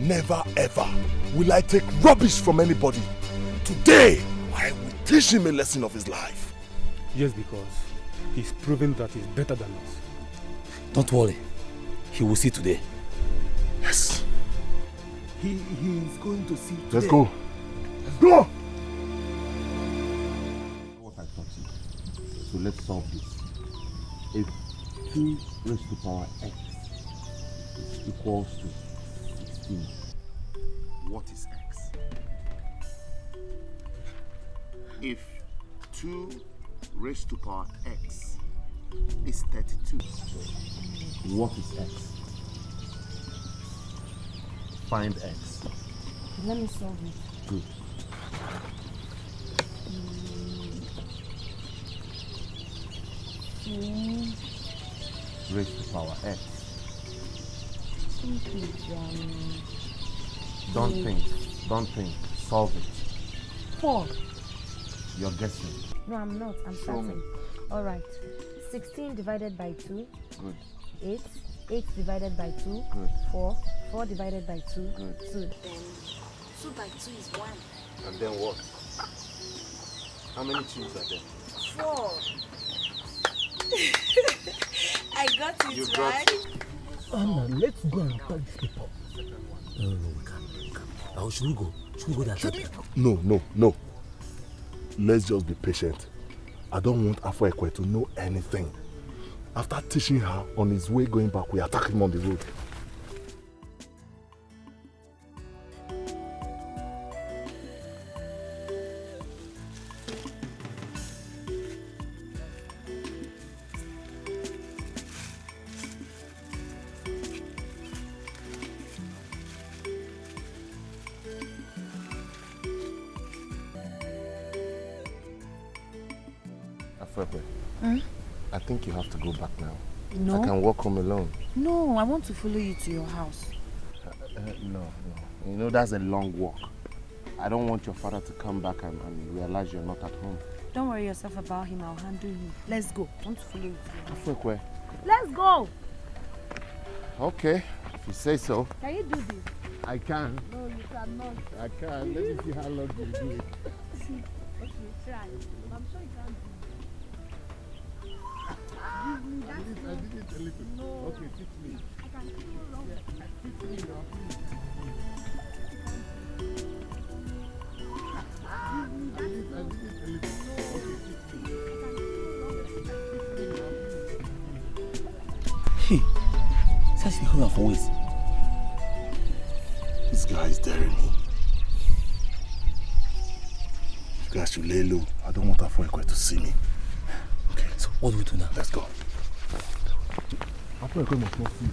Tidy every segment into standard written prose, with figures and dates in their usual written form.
Never ever will I take rubbish from anybody. Today, I will teach him a lesson of his life. Just because he's proven that he's better than us. Don't worry. He will see today. Yes. He is going to see today. Let's go. Let's go! What I taught you. So let's solve this. If 2 raised to power x is equals to 16, what is x? If 2 raised to power x is 32, what is x? Find x. Let me solve it. Good. Raised to power x. Don't think. Solve it. 4. You're guessing. No, I'm not. I'm starting. All right. 16 divided by 2. Good. 8. 8 divided by 2. Good. 4. 4 divided by 2. Good. 2. Then 2 by 2 is 1. And then what? How many 2s are there? 4. I got it, You right? got it. Anna, let's go and tell these people. No, we can't. How should we go? Should we go there? No. Let's just be patient. I don't want Afo to know anything. After teaching her, on his way going back, we attack him on the road. I think you have to go back now. No. I can walk home alone. No, I want to follow you to your house. No. You know, that's a long walk. I don't want your father to come back and realize you're not at home. Don't worry yourself about him. I'll handle him. Let's go. I want to follow you to your house. Afrekwe. Let's go. Okay, if you say so. Can you do this? I can. No, you cannot. I can. Let me see how long you do it. Okay, try. I'm sure you can't do it. I did it a little. No. Okay, teach me. I can do it wrong. Teach me now, please. I did it a little. Okay, teach me. Hey, such a hold for ways. This guy is daring me. You guys should lay low. I don't want Afo to see me. Okay. So what do we do now? Let's go. Afo must not see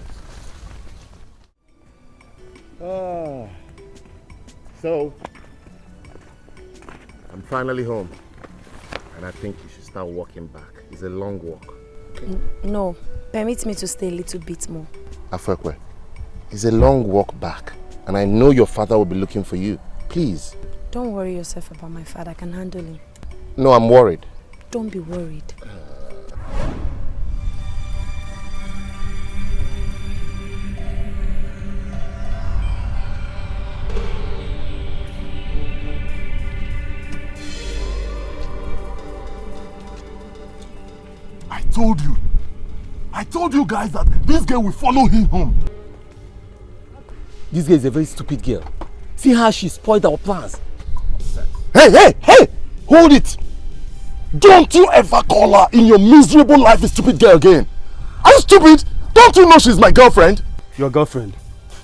us. So, I'm finally home. And I think you should start walking back. It's a long walk. Okay? No, permit me to stay a little bit more. Afrekwe, it's a long walk back. And I know your father will be looking for you. Please. Don't worry yourself about my father. I can handle him. No, I'm worried. Don't be worried. I told you guys that this girl will follow him home. This girl is a very stupid girl. See how she spoiled our plans. Hey! Hold it! Don't you ever call her in your miserable life a stupid girl again. Are you stupid? Don't you know she's my girlfriend? Your girlfriend?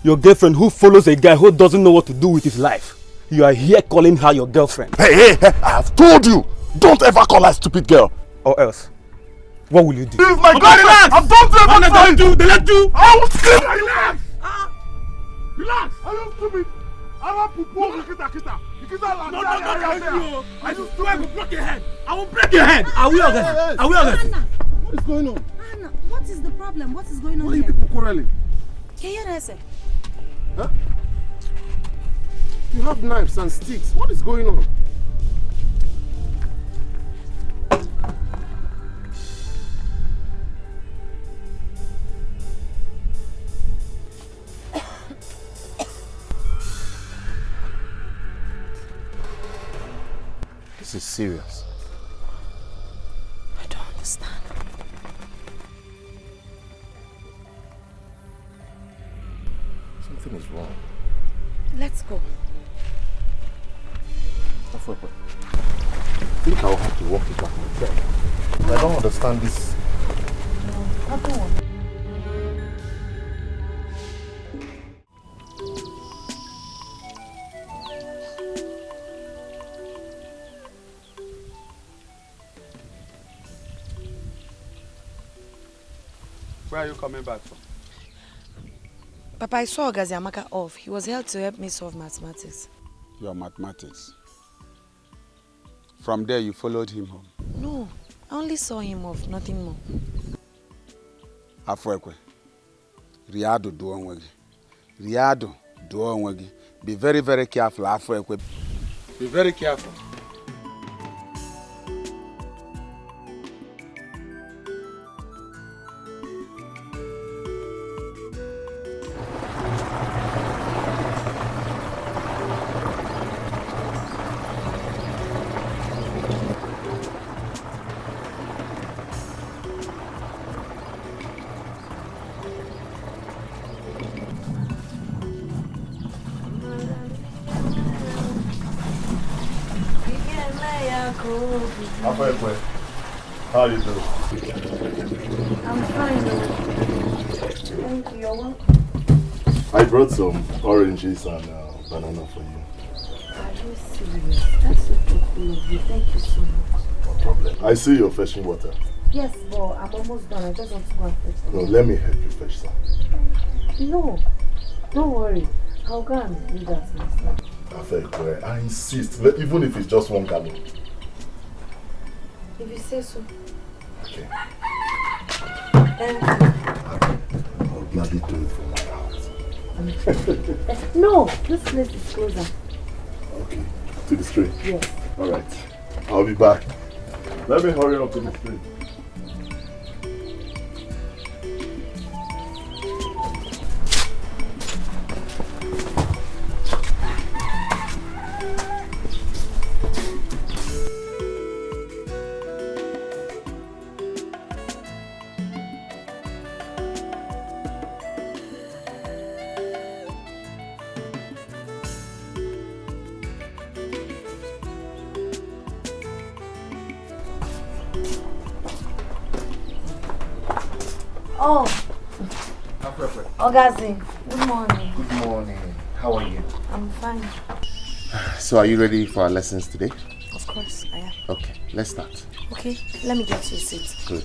Your girlfriend who follows a guy who doesn't know what to do with his life. You are here calling her your girlfriend. Hey! I have told you! Don't ever call her a stupid girl. Or else, what will you do? She's my girlfriend! I've done to everything! They let you! I will scream! Relax! Relax! Are you stupid? I will break your head! I will break your head! Are we arrested? Are we arrested? What is going on? Anna, what is the problem? What is going on Why are you here? people quarreling? Huh? You have knives and sticks. What is going on? This is serious. I don't understand. Something is wrong. Let's go. I think I'll have to walk it back myself. I don't understand this. No, I don't want. Where are you coming back from? Papa, I saw Ogazi Amaka off. He was here to help me solve mathematics. Your mathematics. From there, you followed him home. No, I only saw him off, nothing more. Afwekwe. Riado duonwegi. Riado duonwegi. Be very, very careful, Afwekwe. Be very careful. How are you doing? I'm fine. Thank you. You're welcome. I brought some oranges and banana for you. Are you serious? That's so cool of you. Thank you so much. No problem. I see you're fetching water. Yes, but I'm almost done. I just want to go and fetch some. No, let me help you fetch some. No, don't worry. I'll go and do that myself. Afekwe, I insist. Even if it's just 1 gallon. If you say so. Okay. Thank you. I'll gladly do it from my house. No, this place is closer. Okay. To the street? Yes. Alright. I'll be back. Let me hurry up to the street. Oh, Ogazi, good morning. Good morning. How are you? I'm fine. So are you ready for our lessons today? Of course, I am. Okay, let's start. Okay, let me get you a seat. Good.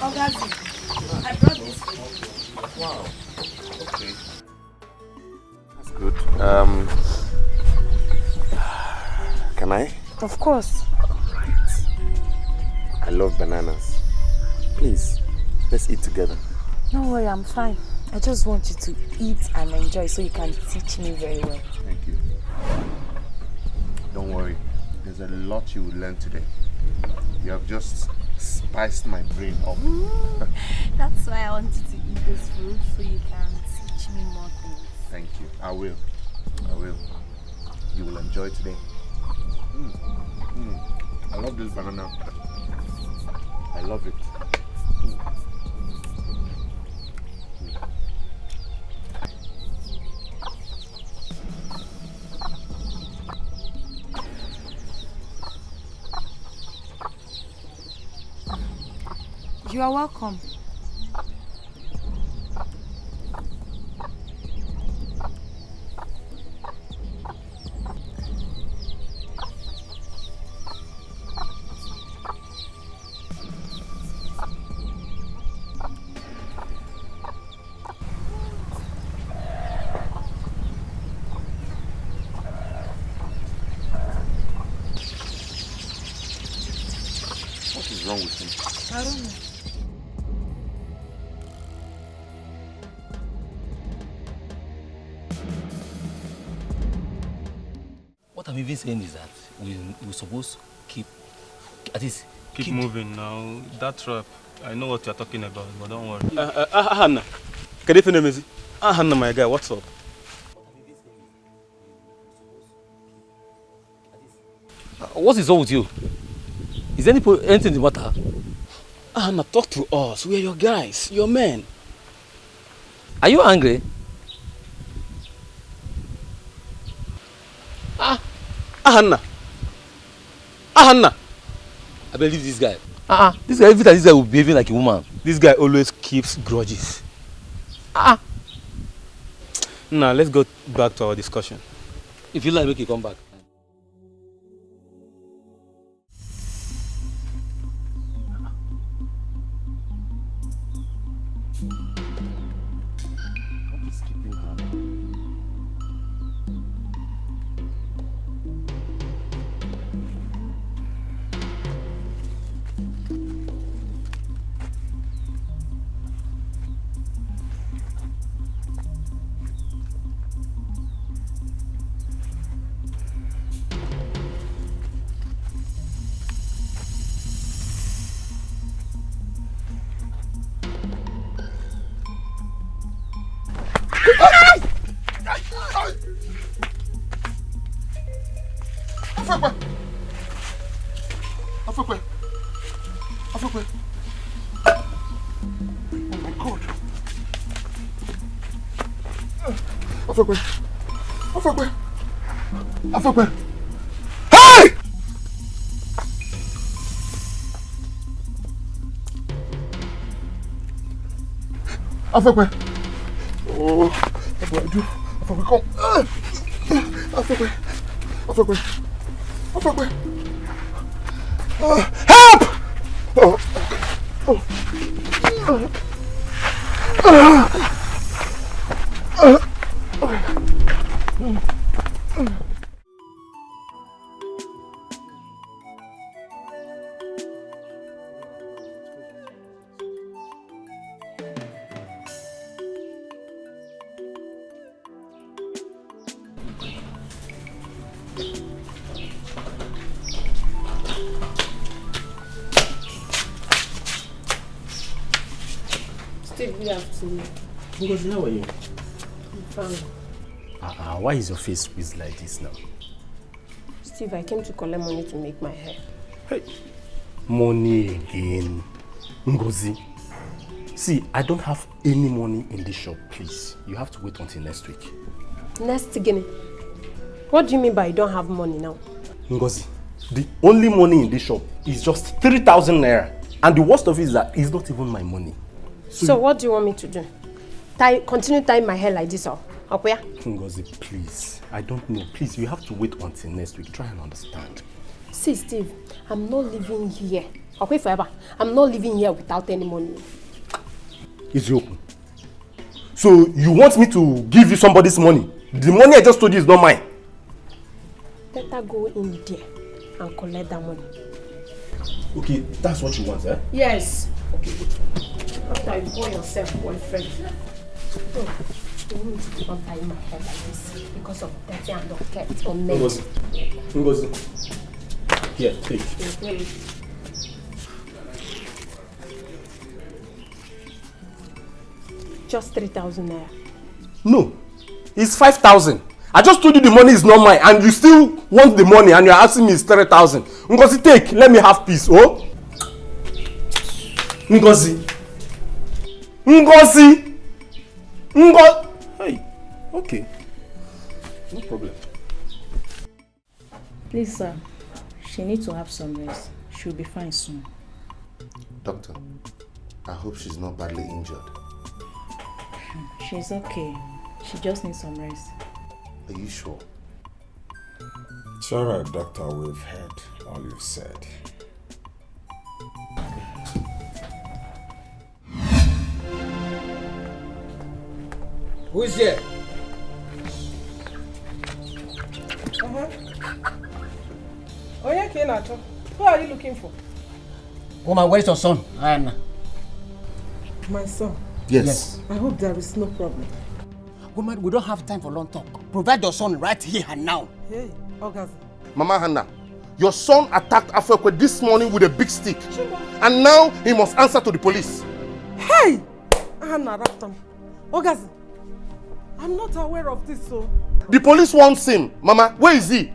Ogazi, I brought this for you. Wow. Okay. That's good. Can I? Of course. Right. I love bananas. Please, let's eat together. Don't worry, I'm fine. I just want you to eat and enjoy so you can teach me very well. Thank you. Don't worry. There's a lot you will learn today. You have just spiced my brain up. That's why I wanted to eat this food so you can teach me more things. Thank you. I will. I will. You will enjoy today. I love this banana. I love it. You are welcome. What is wrong with him? I don't know. What I'm even saying is that we're supposed to keep, at least Keep moving now. That trap, I know what you're talking about, but don't worry. Hannah, can you finish me? Hannah, my guy, what's up? What is wrong with you? Is anything the matter? Hannah, talk to us. We're your guys, your men. Are you angry? Hannah, I believe this guy. This guy, every time this guy will be behaving like a woman. this guy always keeps grudges. Now, let's go back to our discussion. If you like, make you come back. Hey! Afekwe. Oh, what do I do? Afekwe, come. Afekwe. Help! Steve, good afternoon. Ngozi, how are you? I'm fine. Why is your face squeezed like this now? Steve, I came to collect money to make my hair. Hey, money again. Ngozi, see, I don't have any money in this shop, please. You have to wait until next week. Next again? What do you mean by you don't have money now? Ngozi, the only money in this shop is just 3,000 naira. And the worst of it is that it's not even my money. So what do you want me to do? Continue tying my hair like this, or okay? Ngozi, please. I don't know. Please, you have to wait until next week. Try and understand. See, Steve, I'm not living here. Okay, forever. I'm not living here without any money. It's open. So you want me to give you somebody's money? The money I just told you is not mine. Better go in there and collect that money. Okay, that's what you want, eh? Yes. Okay, good. After you call yourself boyfriend. Oh, you want me to keep on tying my hair like this because of dirty and not kept on me. Ngozi. Here, take. Just 3,000 naira. No, it's 5,000. I just told you the money is not mine and you still want the money and you're asking me it's 3,000. Ngozi, take. Let me have peace, oh? Ngozi. Hey, okay. No problem. Please, sir. She needs to have some rest. She'll be fine soon. Doctor, I hope she's not badly injured. She's okay. She just needs some rest. Are you sure? It's alright, Doctor. We've heard all you've said. Who's there? Oh, yeah, Kenato. Who are you looking for? Woman, where is your son? Anna. My son? Yes. I hope there is no problem. Woman, we don't have time for long talk. Provide your son right here and now. Hey, Ogazi. Mama Hannah, your son attacked Afekwe this morning with a big stick. And now he must answer to the police. Hey! Hannah, Raptam. Ogazi, I'm not aware of this, so... The police wants him. Mama, where is he?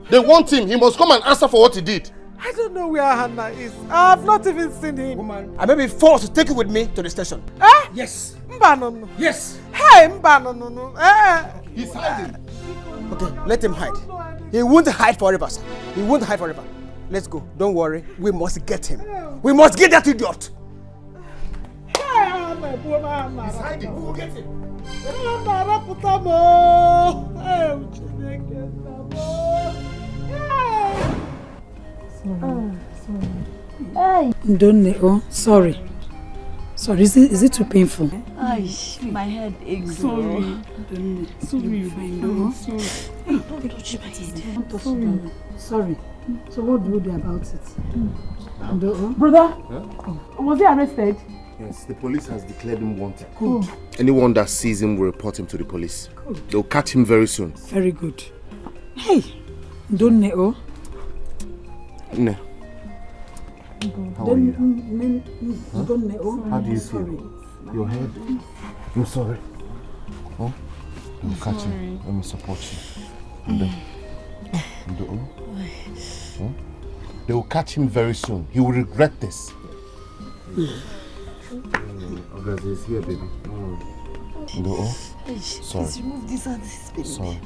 They want him. He must come and answer for what he did. I don't know where Hannah is. I've not even seen him. Woman, I may be forced to take you with me to the station. Eh? Yes. Mbanono. Yes. Hey, Mbanono. Eh? He's hiding. Okay, let him hide. He won't hide forever, sir. He won't hide forever. Let's go. Don't worry. We must get him. We must get that idiot. He's hiding. We will get him. Hey. Sorry. Sorry, is it too painful? My head aches. Sorry. Sorry. So what do you do about it? Brother, was he arrested? Yes, the police has declared him wanted. Good. Anyone that sees him will report him to the police. Good. They'll catch him very soon. Very good. Hey, don't know. No. How are you? Huh? How do you feel? Your head? I'm sorry. Oh? They'll catch him. Let me support you. Oh? They will catch him very soon. He will regret this. Ogazi is here, baby. Oh? Sorry. Please remove this and this, baby. Sorry.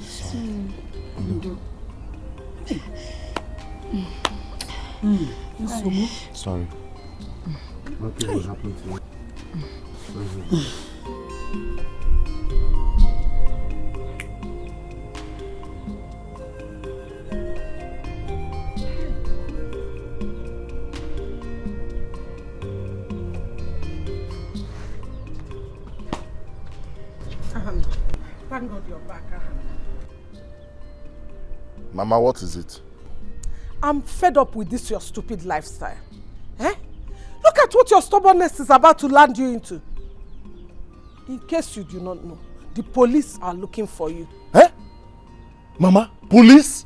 Sorry. Nothing will happen to you. Thank God you're back. Mama, what is it? I'm fed up with this your stupid lifestyle. Eh? Look at what your stubbornness is about to land you into. In case you do not know, the police are looking for you. Eh? Mama, police?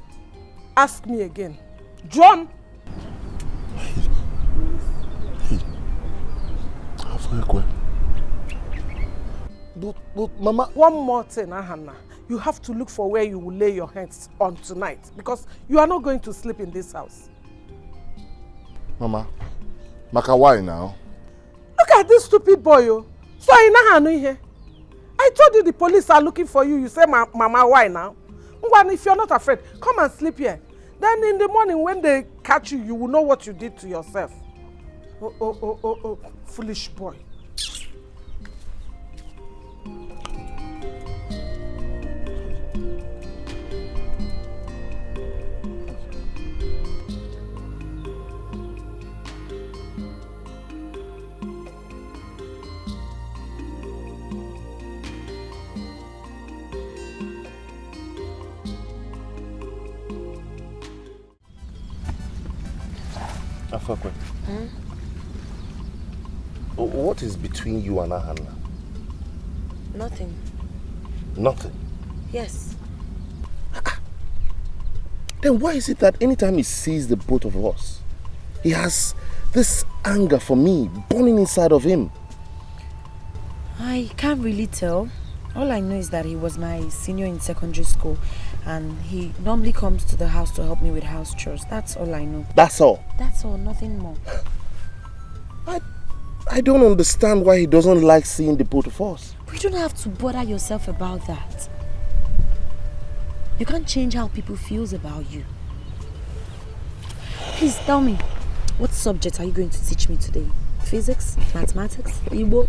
Ask me again. John! But Mama... One more thing, Hannah. You have to look for where you will lay your hands on tonight, because you are not going to sleep in this house. Mama, Maka, why now? Look at this stupid boy, yo. So here. I told you the police are looking for you. You say, Mama, why now? If you're not afraid, come and sleep here. Then in the morning when they catch you, you will know what you did to yourself. Oh, foolish boy. Afakwe. What is between you and Hannah? Nothing. Nothing? Yes. Then why is it that anytime he sees the both of us, he has this anger for me burning inside of him? I can't really tell. All I know is that he was my senior in secondary school and he normally comes to the house to help me with house chores. That's all I know. That's all? That's all, nothing more. I don't understand why he doesn't like seeing the both of us. You don't have to bother yourself about that. You can't change how people feel about you. Please tell me, what subject are you going to teach me today? Physics? Mathematics? Igbo?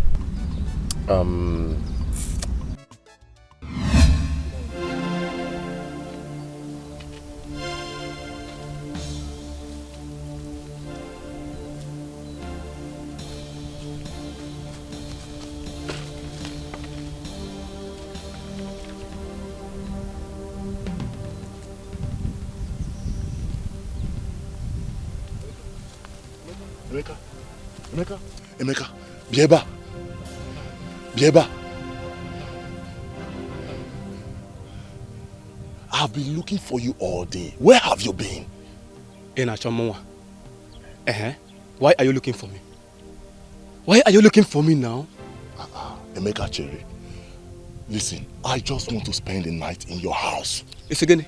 Emeka, Bieba. I've been looking for you all day. Where have you been? In Achamoa. Why are you looking for me? Why are you looking for me now? Emeka Cherry. Listen, I just want to spend the night in your house. It's again.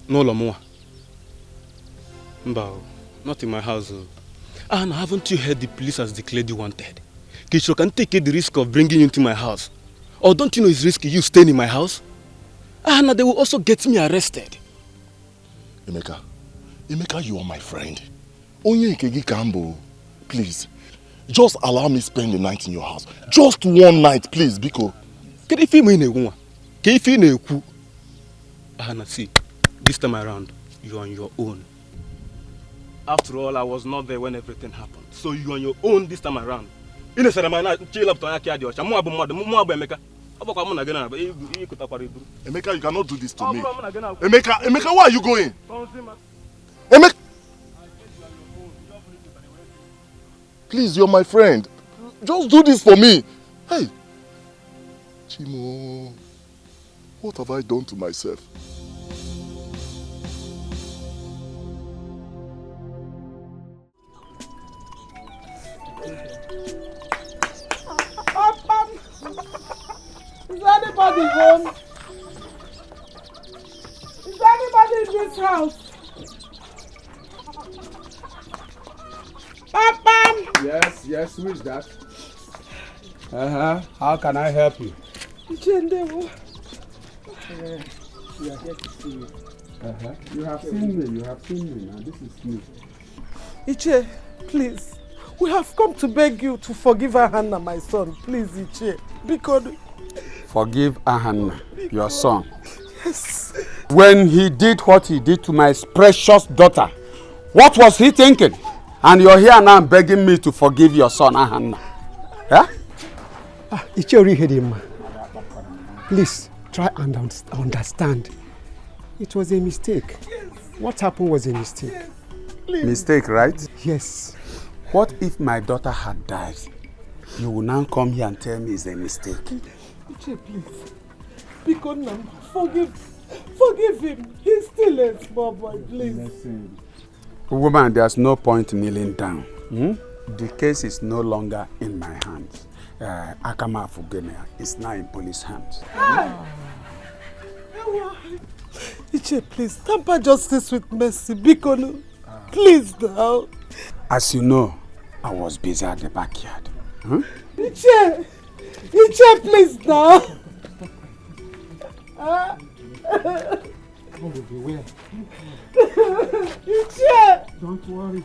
No Lamoa. Mbao, not in my house. And haven't you heard the police has declared you wanted? Kisho can take the risk of bringing you into my house. Or don't you know it's risky you staying in my house? And they will also get me arrested. Emeka, you are my friend. Onye Nkegi Kambo, please. Just allow me spend the night in your house. Just one night, please, Biko. See, this time around, you're on your own. After all, I was not there when everything happened. So you're on your own this time around. Emeka, you cannot do this to me. Emeka, where are you going? Emeka! Please, you're my friend. Just do this for me. Hey! Chimo, what have I done to myself? Is anybody home? Is anybody in this house? Papa! Yes, who is that? How can I help you? Chendewo. We are here to see you. You have seen me, now this is me. Iche, please. We have come to beg you to forgive Ahanna, my son. Please, Iche. Because... Forgive Ahanna, your son. Yes. When he did what he did to my precious daughter, what was he thinking? And you're here now begging me to forgive your son, Ahanna. Yeah? Iche, please try and understand. It was a mistake. Yes. What happened was a mistake. Yes. Mistake, right? Yes. What if my daughter had died? You will now come here and tell me it's a mistake. Iche, please. Because forgive him. He's still a small boy, please. Listen. Woman, there's no point kneeling down. The case is no longer in my hands. Akama Fugenia is now in police hands. Iche, please, tamper justice with mercy. Bikono, please now. As you know, I was busy at the backyard. Iche, please now. Beware. Iche! Don't worry.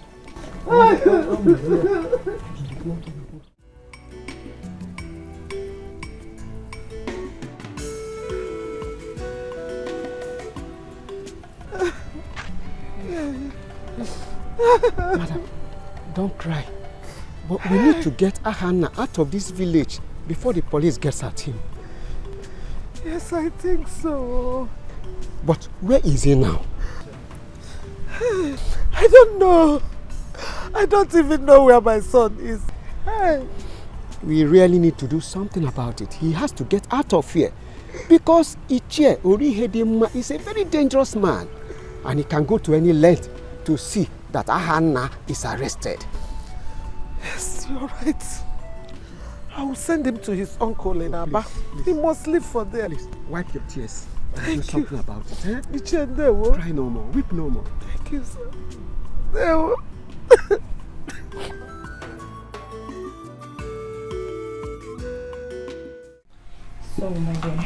Madam, don't cry. But we need to get Ahanna out of this village before the police gets at him. Yes, I think so. But where is he now? I don't know. I don't even know where my son is. Hey. We really need to do something about it. He has to get out of here. Because Iche Orihedema is a very dangerous man. And he can go to any length to see that Ahanna is arrested. Yes, you're right. I will send him to his uncle in Aba. He must live for there. Please, wipe your tears. Thank do something about it. Cry no more. Weep no more. Thank you, sir. So, my dear,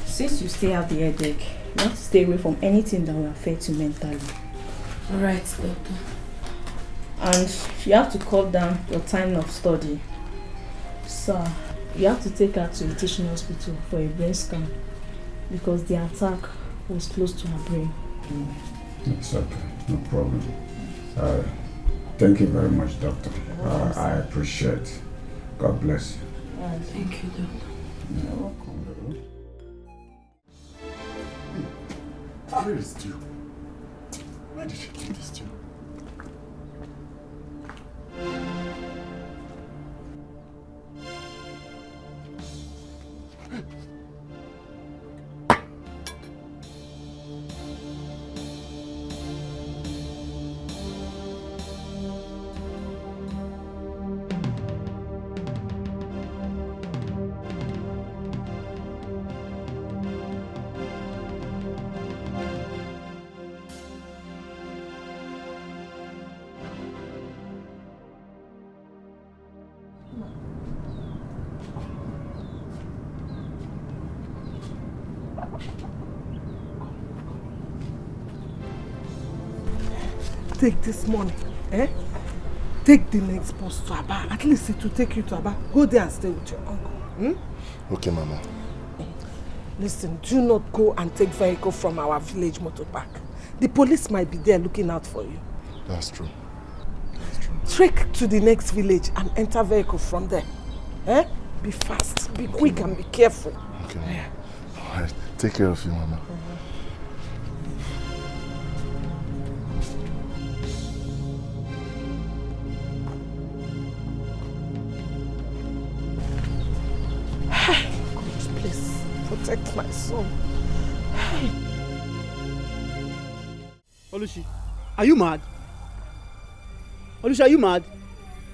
since you still have the headache, you have to stay away from anything that will affect you mentally. Alright, doctor. And you have to cut down your time of study. So, you have to take her to a teaching hospital for a brain scan because the attack was close to her brain. It's okay, no problem. Thank you very much, doctor. I appreciate it. God bless you. Thank you, doctor. You're welcome. Where is Stu? Where did she keep this Stu? Take this money, eh? Take the next bus to Aba. At least it will take you to Aba. Go there and stay with your uncle. Hmm? Okay, Mama. Listen, do not go and take vehicle from our village motor park. The police might be there looking out for you. That's true. Trek to the next village and enter vehicle from there. Eh? Be fast, be quick and be careful. Okay, Mama. All right. Take care of you, Mama. God, please protect my son. Olushi, are you mad? Olushi, are you mad?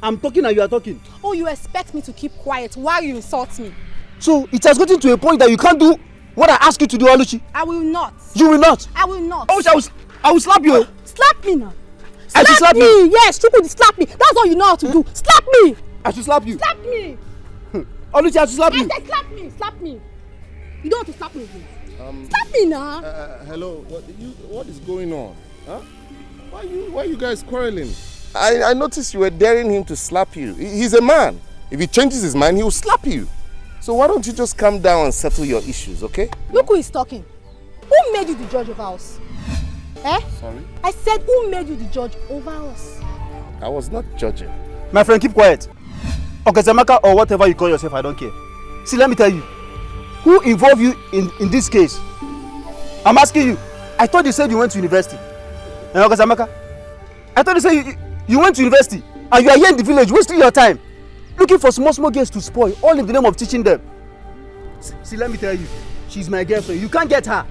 I'm talking and you are talking. Oh, you expect me to keep quiet while you insult me? So it has gotten to a point that you can't do what I ask you to do, Olushi. I will not. You will not. I will not. Olushi, I will slap you. Slap me now. I should slap me. you. Yes, stupid, slap me. That's all you know how to do. Slap me. I should slap you. Slap me. Olushi, I should slap you. I said slap me. Slap me. You don't want to slap me again. Slap me now. Hello, what is going on? Huh? Why are you guys quarreling? I noticed you were daring him to slap you. He's a man. If he changes his mind, he will slap you. So why don't you just calm down and settle your issues, okay? Look who is talking. Who made you the judge over us? Eh? Sorry? I said who made you the judge over us? I was not judging. My friend, keep quiet. Okazamaka or whatever you call yourself, I don't care. See, let me tell you. Who involved you in this case? I'm asking you. I thought you said you went to university. And Okazamaka, I thought you said you went to university and you are here in the village wasting your time looking for small girls to spoil, all in the name of teaching them. See, let me tell you, she's my girlfriend. You can't get her.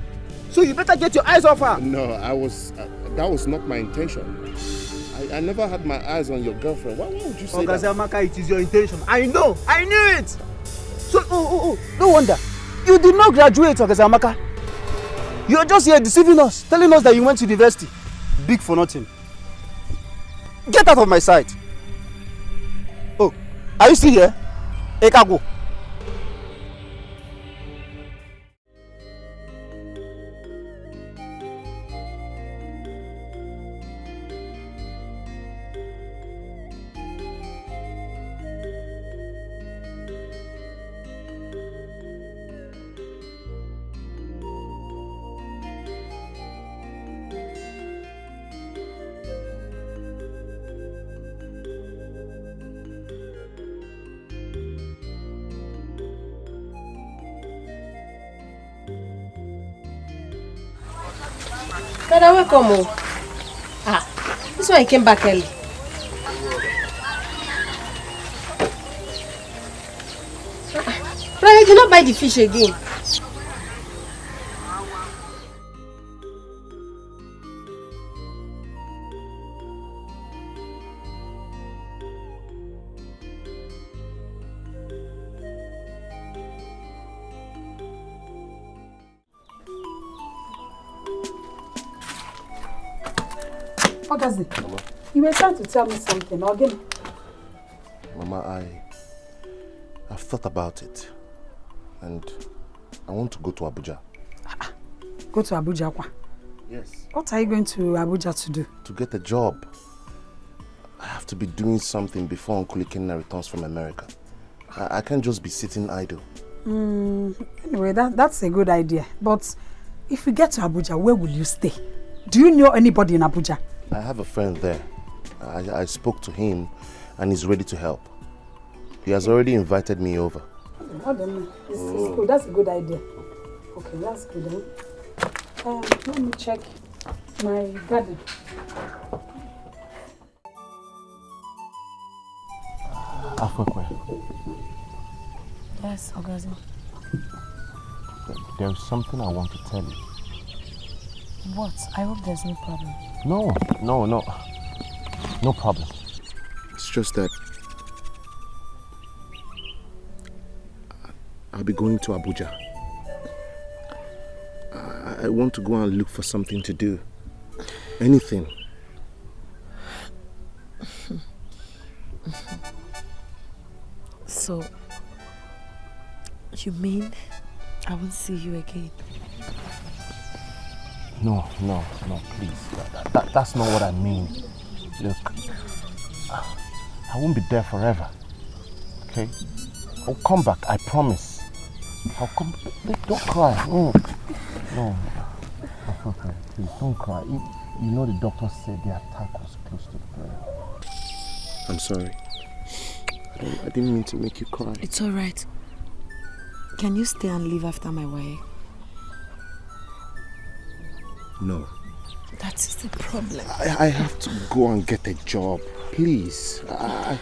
So you better get your eyes off her. No, that was not my intention. I never had my eyes on your girlfriend. Why would you say that? Okazamaka, it is your intention. I know. I knew it. So, no wonder. You did not graduate, Okazamaka. You're just here deceiving us, telling us that you went to university. Big for nothing. Get out of my sight. Oh, are you still here? Ekago. Brother, welcome. This one came back early. Brother, you cannot buy the fish again. Ogazi, you were trying to tell me something, again. Mama, I've thought about it. And I want to go to Abuja. Go to Abuja, kwa? Yes. What are you going to Abuja to do? To get a job. I have to be doing something before Uncle Ikenna returns from America. I can't just be sitting idle. Anyway, that's a good idea. But if you get to Abuja, where will you stay? Do you know anybody in Abuja? I have a friend there. I spoke to him and he's ready to help. He has already invited me over. I don't know. It's good. That's a good idea. Okay, that's good then. Let me check my garden. Afokwe. Yes, Ogazi. There is something I want to tell you. What? I hope there's no problem. No. No problem. It's just that I'll be going to Abuja. I want to go and look for something to do. Anything. So, you mean I won't see you again. No, please. That's not what I mean. Look, I won't be there forever. Okay? I'll come back, I promise. I'll come. Don't cry. No. Okay, please don't cry. You know the doctor said the attack was close to the brain. I'm sorry. I didn't mean to make you cry. It's alright. Can you stay and leave after my wife? No. That is the problem. I have to go and get a job. Please. I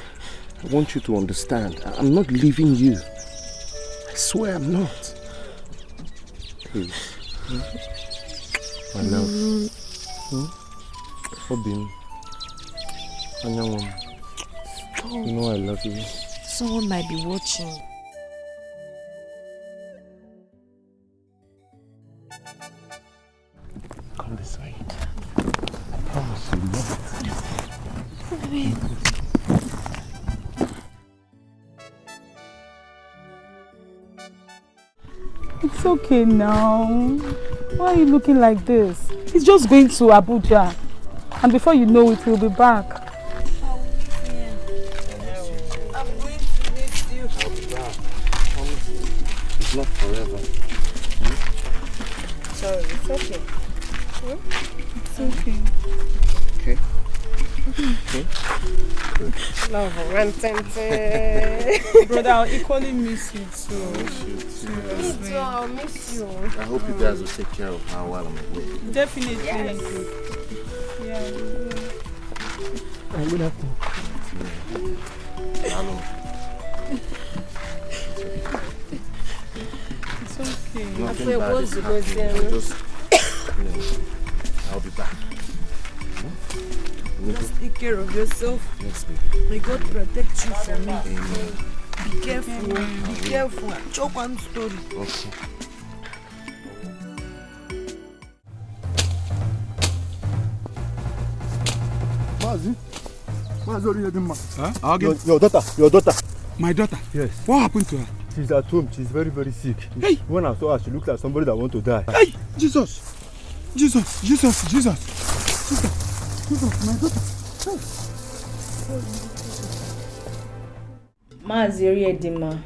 want you to understand. I'm not leaving you. I swear I'm not. Please. My love. Obin. You know I love you. Someone might be watching. Come this way. I promise you love it. It's okay now. Why are you looking like this? He's just going to Abuja. And before you know it, he'll be back. I'm going to miss you. I'll be back. It's not forever. Sorry, it's okay. It's okay. Okay. Okay. Good. Love, brother, I'll equally miss you too. Seriously. I'll miss you. I hope you guys will take care of her while I'm away. Definitely. Yes. Yeah. Good afternoon. Hello. It's okay. Nothing bad is happening. I'll be back. Just take care of yourself. Yes, baby. May God protect you from me. Amen. Be careful. Be careful. Chop one story. Okay. Huh? Your daughter. My daughter? Yes. What happened to her? She's at home. She's very, very sick. Hey! When I saw her, she looked like somebody that wants to die. Hey! Jesus, my daughter. Maaziri Edima,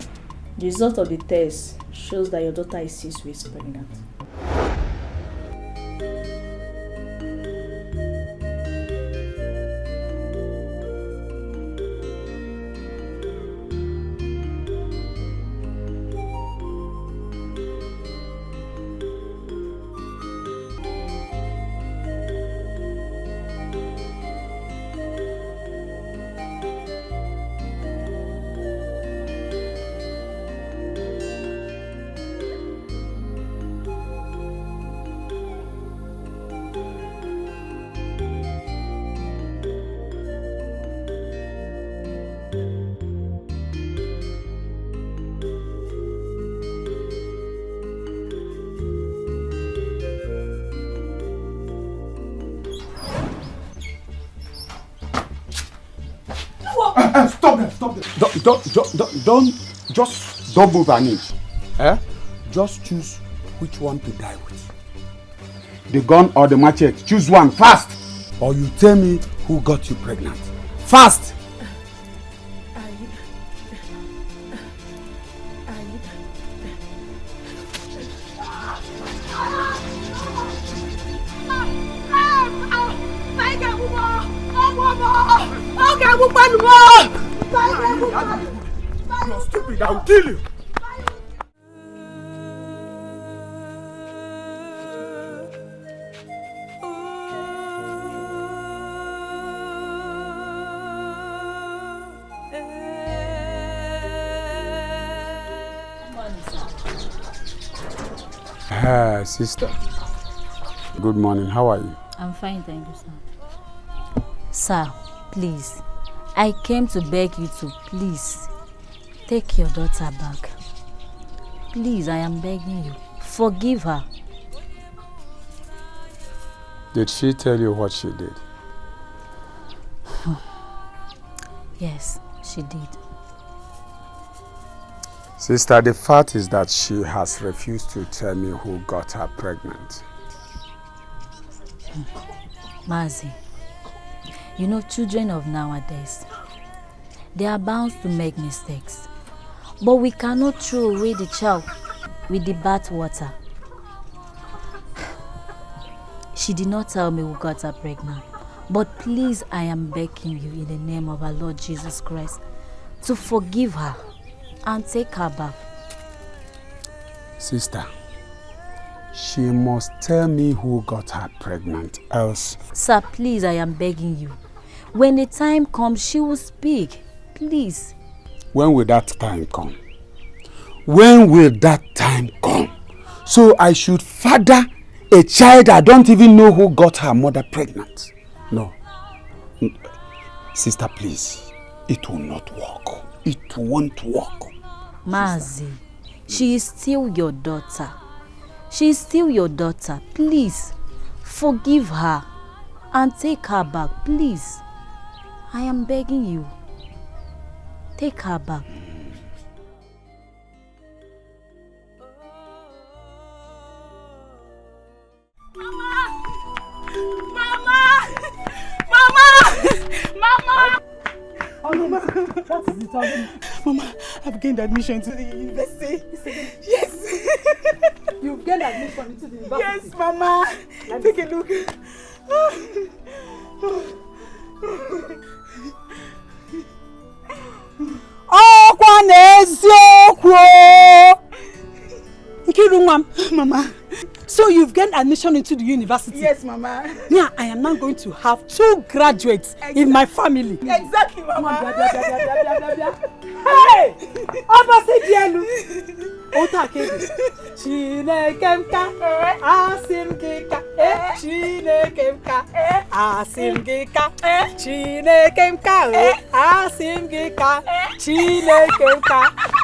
the result of the test shows that your daughter is 6 weeks pregnant. Stop them. Don't move an inch. Just choose which one to die with. The gun or the machete. Choose one fast. Or you tell me who got you pregnant. Fast. You're stupid. I'll kill you. Sister. Good morning. How are you? I'm fine, thank you, sir. Sir, please. I came to beg you to please take your daughter back. Please, I am begging you. Forgive her. Did she tell you what she did? Yes, she did. Sister, the fact is that she has refused to tell me who got her pregnant. Mazi, you know, children of nowadays, they are bound to make mistakes. But we cannot throw away the child with the bath water. She did not tell me who got her pregnant. But please, I am begging you in the name of our Lord Jesus Christ to forgive her and take her back. Sister, she must tell me who got her pregnant, else... Sir, please, I am begging you. When the time comes, she will speak. Please. When will that time come? When will that time come? So I should father a child I don't even know who got her mother pregnant? No. Sister, please. It will not work. It won't work. Mazi, she is still your daughter. She is still your daughter. Please, forgive her and take her back. Please. I am begging you. Take her back. Mama! Oh, Mama, what is it? Mama, I've gained admission to the university. Yes. You've gained admission into the university? Yes, Mama. Take a look. Oh, Mama. So you've gained admission into the university? Yes, Mama. Yeah, I am now going to have 2 graduates in my family. Exactly, Mama. Hey! Opposite yellow. Ota kebe. Chinekemka, asimgika, chinekemka, asimgika, chinekemka, asimgika, chinekemka,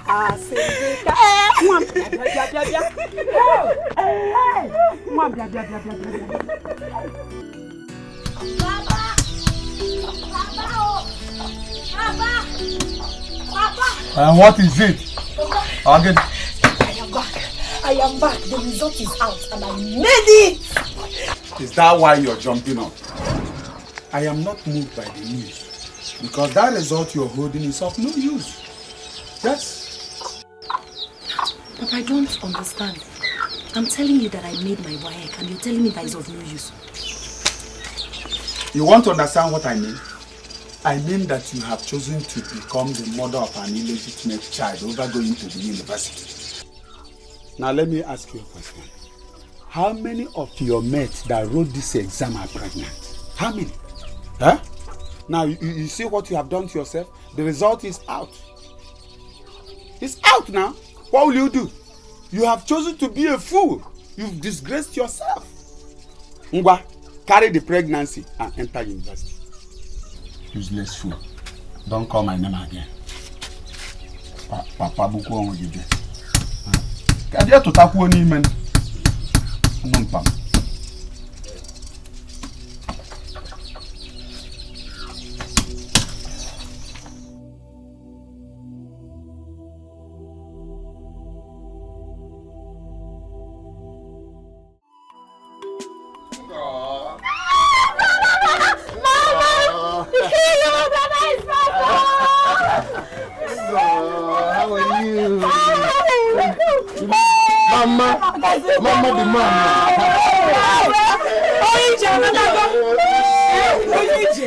asimgika. Mwam bia bia bia bia. Hey! Mwam bia bia bia bia. Papa! Papa! Papa! And what is it? Again. I am back. The result is out and I made it! Is that why you're jumping up? I am not moved by the news. Because that result you're holding is of no use. Yes. But I don't understand. I'm telling you that I made my WAEC and you're telling me that it's of no use. You want to understand what I mean? I mean that you have chosen to become the mother of an illegitimate child over going to the university. Now let me ask you a question. How many of your mates that wrote this exam are pregnant? How many? Huh? Now you see what you have done to yourself? The result is out. It's out now. What will you do? You have chosen to be a fool. You've disgraced yourself. Ngwa, carry the pregnancy and enter university. Useless fool. Don't call my name again. Papa buku onwe gide. Kadia to taku oni men. Numpam. Mama the mama.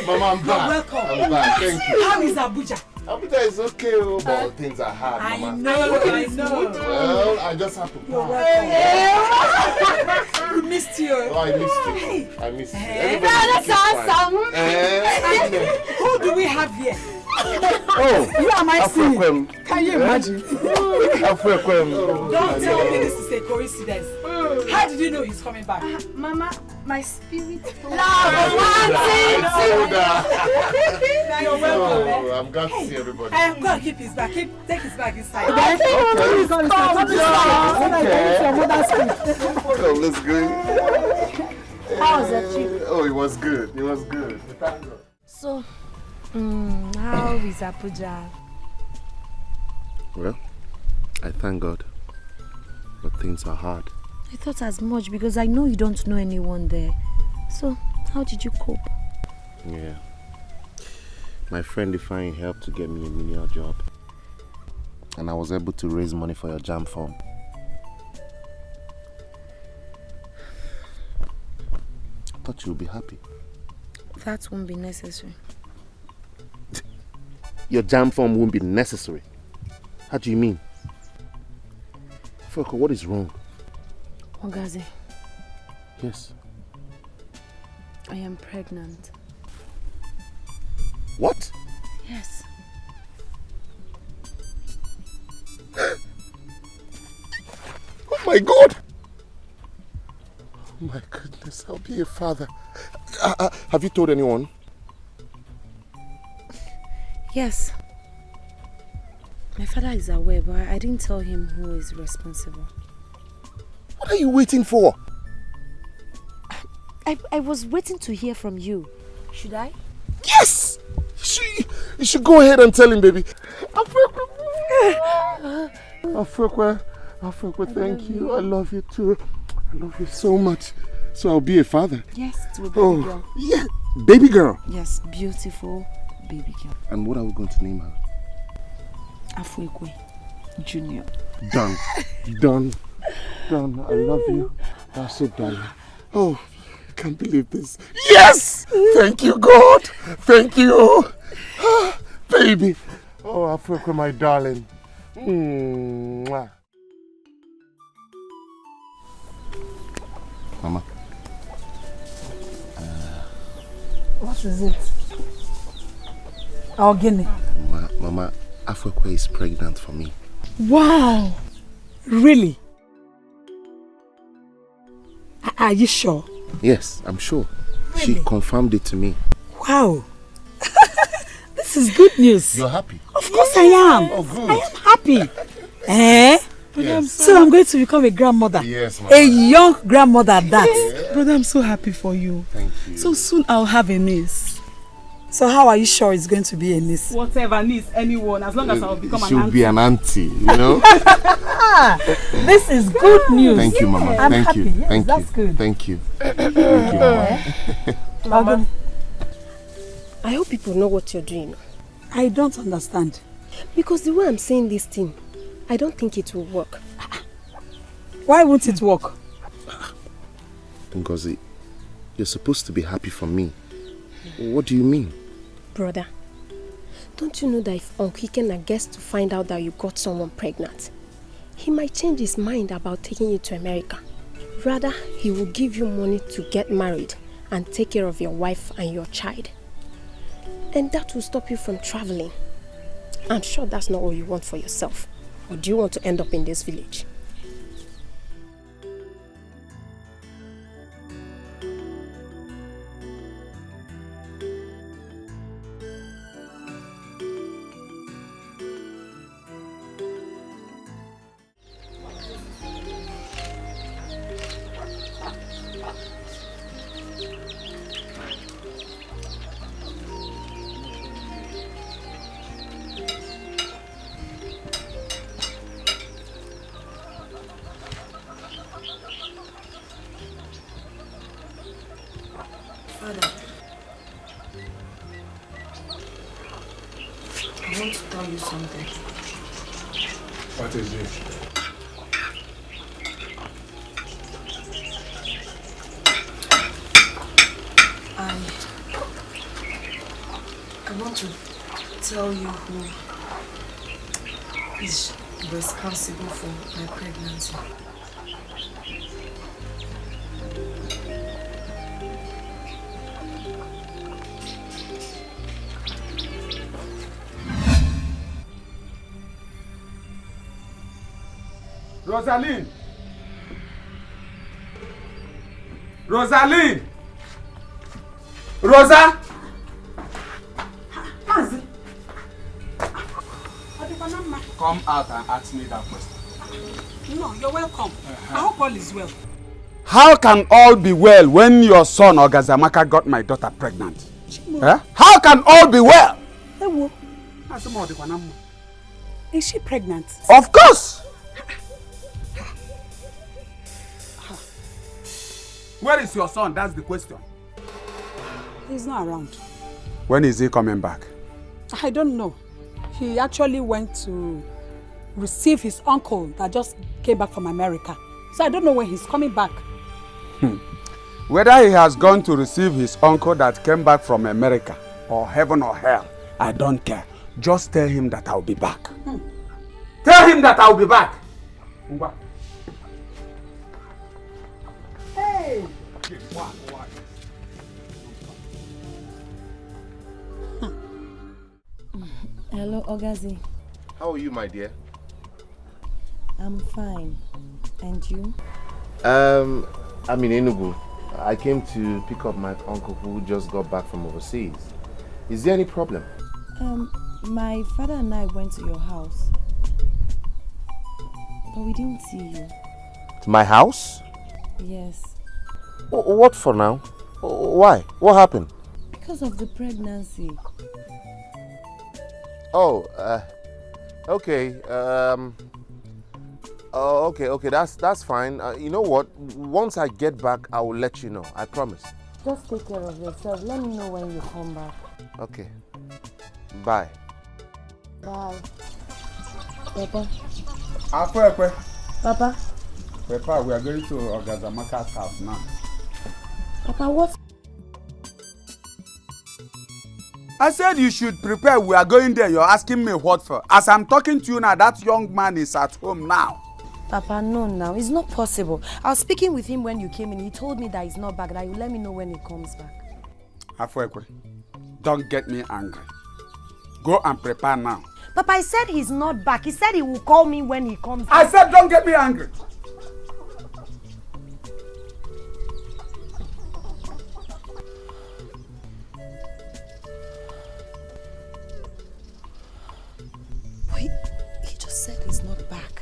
Mama, I'm back. Welcome. I'm back. Thank you. How is Abuja? Abuja is okay, but things are hard, Mama. I know. Well, I just have to pass. We missed you. Oh, I missed you. I missed you. That's awesome. Who do we have here? Oh, you are my seeing. Can you imagine? Don't tell me this is a coincidence. How did you know he's coming back? Mama, my spirit. You're welcome. Oh, I'm glad to see everybody. I am going to keep his bag. Take his bag inside. Oh, let's go. How was the trip? Oh, it was good. It was good. So, how is Abuja? Well, I thank God. But things are hard. I thought as much because I know you don't know anyone there. So, how did you cope? Yeah. My friend Ifeanyi helped to get me a menial job. And I was able to raise money for your jam form. I thought you would be happy. That won't be necessary. Your jam form won't be necessary. How do you mean? Foko, what is wrong? Ogaze, Yes. I am pregnant. What? Yes. Oh my God! Oh my goodness, I'll be a father. Have you told anyone? Yes. My father is aware, but I didn't tell him who is responsible. What are you waiting for? I was waiting to hear from you. Should I? Yes! You should go ahead and tell him, baby. Afrekwe, thank you. I love you too. I love you so much. So I'll be a father. Yes, to a baby girl. Yeah, baby girl. Yes, beautiful baby girl. And what are we going to name her? Afrekwe Junior. Done. Done. Done. I love you. That's so darling. Oh, I can't believe this. Yes! Thank you, God. Thank you. Baby. Oh, Afrekwe, my darling. Mwah. Mama. What is it? Our guinea. Mama, Afrekwe is pregnant for me. Wow! Really? Are you sure? Yes, I'm sure. Really? She confirmed it to me. Wow! This is good news. You're happy? Of course I am. Oh, good. I am happy. Eh? Yes. So I'm going to become a grandmother. Yes, Mama. A young grandmother at that. Yeah. Brother, I'm so happy for you. Thank you. So soon I'll have a niece. So how are you sure it's going to be a niece? Whatever niece, anyone, as long as I'll become an auntie. She'll be an auntie, you know? This is good news. Thank you, Mama. I'm Thank happy. you. Yes, Thank that's you. good. Thank you. Thank you, Mama. Mama, I hope people know what you're doing. I don't understand. Because the way I'm saying this thing, I don't think it will work. Why won't it work? Ngozi, you're supposed to be happy for me. What do you mean? Brother, don't you know that if Uncle Ikenna gets to find out that you got someone pregnant, he might change his mind about taking you to America. Rather, he will give you money to get married and take care of your wife and your child. And that will stop you from traveling. I'm sure that's not what you want for yourself. Or do you want to end up in this village? I want to tell you something. What is it? I want to tell you who is responsible for my pregnancy. Rosaline! Rosaline! Rosa! Come out and ask me that question. No, you're welcome. I hope all is well. How can all be well when your son Ogazamaka got my daughter pregnant? Eh? How can all be well? Is she pregnant? Of course! Where is your son? That's the question. He's not around. When is he coming back? I don't know. He actually went to receive his uncle that just came back from America. So I don't know when he's coming back. Whether he has gone to receive his uncle that came back from America or heaven or hell, I don't care. Just tell him that I'll be back. Tell him that I'll be back. Hey! Hello, Ogazi. How are you, my dear? I'm fine. And you? I'm in Enugu. I came to pick up my uncle who just got back from overseas. Is there any problem? My father and I went to your house. But we didn't see you. To my house? Yes. What for now? Why? What happened? Because of the pregnancy. Oh, okay. Okay, that's fine. You know what? Once I get back, I will let you know. I promise. Just take care of yourself. Let me know when you come back. Okay. Bye. Bye. Papa. Papa, Papa. we are going to Ogazamaka's house now. Papa, what? I said you should prepare. We are going there. You're asking me what for? As I'm talking to you now, that young man is at home now. Papa, no now. It's not possible. I was speaking with him when you came in. He told me that he's not back, that he'll let me know when he comes back. Afuekwe, don't get me angry. Go and prepare now. Papa, I said he's not back. He said he will call me when he comes back. I said don't get me angry. Wait, he just said he's not back.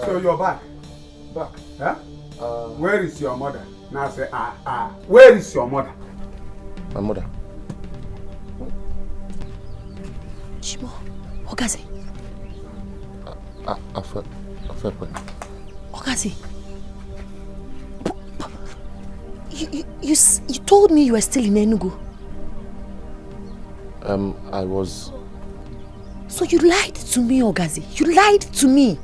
So you're back? Back. Huh? Where is your mother? Now say, where is your mother? My mother. Chimo, Ogazi. Afuekwe. Ogazi. You told me you were still in Enugu. I was... So you lied to me, Ogazi. You lied to me.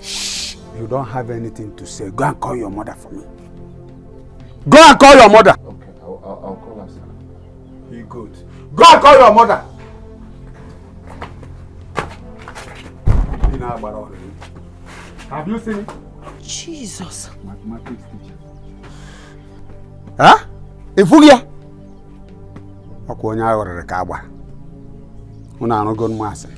Shh. You don't have anything to say. Go and call your mother for me. Go and call your mother. Okay, I'll call her, sir. Be good. Go and call your mother. Have you seen it? Jesus. Mathematics teacher. Huh? Ifugia? Ako onye aghọrịrị ka agba. Una anụgo mmasị.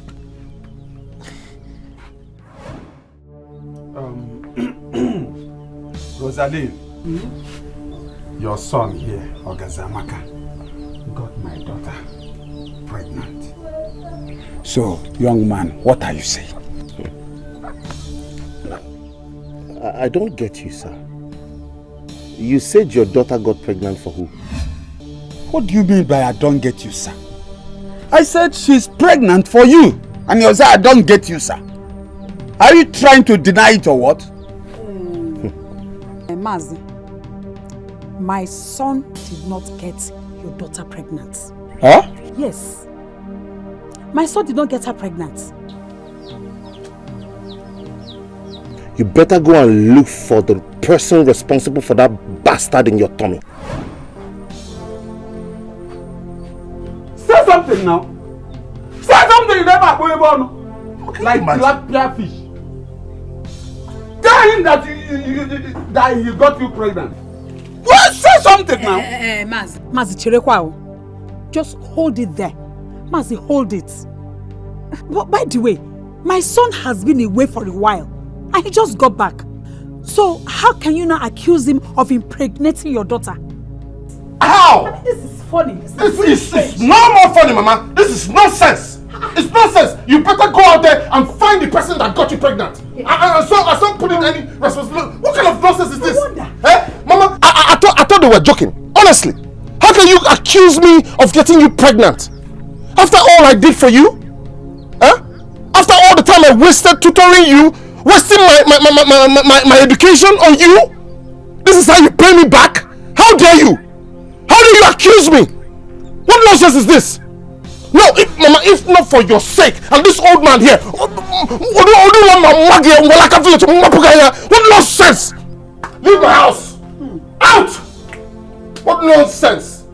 Rosaline, your son here, Ogazamaka, got my daughter pregnant. So, young man, what are you saying? I don't get you, sir. You said your daughter got pregnant for who? What do you mean by I don't get you, sir? I said she's pregnant for you. And you say I don't get you, sir. Are you trying to deny it or what? Mazi, my son did not get your daughter pregnant. Huh? Yes. My son did not get her pregnant. You better go and look for the person responsible for that bastard in your tummy. Say something now. Say something you never go about. Like tilapia fish. Tell him that that he got you pregnant. What? Say something now. Mazi Chirekwao, just hold it there. Mazi, hold it. But by the way, my son has been away for a while and he just got back. So how can you now accuse him of impregnating your daughter? How? I mean, this is funny. This is no more funny, Mama. This is nonsense. It's nonsense. You better go out there and find the person that got you pregnant. Yeah. And so I don't put in any responsibility. What kind of nonsense is this? Eh? Mama, I thought they were joking. Honestly. How can you accuse me of getting you pregnant? After all I did for you? Huh? After all the time I wasted tutoring you, wasting my education on you? This is how you pay me back? How dare you? How do you accuse me? What nonsense is this? No, Mama, if not for your sake, and this old man here, what nonsense? Leave my house! Out! What nonsense?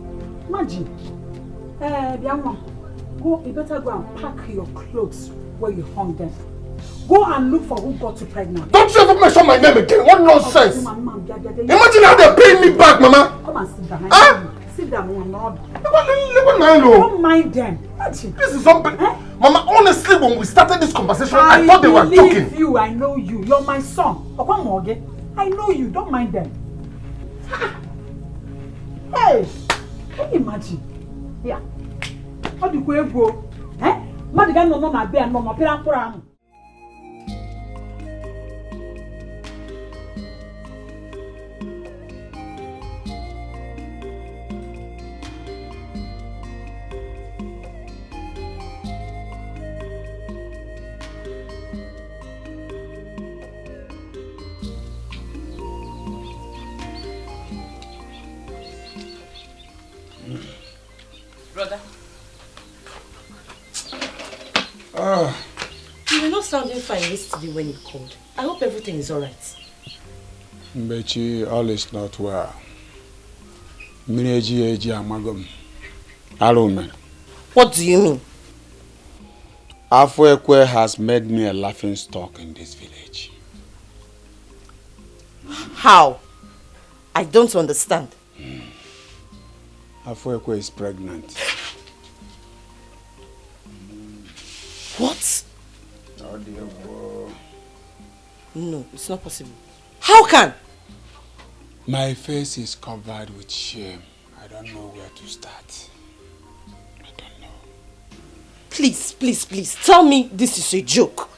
Imagine. Go, you better go and pack your clothes where you hung them. Go and look for who got you pregnant. Don't you ever mention my name again. What nonsense? Imagine how they're paying me back, Mama. Come and sit down. Huh? Sit down, Mama. Don't mind them. Imagine. This is unbelievable. Mama, honestly, when we started this conversation, I thought they were joking. You, I know you. You're my son. I know you. Don't mind them. Hey, can you imagine? Yeah. How do you go? Eh? Madigan no na be and no pira pura. Brother. You were not sounding fine yesterday when you called. I hope everything is alright. Mbechi, all is not well. Mineji amagom. Arumen. What do you mean? Afuekwe has made me a laughing stock in this village. How? I don't understand. Afuekwe is pregnant. What? Oh dear boy. No, it's not possible. How can? My face is covered with shame. I don't know where to start. I don't know. Please, please, please, tell me this is a joke.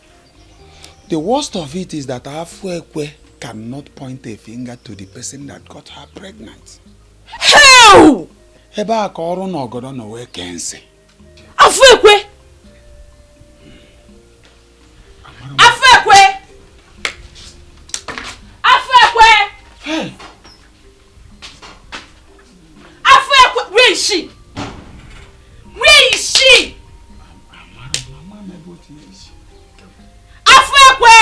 The worst of it is that Afuekwe cannot point a finger to the person that got her pregnant. How? Eba akoro no ogodo no we kense. Afuekwe! Afuekwe! Afuekwe! Hey! Afuekwe! Where is she? Where is she? Afuekwe!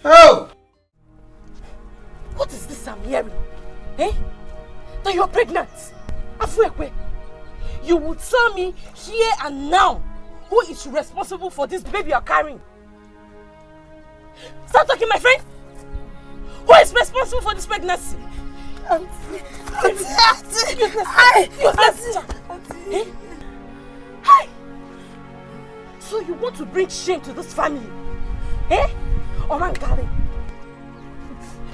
Oh! What is this I'm hearing? Eh? That you're pregnant? Afuekwe, you will tell me here and now who is responsible for this baby you're carrying. Start talking, my friend. Who is responsible for this pregnancy? Auntie. Hi. So you want to bring shame to this family? Eh? Omangale.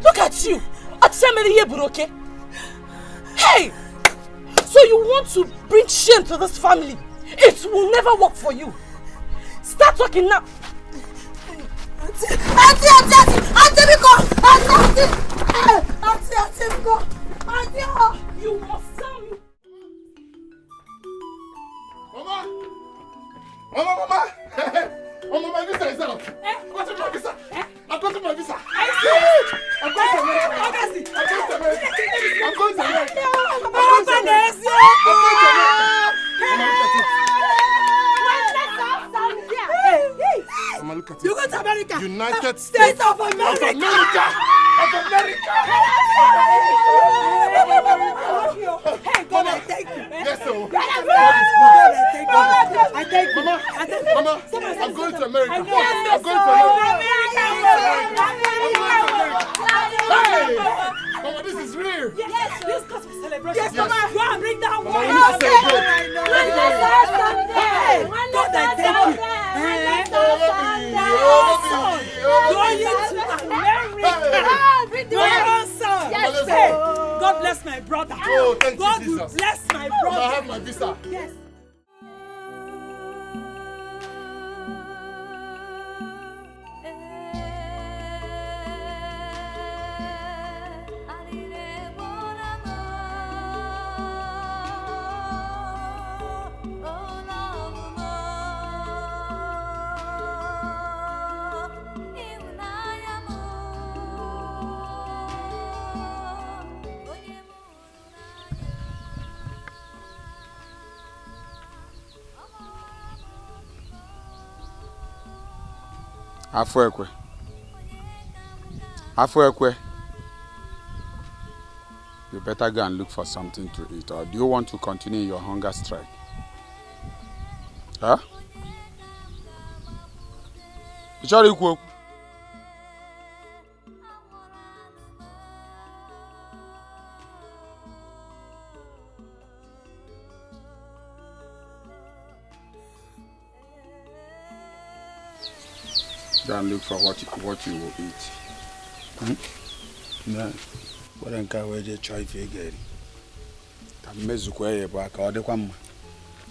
Look at you. Hey! So you want to bring shame to this family? It will never work for you. Start talking now. Auntie, you must tell me. Mama! Mama, my visa is out. I've got my visa. I've got my visa. I'm going to America. I'm going to America. Mama, look at it. You go to America. United States of America. Hey, God, I thank you. Yes, sir. I thank you. Mama, I'm going to America. I'm going to America. Mama, this is real. Yes, this must be celebration. Yes, Mama. Go and bring that one. God, I thank you. God bless my brother. Oh, thank you, God Jesus. will bless my brother. I have my visa. Yes. Afuekwe. You better go and look for something to eat, or do you want to continue your hunger strike? Huh? Go and look for what you will eat. No. What can we just try to get?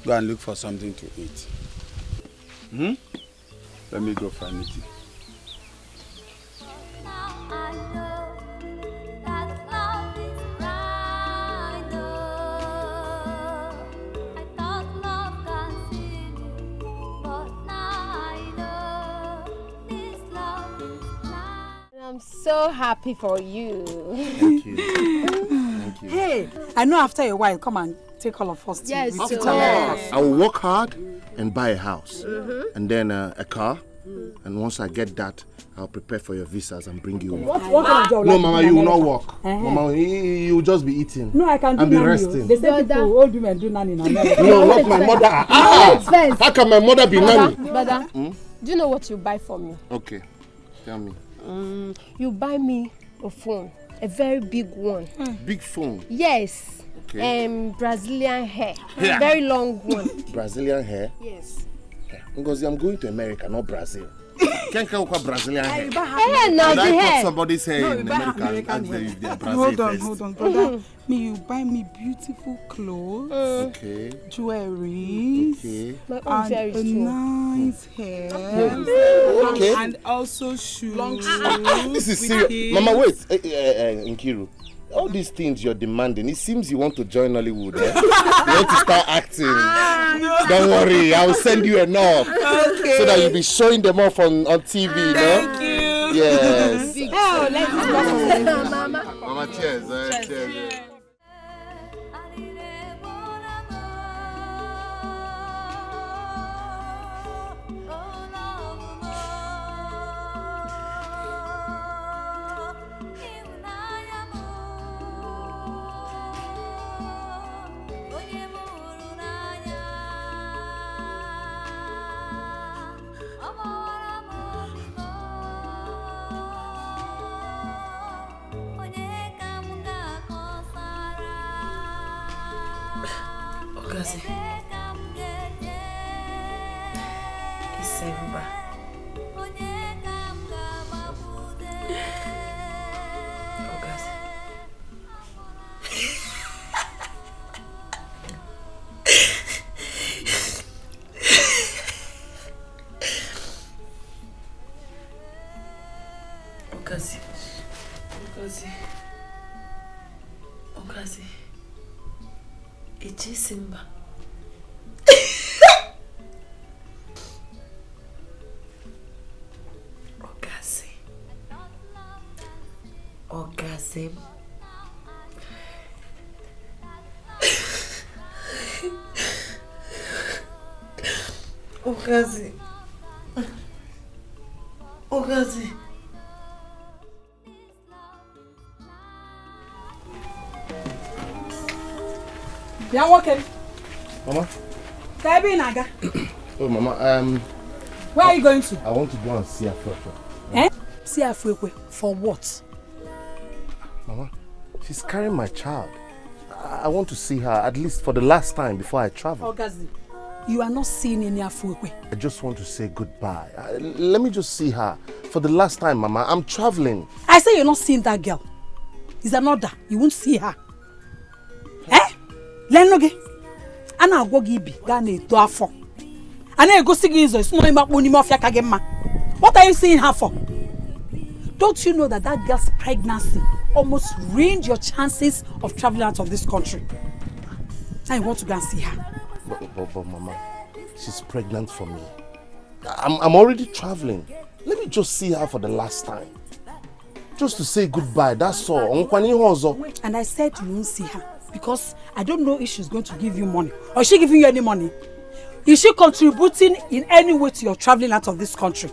Go and look for something to eat. Let me go find it. I'm so happy for you. Thank you. Thank you. Hey, I know after a while, come and take all of us to Yes, visit so I will work hard and buy a house, and then a car, and once I get that, I'll prepare for your visas and bring you. What kind of job? No, like Mama, in you will not America? work. Mama, you will just be eating. No, I can do and be nanny. resting. They say people, old women do nanny in America. No, not my mother. How can my mother be nanny? Brother, do you know what you buy for me? Okay, tell me. You buy me a phone, a very big one. Big phone. Yes. Okay. Brazilian hair. Yeah. Very long one. Brazilian hair? Yes. Because I'm going to America, not Brazil. Can't come with Brazilian hair. Hair now, the I hair. cut somebody's hair in America and ask them if they are Brazil Hold on, brother. May you buy me beautiful clothes, Okay. jewelry, My own and very a true. nice hair, Okay. and also shoes. This is serious. Mama, wait. Nkiru. All these things you're demanding, it seems you want to join Nollywood. Eh? You want to start acting. Don't worry, I will send you enough. Okay. So that you'll be showing them off on TV, Thank no? you. Yes. Oh, let's go. Mama. Mama, cheers. Cheers. Ogazi. Isemba. Ogazi. Ogazi. Ichi Simba. Ogazi. Ogazi. Ogazi. Yeah, walking. Mama? Naga. Oh, Mama, where are you going to? I want to go and see Afreka. Eh? See Afreka for what? Mama, she's carrying my child. I want to see her at least for the last time before I travel. Ogazi, you are not seeing any Afreka. I just want to say goodbye. Let me just see her for the last time, Mama. I'm traveling. I say you're not seeing that girl. It's another. You won't see her. Eh? Lenoge. Ana agogibi gana eto afọ. Ana egosi gi izo isuno imakpo ni mafia kagema. What are you seeing her for? Don't you know that girl's pregnancy almost ruined your chances of traveling out of this country? Now you want to go and see her. But Mama, she's pregnant for me. I'm already traveling. Let me just see her for the last time. Just to say goodbye, that's all. And I said you won't see her because I don't know if she's going to give you money. Or is she giving you any money? Is she contributing in any way to your traveling out of this country?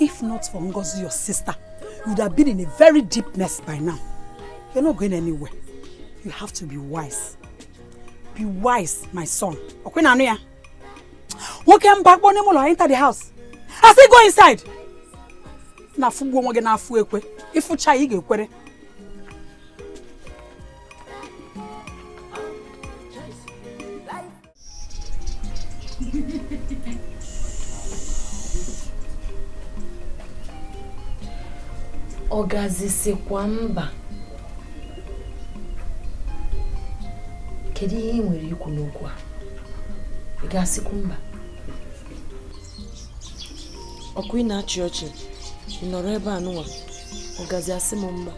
If not for Ngozi, your sister, you would have been in a very deep mess by now. You're not going anywhere. You have to be wise. Be wise, my son. Okay, Nanuya. Who came back when you enter the house? I say go inside. Na fugo mo na fu ekwe. Ifu cha yi ga-ekwere. Ogazi sikwa mba. Kedu ihe nwere ikwu n'okwu a? Ị ga-asịkwa mba? Ọkụ ị na-achị ọchị, ị nọrọ ebe a nụwa, Ogazi asị m mba.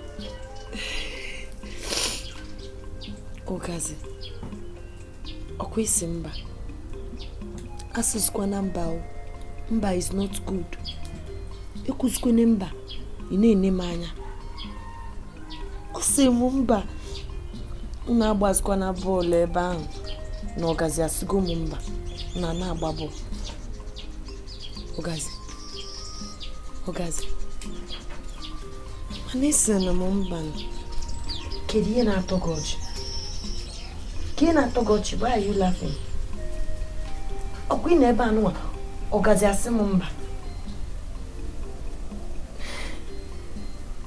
Ogazi, ọkụ isi mba. Asụsụkwa na mba o. Mba is not good. Ekwuzikwa na mba, ị na-ene m anya. Ọ sị m mba. Unu agbazikwa na bọọlụ ebe ahụ na Ogazi asịgo m mba na na-agba bọọlụ. Ogazi. Mana isi na m mba. Kedu ihe na-atọ gị ọchị? Ka ị na-atọ gị ọchị, why are you laughing? Ọkwa ị na ebe a nụwa, Ogazi asị m mba.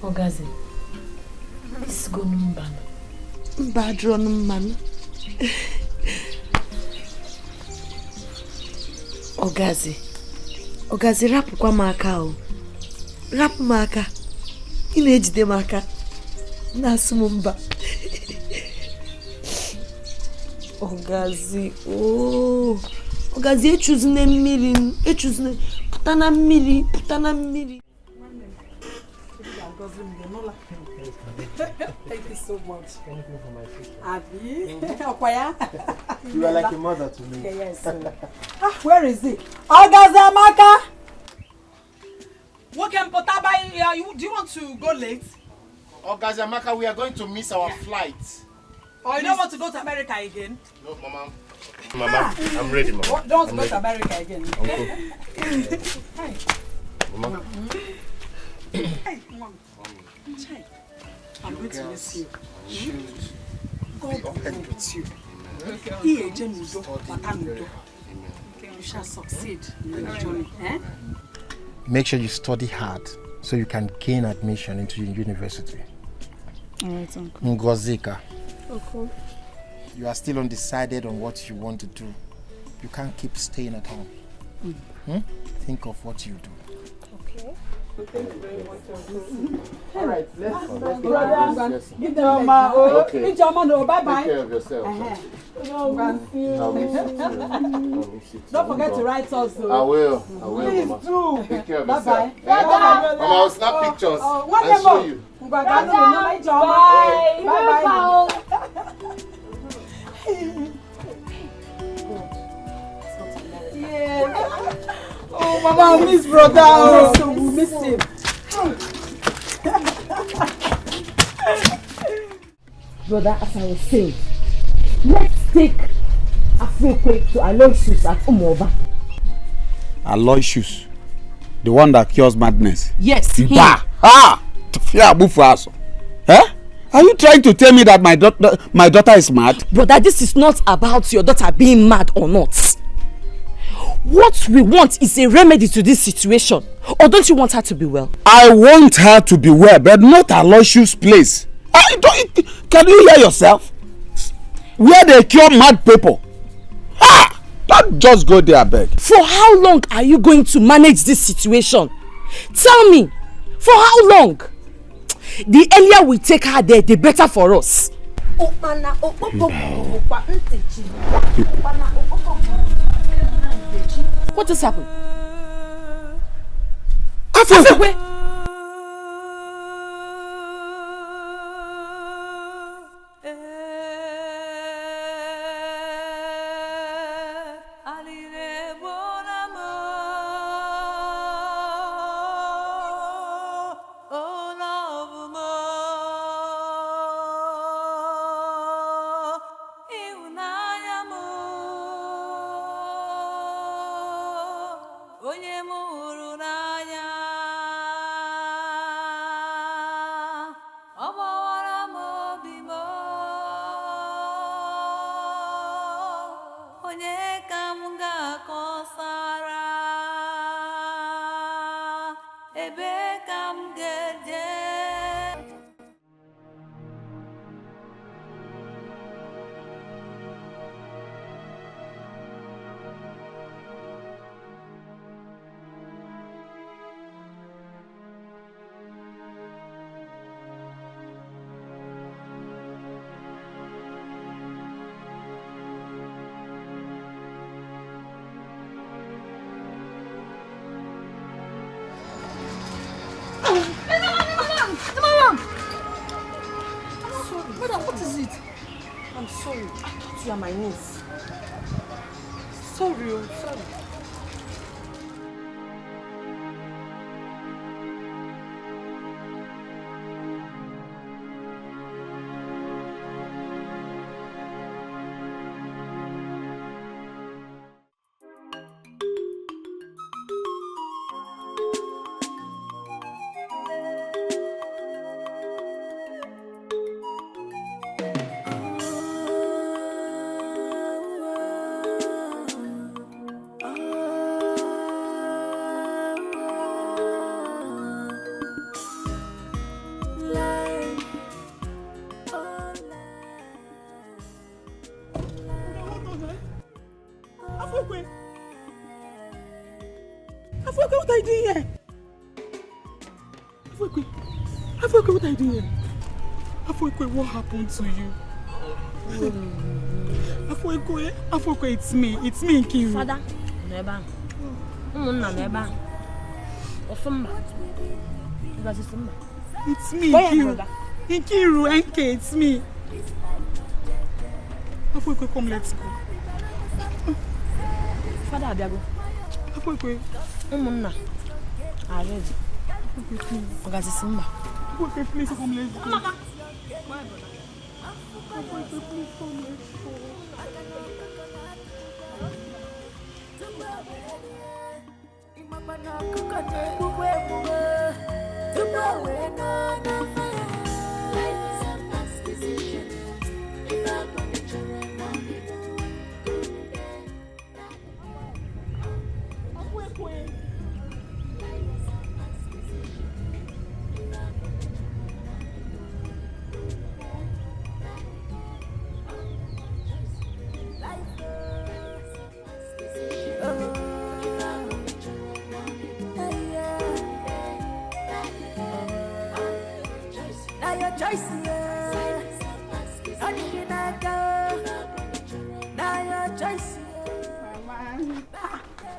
Ogazi, isigo m mba. Mba adịrọ n mmanụ. Ogazi rapụkwa m aka o. Rapụ m aka. Ị na-ejide m aka. Na-asụ m mba. Ogazi, ooo. Ogazi echuzine mmiri. Echuzine. Pụta na mmiri. Pụta na mmiri. Thank you so much. Anything for my sister. Abi? Okwaya? You are like a mother to me. Yes. Where is he? Ogazamaka! What can Potaba? Do you want to go late? Ogazamaka, we are going to miss our flight. Or you don't want to go to America again? No, Mama. Mama, I'm ready, Mama. Don't want to go to America again. Hey. Mama. Hey, Mom. I'm going to miss you. God will be with you. Here, Jenudo, Patanudo. You shall succeed in your journey. Make sure you study hard so you can gain admission into your university. Alright, Uncle. Ngozika, Uncle. you are still undecided on what you want to do. You can't keep staying at home. Think of what you do. Okay. Thank you very much, Uncle. All right, let's brother, give them okay. Bye-bye. Take care of yourself. Don't forget to write us. I will, please Mama. do. Take care of Bye-bye. yourself. Mama, I'll snap pictures and show you. Bye. Oh, Mama, I miss brother. Oh, we miss him. Brother, as I was saying, let's take Afrique to Aloysius at Umova. Aloysius, the one that cures madness. Yes, him. Eh? Are you trying to tell me that my daughter is mad? Brother, this is not about your daughter being mad or not. What we want is a remedy to this situation. Or don't you want her to be well? I want her to be well, but not Aloysius' place. Can you hear yourself? Where they cure mad people. Don't just go there, beg. For how long are you going to manage this situation? Tell me, for how long? The earlier we take her there, the better for us. What just happened? Afekwe! Onye mụrụ n'anya Madam, what is it? I'm sorry. I thought you are my niece. Sorry, sorry. What are you doing here? Afwekwe, what are you doing here? Afwekwe, what happened to you? Afwekwe, it's me, Nkiru. Father, neba. Neba. Ofumba. It's me, Nkiru. Nkiru, NK, it's me. Afwekwe, come, let's go. Father, Abiago. Afwekwe. Umunna. Arrête. Please, come, let's go. Mama. Please, come, let's go.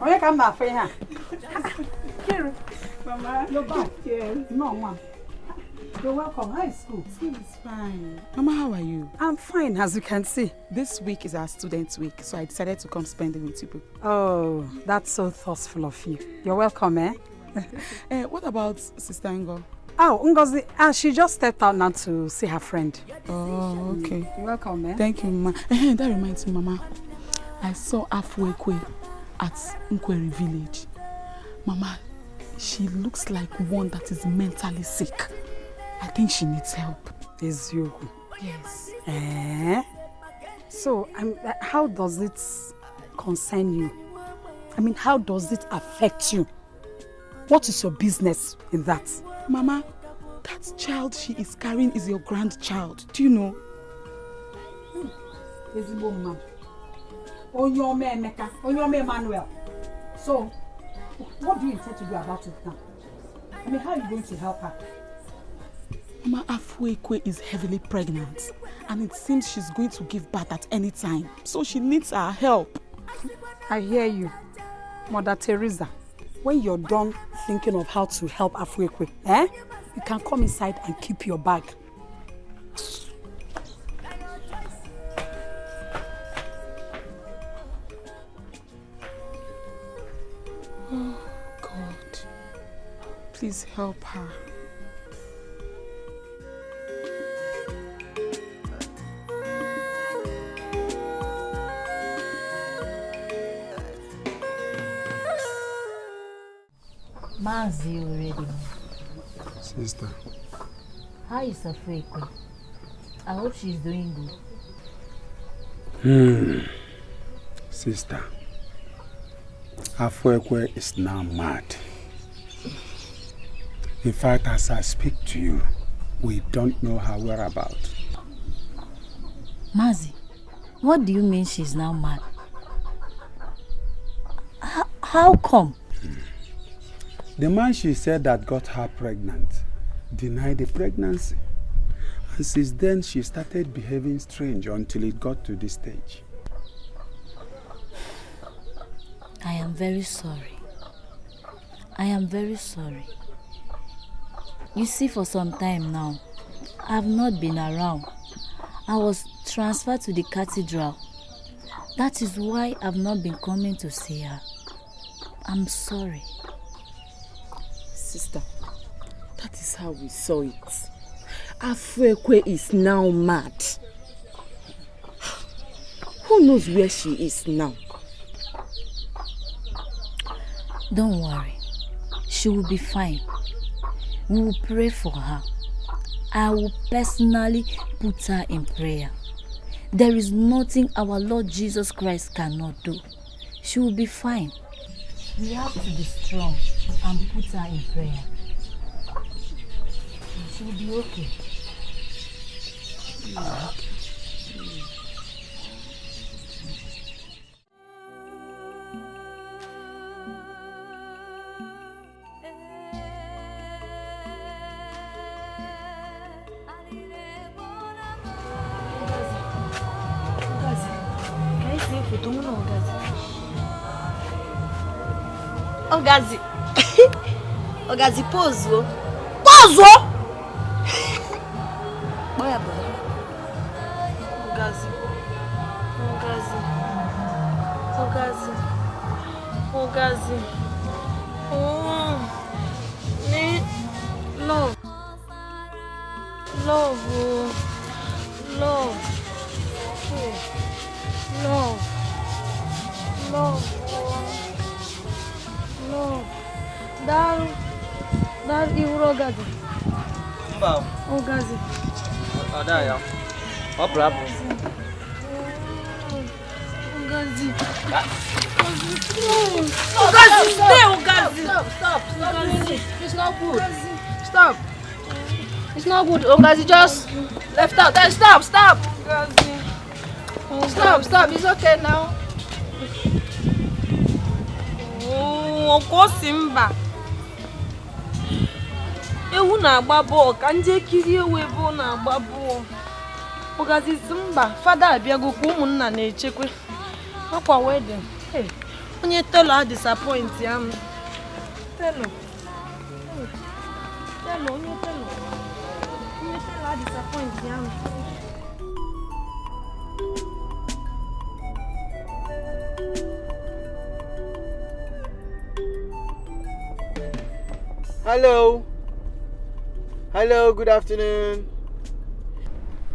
Where come my friend? Kiri, Mama, you're back. Yes. No, Mom. You're welcome. How is school? School is fine. Mama, how are you? I'm fine, as you can see. This week is our student week, so I decided to come spend it with you people. Oh, that's so thoughtful of you. You're welcome, eh? What about Sister Ngo? Oh, Ngozi, she just stepped out now to see her friend. Oh, okay. You're welcome, eh? Thank you, Mama. That reminds me, Mama. I saw Afwekwe at Nkweri village. Mama, she looks like one that is mentally sick. I think she needs help. Is you? Yes. So, how does it concern you? I mean, how does it affect you? What is your business in that? Mama, that child she is carrying is your grandchild. Do you know? Onyome Emeka, Onyome Emmanuel. So, what do you intend to do about it now? I mean, how are you going to help her? Mama, Afwekwe is heavily pregnant and it seems she's going to give birth at any time. So she needs our help. I hear you. Mother Teresa, when you're done thinking of how to help Afwekwe, you can come inside and keep your bag. Oh, God. Please help her. Mazi already. Sister. How is Afwekwe? I hope she's doing good. Sister. Afwekwe is now mad. In fact, as I speak to you, we don't know her whereabouts. Mazi, what do you mean she's now mad? How come? The man she said that got her pregnant denied the pregnancy. And since then, she started behaving strange until it got to this stage. I am very sorry. I am very sorry. You see, for some time now, I have not been around. I was transferred to the cathedral. That is why I've not been coming to see her. I'm sorry. Sister, that is how we saw it. Afuekwe is now mad. Who knows where she is now? Don't worry. She will be fine. We will pray for her. I will personally put her in prayer. There is nothing our Lord Jesus Christ cannot do. She will be fine. We have to be strong and put her in prayer. She will be okay. Ogazi. Ogazi, pose. Pose! Boya, boya. Ogazi. Ogazi. Ogazi. Ogazi. Oh. Love. Love. Love. Love. Love. No. Dar iwuro Ogazi. Mba. Ogazi. Ada ya. Ọ bravo. Ogazi. Ogazi, stay, Ogazi. Stop. Ogazi. It's not good. Stop. It's not good. Ogazi just left out. Stop. Ogazi. Stop. It's okay now. Simba. Ewu na-agba bọọlụ ka ndị ekiri ewu ebe ọ na-agba bọọlụ. Ogazi Simba, fada abịago kwa ụmụnna na-echekwe. Akwa wedding. Onye telo a disappoint ya m. Telo, onye telo a disappoint ya m. Hello, good afternoon.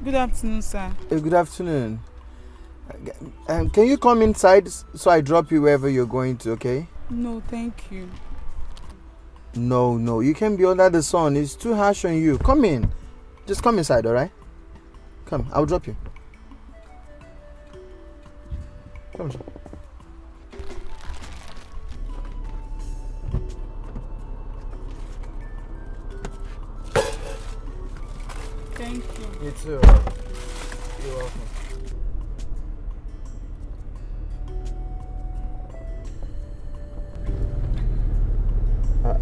Good afternoon, sir. Good afternoon. Can you come inside so I drop you wherever you're going to, okay? No, thank you. No, you can't be under the sun. It's too harsh on you. Come in. Just come inside, alright? Come, I'll drop you. Come on. Thank you. You too. You're welcome.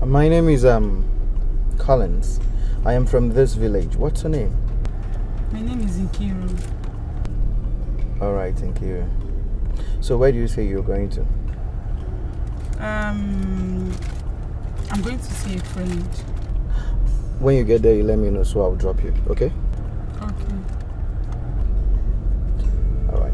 My name is Collins. I am from this village. What's your name? My name is Nkiru. Alright, Nkiru. So where do you say you're going to? I'm going to see a friend. When you get there, you let me know so I'll drop you, okay? Okay. Alright.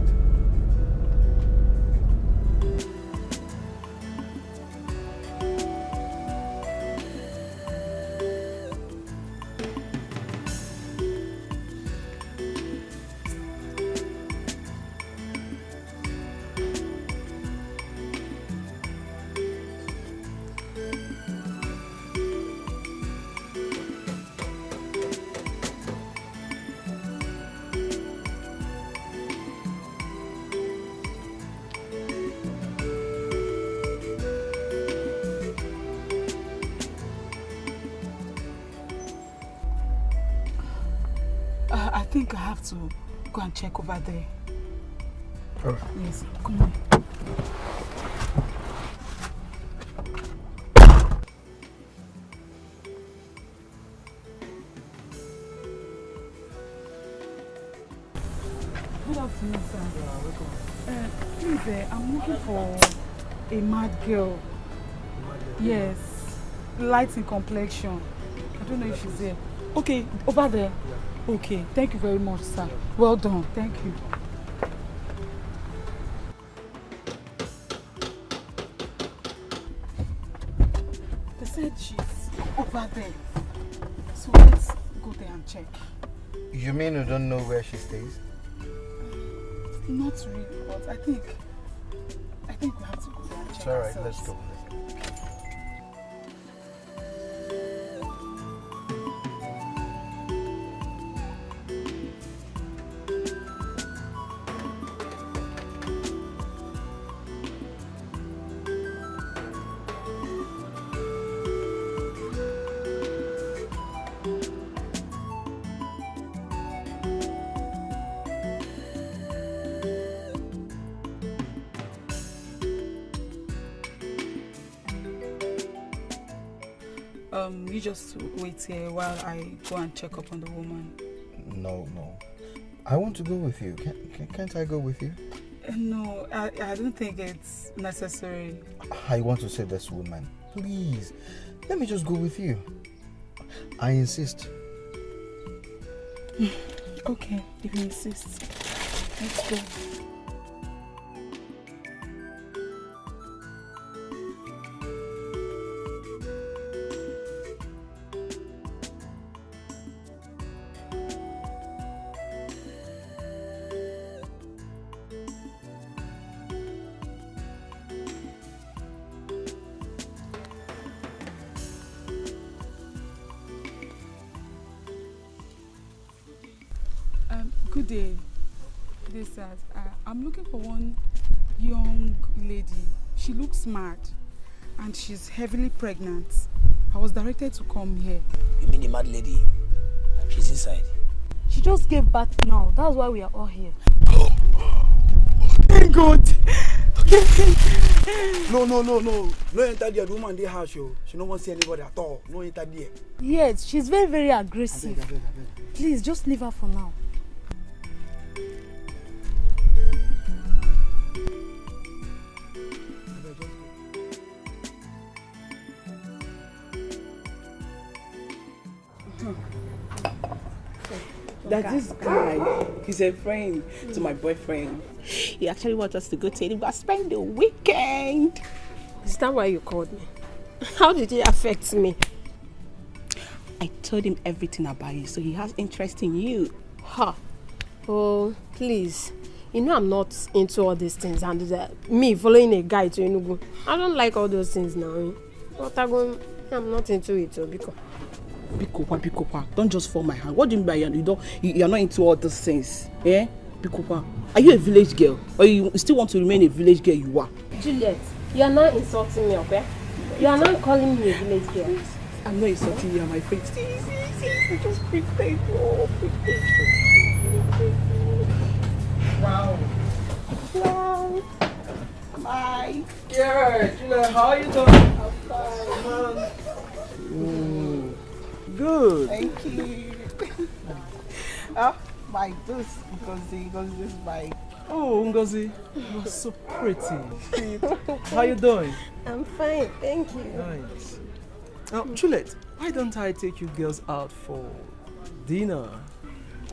think I have to go and check over there. All right. Yes, come on. Good afternoon, sir. Please, I'm looking for a mad girl. Yes, light in complexion. I don't know if she's there. Okay, over there. Okay, thank you very much, sir. Well done, thank you. They said she's over there. So let's go there and check. You mean you don't know where she stays? Not really, but I think we have to go there and check. It's alright, ourselves. let's go. You just wait here while I go and check up on the woman. No. I want to go with you. Can't I go with you? No, I don't think it's necessary. I want to save this woman. Please, let me just go with you. I insist. Okay, if you insist. Let's go. Good day. This is, I'm looking for one young lady. She looks smart and she's heavily pregnant. I was directed to come here. You mean the mad lady? She's inside. She just gave birth now. That's why we are all here. Thank God. Okay. No. No enter there. The woman dey house. She no want to see anybody at all. No enter there. Yes, she's very, very aggressive. I beg. Please, just leave her for now. That this guy, he's a friend to my boyfriend. He actually wants us to go to him, but spend the weekend. Is that why you called me? How did it affect me? I told him everything about you, so he has interest in you. Ha! Oh, please. You know I'm not into all these things, and me following a guy to Enugu. I don't like all those things now. But I'm not into it, because. Bikopa. Don't just fall my hand. What do you mean by you're not into all those things? Eh? Bikopa. Are you a village girl? Or you still want to remain a village girl you are? Juliet, you are not insulting me, okay? You are not calling me a village girl. I'm not insulting you, my friend. See. Just pretend. Wow. Bye. Yeah, Juliet, how are you doing? I'm fine. Good. Thank you. My this Ngozi is my. Oh, Ngozi, you're so pretty. How you doing? I'm fine, thank you. Nice. Now, Juliet, why don't I take you girls out for dinner?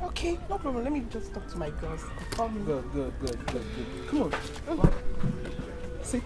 Okay, no problem. Let me just talk to my girls. Good. Come on. Sit.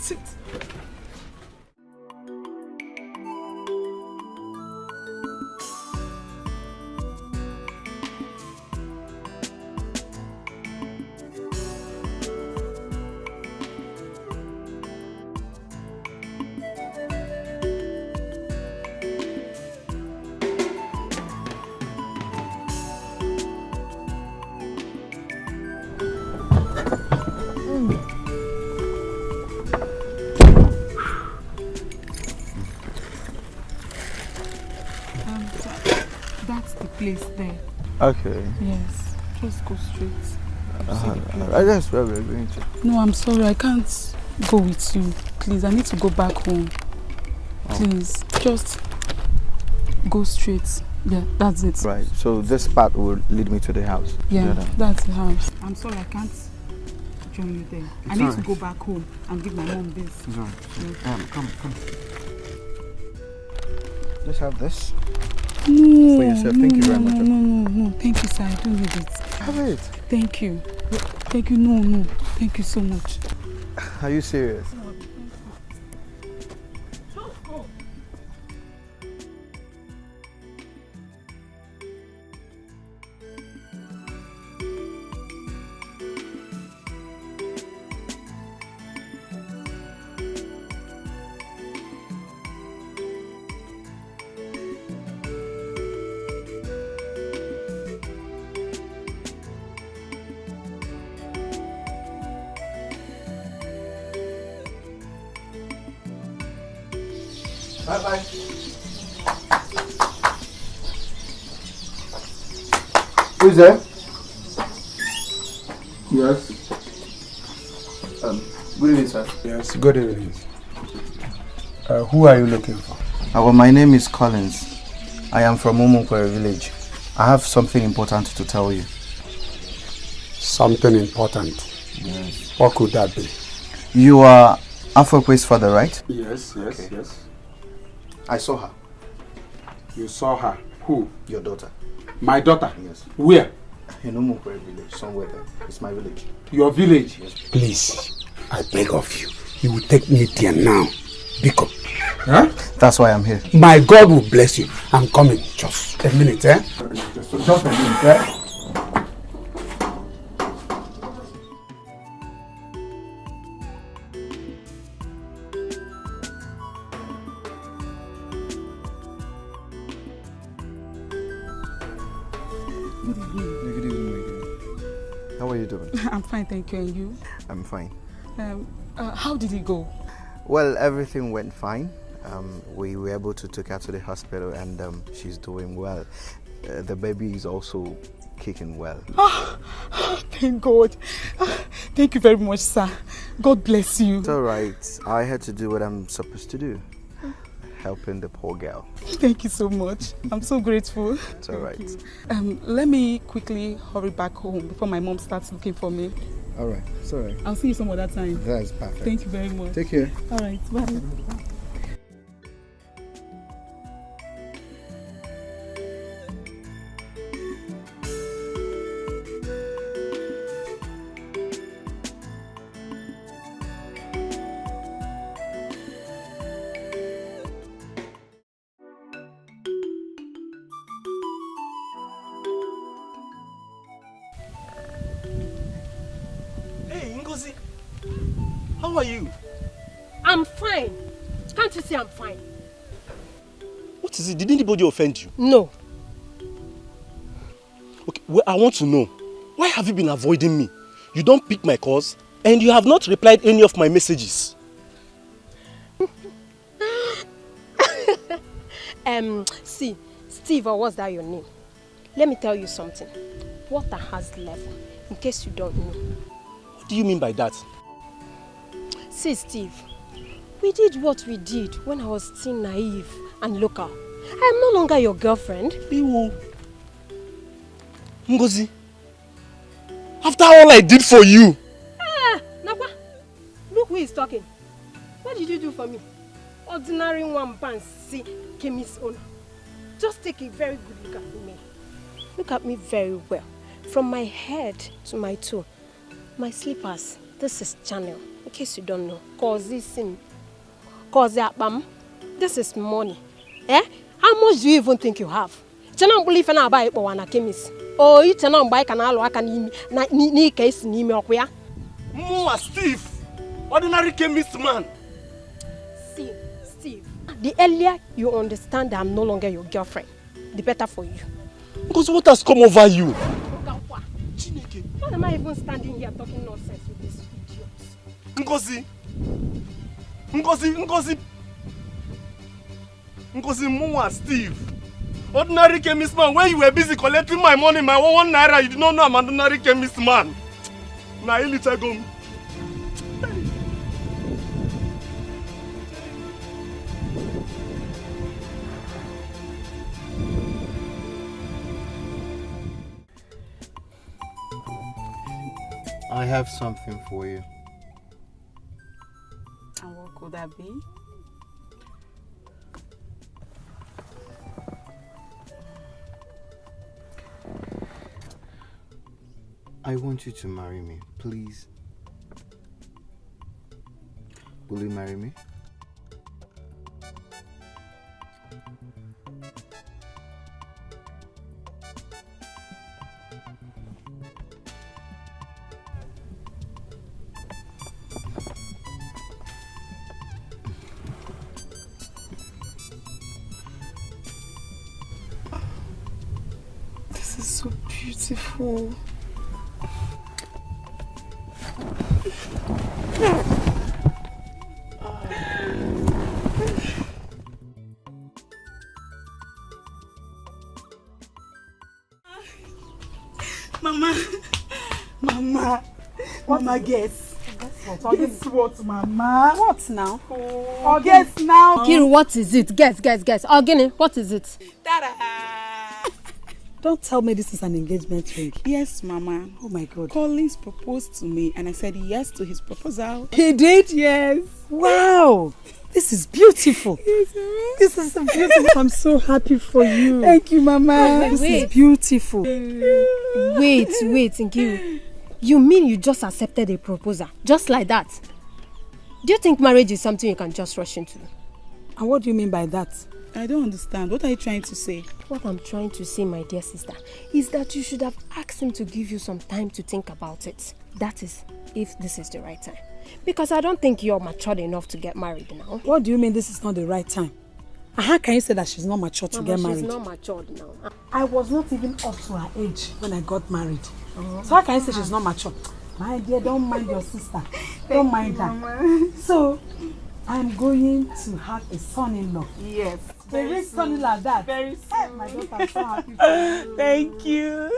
That's the place there. Okay. Yes. Just go straight. That's where we're going to. No, I'm sorry. I can't go with you. Please, I need to go back home. Please, just go straight. Yeah, that's it. Right, so this path will lead me to the house. Yeah, that's the house. I'm sorry, I can't join you there. I need to go back home and give my mom this. It's all right. Yeah. Come. Let's have this. No. For yourself. Thank you very much. No. Thank you, sir. I don't need it. Have it. Thank you. Thank you. No. Thank you so much. Are you serious? Bye-bye. Who's there? Yes. Good evening, sir. Yes, good evening. Who are you looking for? Well, my name is Collins. I am from Umukwere village. I have something important to tell you. Something important? Yes. What could that be? You are Afokwe's father, right? Yes. I saw her. You saw her? Who? Your daughter. My daughter? Yes. Where? In Umukwere village, somewhere there. It's my village. Your village? Yes. Please, I beg of you. You will take me there now. Because. Huh? That's why I'm here. My God will bless you. I'm coming. Just a minute, eh? Just a minute, eh? Good evening, my dear. How are you doing? I'm fine, thank you. And you? I'm fine. How did it go? Well, everything went fine. We were able to take her to the hospital and she's doing well. The baby is also kicking well. Thank God. Thank you very much, sir. God bless you. It's all right. I had to do what I'm supposed to do. Helping the poor girl. Thank you so much. I'm so grateful. It's all right. Let me quickly hurry back home before my mom starts looking for me. All right. It's all right. I'll see you some other time. That's perfect. Thank you very much. Take care. All right. Bye. How are you? I'm fine. Can't you see I'm fine? What is it? Did anybody offend you? No. Okay, well, I want to know. Why have you been avoiding me? You don't pick my calls and you have not replied any of my messages. See, Steve, or what's that your name? Let me tell you something. Water has level, in case you don't know. What do you mean by that? See, Steve, we did what we did when I was still naive and local. I am no longer your girlfriend. Ewo. Ngozi, after all I did for you. Nakwa, look who is talking. What did you do for me? Ordinary one pants, see, chemist owner. Just take a very good look at me. Look at me very well. From my head to my toe. My slippers, this is Chanel. In case you don't know, cause this is money. Eh? How much do you even think you have? Chana believe na buy it for chemist. Oh, you chana buy kanalo aka ni case ni me okuya. Mwa Steve, ordinary chemist man. See, Steve, the earlier you understand that I'm no longer your girlfriend, the better for you. Because what has come over you? Why am I even standing here talking nonsense with this idiot? Ngozi, Mwa Steve. Ordinary chemist man, when you were busy collecting my money, my 1 naira, you did not know I'm an ordinary chemist man. Now, you little go. I have something for you. And what could that be? I want you to marry me, please. Will you marry me? This is so beautiful. Mama, guess. Guess what, Mama? What now? Oh, guess now. Kiru, what is it? Guess. Ogini, what is it? Don't tell me this is an engagement ring. Yes, Mama. Oh my God. Collins proposed to me and I said yes to his proposal. He did? Yes. Wow. This is beautiful. This is so beautiful. I'm so happy for you. Thank you, Mama. This is beautiful. Wait, Nkiru. You mean you just accepted a proposal? Just like that? Do you think marriage is something you can just rush into? And what do you mean by that? I don't understand. What are you trying to say? What I'm trying to say, my dear sister, is that you should have asked him to give you some time to think about it. That is, if this is the right time. Because I don't think you're matured enough to get married now. What do you mean this is not the right time? And how can you say that she's not mature to get married? She's not matured now. I was not even up to her age when I got married. So how can you say she's not mature? My dear, don't mind your sister. Don't mind her. So, I'm going to have a son-in-law. Yes. A rich son-in-law like that. Very soon. My daughter, I'm so happy for you. Thank you.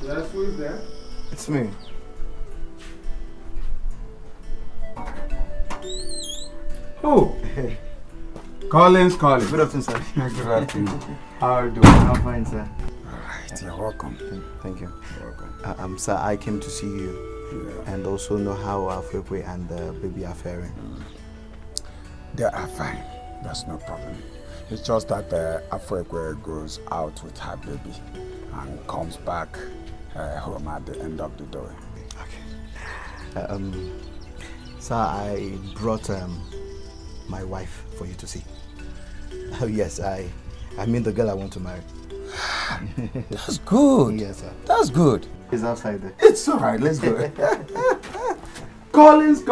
Yes, who is there? It's me. Oh. Collins. Good afternoon, sir. Good afternoon. How are you doing? I'm fine, sir. Alright, you're welcome. Thank you. You're welcome. Sir, I came to see you and also know how Afwekwe and the baby are faring. They are fine. That's no problem. It's just that Afwekwe goes out with her baby and comes back home at the end of the day. Okay. Sir, I brought my wife for you to see. Oh yes, I mean the girl I want to marry. That's good. Yes, sir. That's good. It's outside there. It's all right. Let's go. Collins.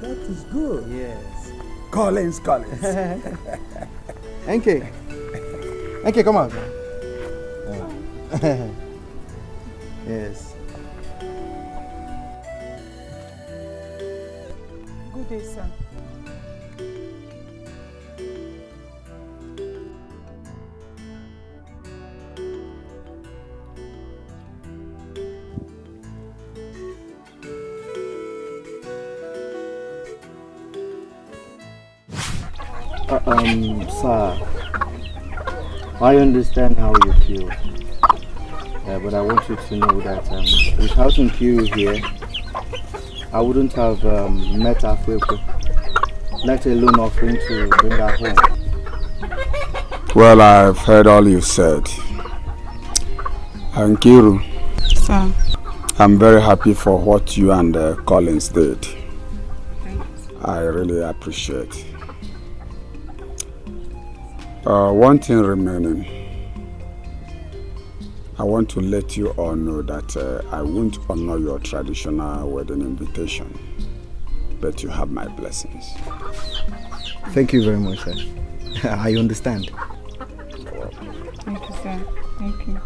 That is good. Yes. Collins. NK, come out. Yes. Good day, sir. Sir, I understand how you feel. But I want you to know that without Nkiru here, I wouldn't have met Afwekwe, let alone offering to bring her home. Well, I've heard all you said. Nkiru, sir, I'm very happy for what you and Collins did. I really appreciate. One thing remaining. I want to let you all know that I won't honor your traditional wedding invitation, but you have my blessings. Thank you very much, sir. I understand. Thank you, sir. Thank you.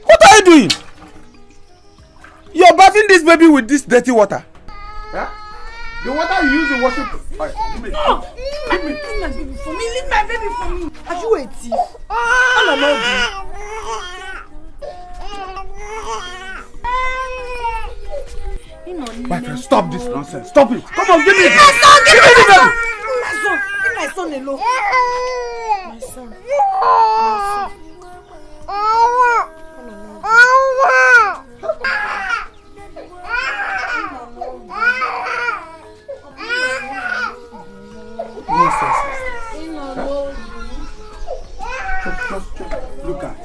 What are you doing? You're bathing this baby with this dirty water. Yeah? The water you use in washing. Leave my baby for me. Leave my baby for me. Are you a thief? My friend, stop this nonsense. Stop it. Come on, give me it. Give me the baby. Leave my son alone. My son. Look at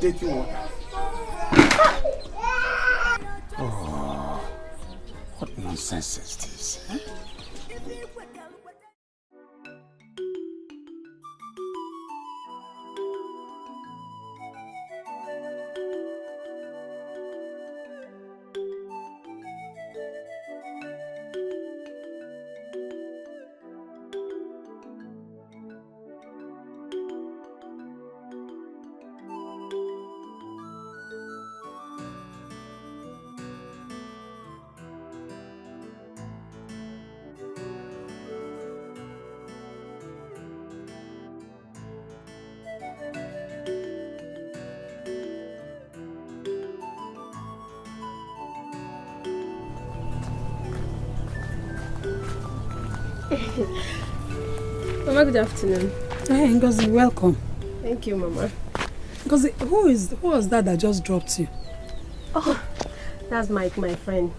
dirty water. Oh, what nonsense is this? Eh? Mama, good afternoon. Hey, Ngozi, welcome. Thank you, Mama. Ngozi, who was that just dropped you? Oh, that's Mike, my friend.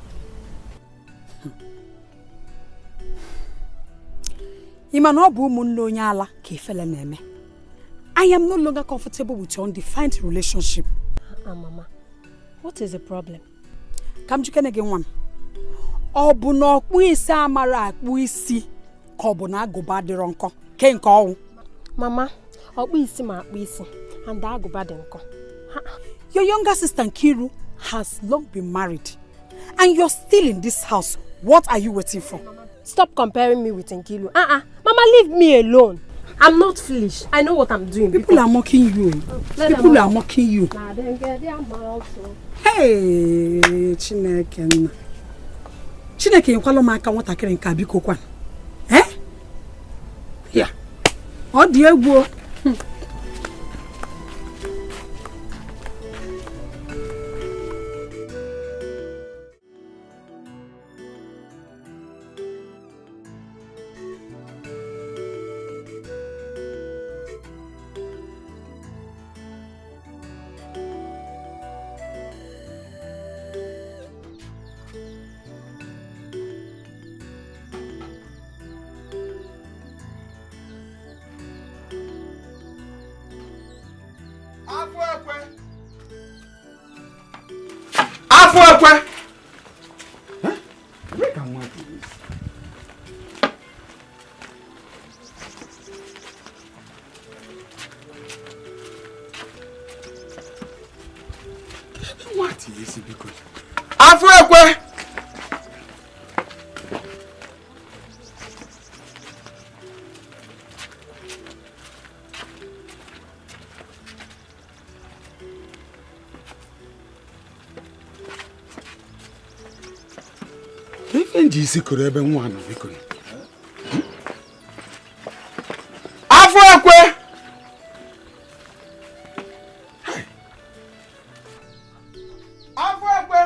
I am no longer comfortable with your undefined relationship. Mama, what is the problem? Come to again one. ọ bụ na ọkpụ isi amara akpụ isi ka ọ bụ na agụba dịrọ nkọ ke nke ọnwụ. Mama, ọkpụ isi ma akpụ isi and agụba dị nkọ. Your younger sister Nkiru has long been married and you're still in this house. What are you waiting for? Stop comparing me with Nkiru. Mama, leave me alone. I'm not foolish. I know what I'm doing. People are mocking you. People are mocking you. Hey, Chineke. Chineke nkwalo maka nwatakịrị nke biko kwa. Yeah. Ọ dị egwu. Isi kuru ebe nwa na biko. Afọ ekwe. Afọ ekwe.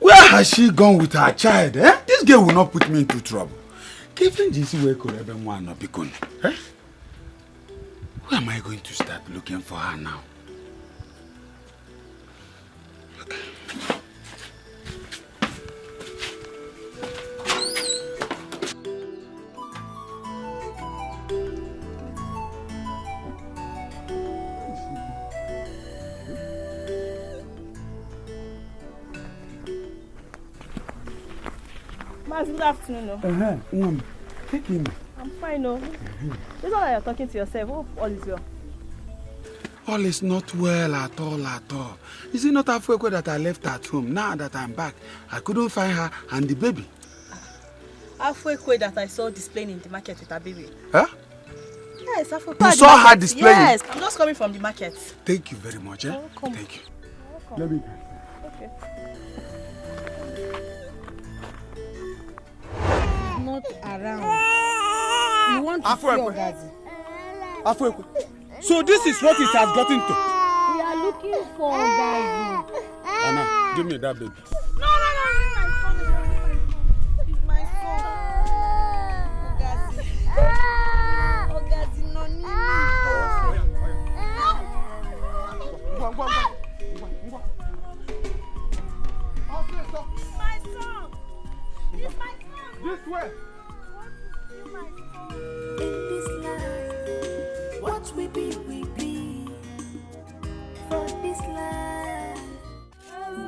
Where has she gone with her child? This girl will not put me into trouble. Kevin Jisi where kuru ebe nwa na biko. Where am I going to start looking for her now? Good afternoon. Take him. I'm fine, no. It's not like you're talking to yourself. Hope all is well. All is not well at all. Is it not Afwekwe that I left at home? Now that I'm back, I couldn't find her and the baby. Afwekwe that I saw displaying in the market with her baby. Huh? Yes, Afwekwe. You saw her displaying? Yes, I'm just coming from the market. Thank you very much. Welcome. Thank you. Welcome. Let me. Okay. Not around. You want to see Ogazi? Afwekwe. So this is what it has gotten to. We are looking for Ogazi. Anna, give me that baby. No, it's my son. Ogazi. Ogazi, no need my son. It's my son. This way. In this life, what we be for this life.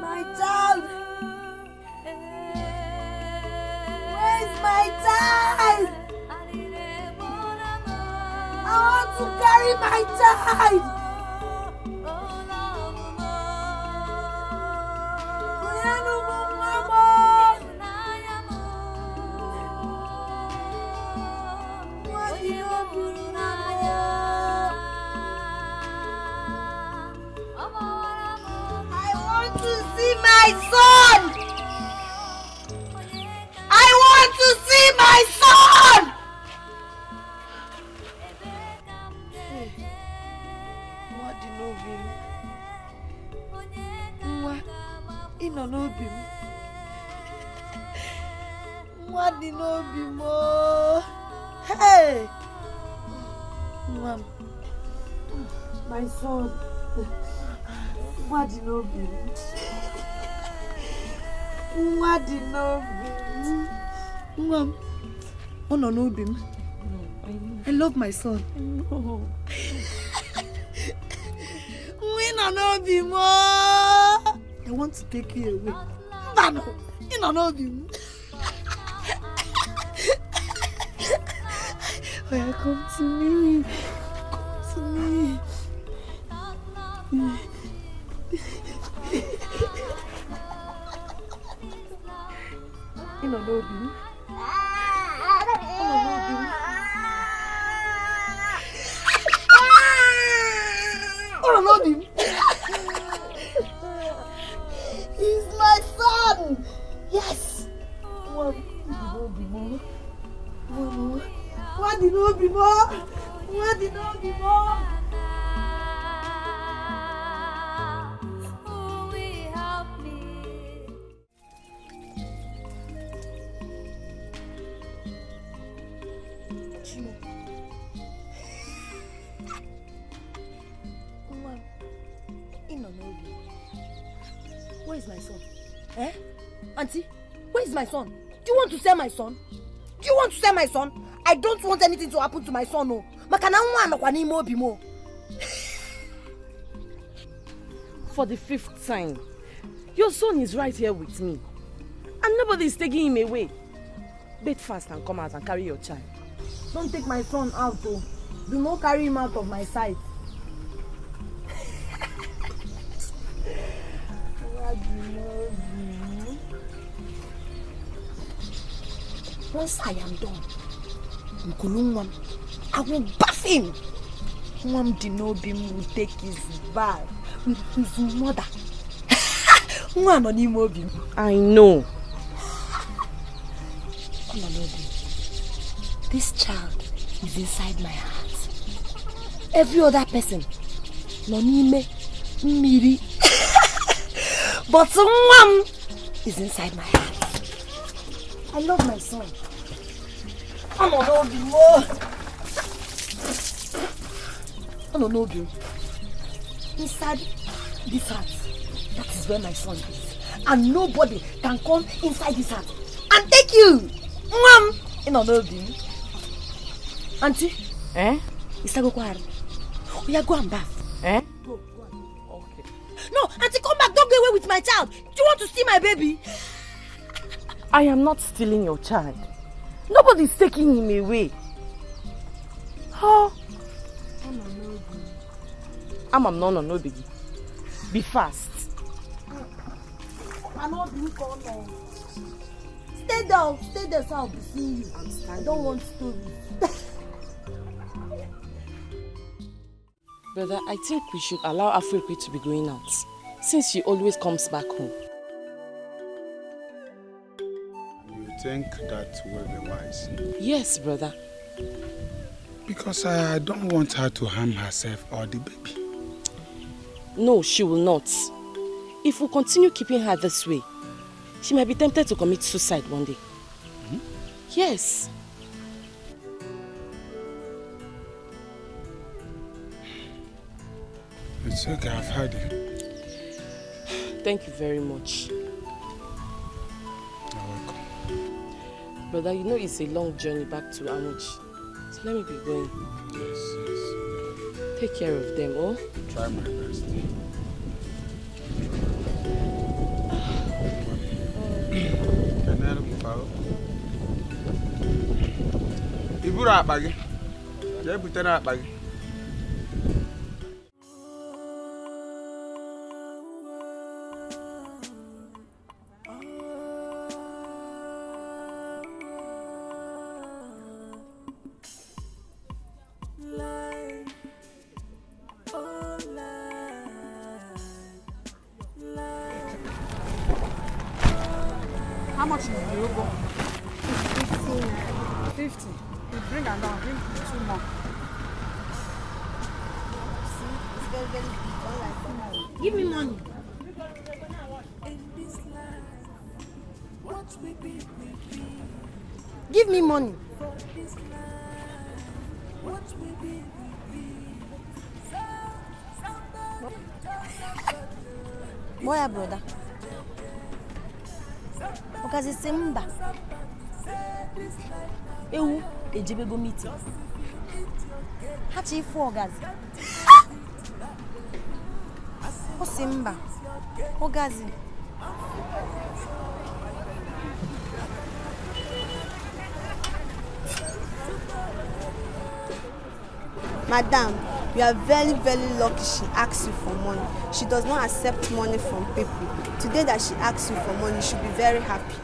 My child. Where's my child? I want to carry my child. My son! I want to see my son! What did you know? You don't know him. What did you know? Hey! My son. What did you know? What did you know? Oh no, no, Bim. I love my son. No. We don't know Bim. want to take you away. Mano, you don't know him. Oh, yeah, come to me. Come to me. You don't know him. Him. He's my son. Yes. What did not be more? What did not be more? Where is my son? Eh? Auntie, where is my son? Do you want to sell my son? Do you want to sell my son? I don't want anything to happen to my son, no. For the 5th time, your son is right here with me. And nobody is taking him away. Bait fast and come out and carry your child. Don't take my son out, though. Do not carry him out of my sight. Once I am done, I will bath him. Mwam Dinobim will take his bath with his mother. I know. This child is inside my heart. Every other person, Nonime, Miri, but Mwam is inside my heart. I love my son. I don't know you. Inside this heart, that is where my son is. And nobody can come inside this heart and take you. Mom, I don't know you. Auntie? Eh? We are going back. Eh? Go. Okay. No, Auntie, come back. Don't go away with my child. Do you want to steal my baby? I am not stealing your child. Nobody is taking him away. Huh? I'm no biggie. Be fast. I'm not being called now. Stay there so I'll be seeing you. I don't want stories. Brother, I think we should allow Afrique to be going out, since she always comes back home. You think that will be wise? Yes, brother. Because I don't want her to harm herself or the baby. No, she will not. If we continue keeping her this way, she might be tempted to commit suicide one day. Hmm? Yes. It's okay, I've heard you. Thank you very much. You're welcome. Brother, you know it's a long journey back to Amuj. So let me be going. Yes. Take care of them, oh? Try my best. Iburu akpa gị. Jee butere akpa gị. How much is the Yogo? 50. You bring her down, bring 2 more. It's very, very big. Give me money. Give me money. Boya brother. Okazi Simba. Ewu ejebego meeting. Hachi ifu Ogazi. O Simba. Ogazi. Madam, you are very, very lucky she asks you for money. She does not accept money from people. Today that she asks you for money, you should be very happy.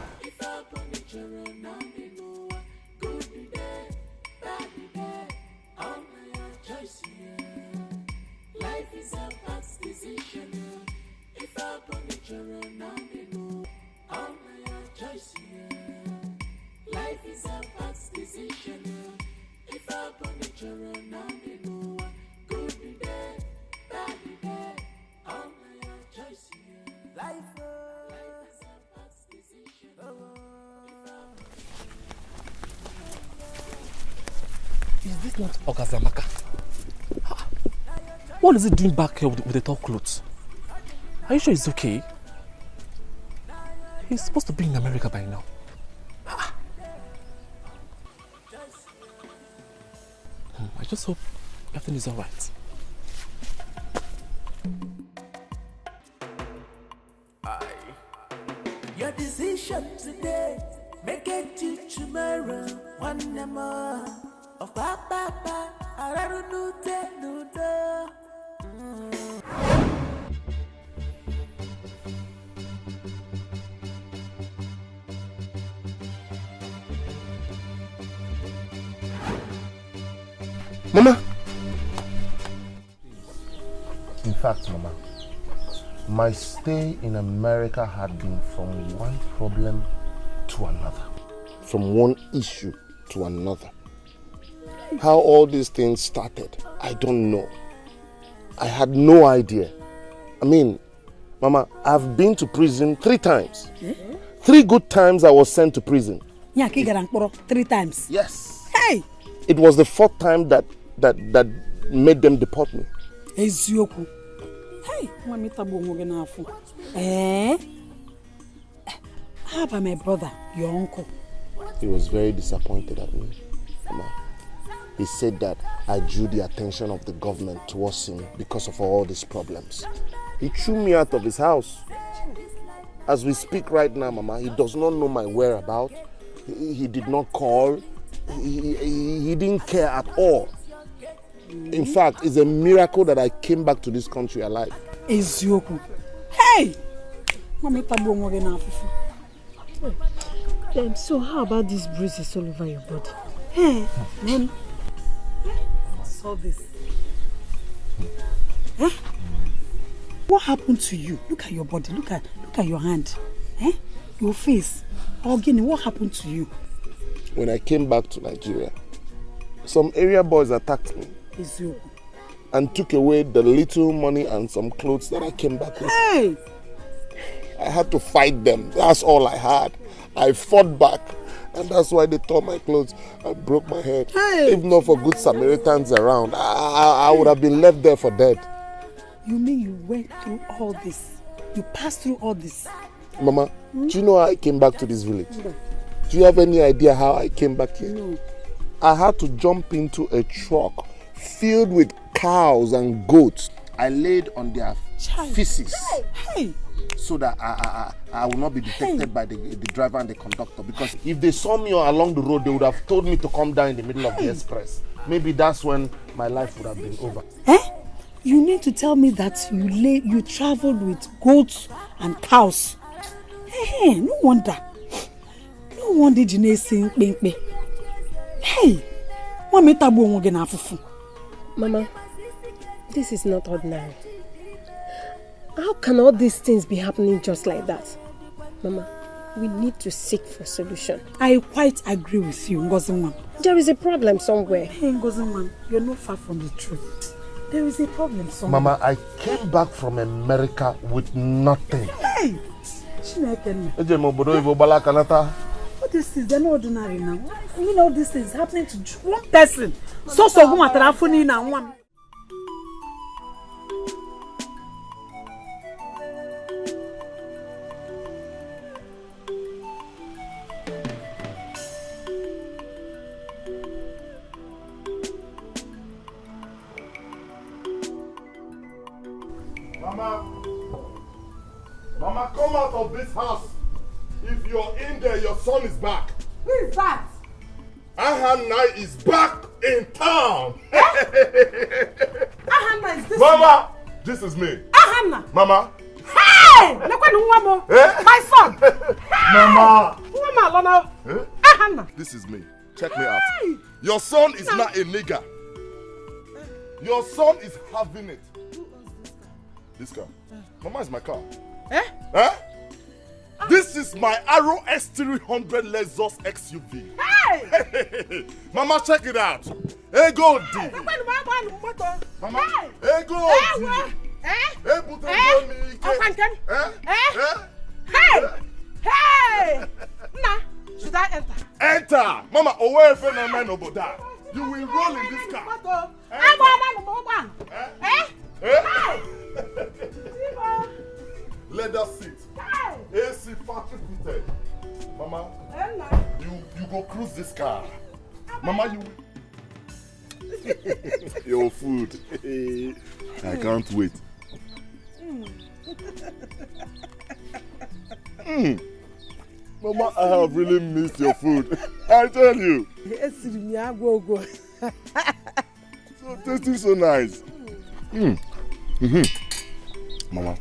Is this not Ogazamaka? What is he doing back here with the tall clothes? Are you sure he's okay? He's supposed to be in America by now. I just hope everything is alright. Your decision today, make it to tomorrow. One more of Papa, I don't know. Mama! In fact, Mama, my stay in America had been from one problem to another. From one issue to another. How all these things started, I don't know. I had no idea. I mean, Mama, I've been to prison 3 times. 3 good times I was sent to prison. 3 times? Yes. Hey! It was the 4th time that made them deport me. Ezioku. Hey, mami tabu ngoge na afu. Eh? How about my brother, your uncle? He was very disappointed at me, Mama. He said that I drew the attention of the government towards him because of all these problems. He threw me out of his house. As we speak right now, Mama, he does not know my whereabouts. He did not call. He didn't care at all. In fact, it's a miracle that I came back to this country alive. Ezioku. Hey! Mami tabu ngoge na afu. So how about these bruises all over your body? Hey, man. Saw this. Eh? What happened to you? Look at your body. Look at your hand. Eh? Your face. Ogini, what happened to you? When I came back to Nigeria, some area boys attacked me. And took away the little money and some clothes that I came back with. Hey! I had to fight them. That's all I had. I fought back. And that's why they tore my clothes and broke my head. Hey! If not for good Samaritans around, I would have been left there for dead. You mean you went through all this? You passed through all this? Mama, do you know how I came back to this village? No. Do you have any idea how I came back here? No. I had to jump into a truck filled with cows and goats. I laid on their feces. Hey. So that I will not be detected by the driver and the conductor. Because if they saw me along the road, they would have told me to come down in the middle of the express. Maybe that's when my life would have been over. Eh? You need to tell me that you traveled with goats and cows. Hey, no wonder. No wonder you sing bing. Hey, Mami tabu ngoge na afufu. Mama, this is not ordinary. How can all these things be happening just like that? Mama, we need to seek for a solution. I quite agree with you, Ngozimam. There is a problem somewhere. Hey, Ngozimam, you're not far from the truth. There is a problem somewhere. Mama, I came back from America with nothing. Hey! What this is, they're not ordinary now. You know this is happening to one person. So woman now one. Mama, come out of this house. If you're in there, your son is back. Who is that? Ahana is back in town. Ahana is this Mama, this is me. Ahana. Mama. Hey! My son. Mama. Mama, Ahana. This is me. Check me out. Your son is not a nigger. Your son is having it. This car. Mama is my car. Eh? Eh? This is my Arrow S300 Lexus XUV. Hey! Mama, check it out. Hey, go deep. Mama, hey, go deep. Hey, put Hey! Hey! Nah, should I enter? Enter! Mama, away from the man over there. You will roll in this car. Leather seat. AC factory fitted. Mama, you go cruise this car. Mama, you your food. I can't wait. Mama, I have really missed your food. I tell you. So tasty, so nice. Mama,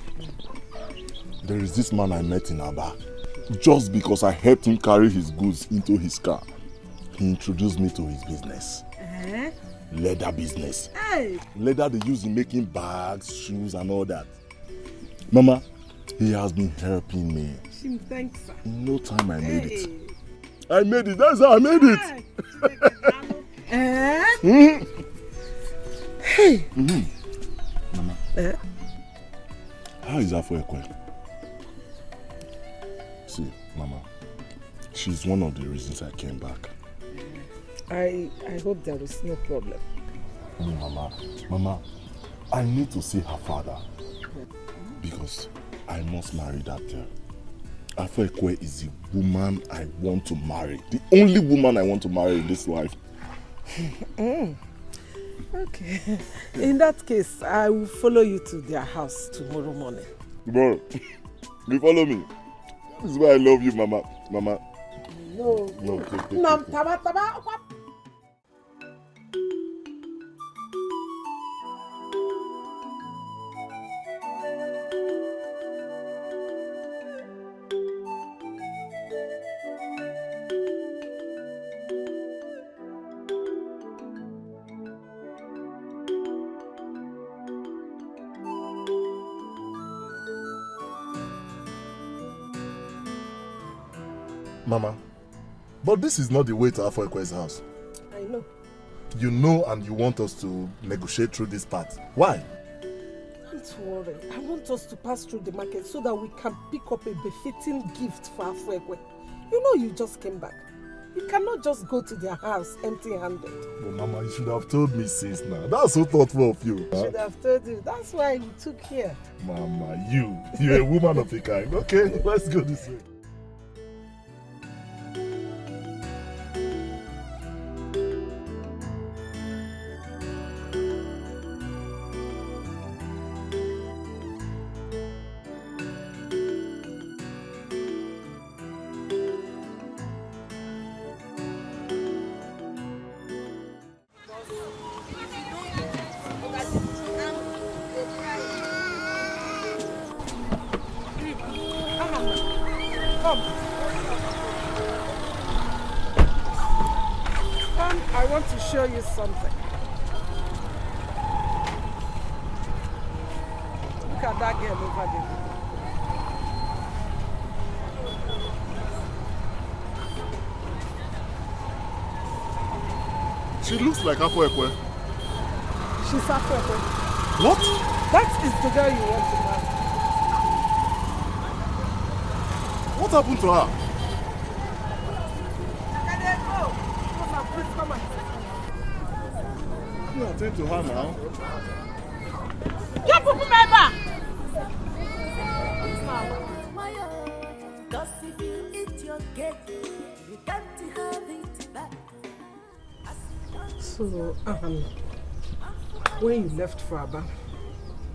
there is this man I met in Aba. Just because I helped him carry his goods into his car, he introduced me to his business. Leather business. Leather they use in making bags, shoes and all that. Mama, he has been helping me. Thanks, sir. In no time I made it. I made it. That's how I made it. Hey. Mama. How is that for a question? See, Mama, she's one of the reasons I came back. I hope there is no problem. Mama, I need to see her father. Because I must marry that girl. Afekwe is the woman I want to marry. The only woman I want to marry in this life. Okay. In that case, I will follow you to their house tomorrow morning. Tomorrow? You follow me? This is why I love you, Mama. Mama. No. Take. Mama, but this is not the way to Afroekwe's house. I know. You know and you want us to negotiate through this part. Why? Don't worry. I want us to pass through the market so that we can pick up a befitting gift for Afroekwe. You know you just came back. You cannot just go to their house empty-handed. But Mama, you should have told me since now. That's so thoughtful of you. I should have told you. That's why we took here. Mama, you're a woman of a kind. Okay, let's go this way. I want to show you something. Look at that girl over there. She looks like Afroekwe. She's Afroekwe. What? That is the girl you want to marry. What happened to her? You attend to her now. You put my back. So, when you left for Aba,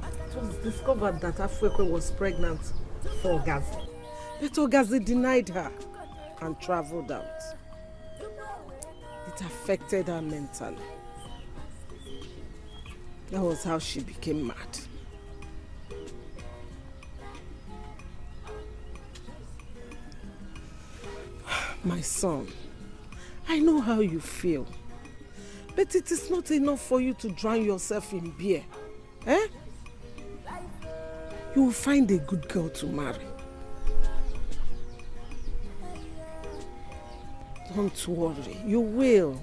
it was discovered that Afroekwe was pregnant for Ogazi. But Ogazi denied her and traveled out. The It affected her mentally. That was how she became mad. My son, I know how you feel. But it is not enough for you to drown yourself in beer. Eh? You will find a good girl to marry. Don't worry, you will.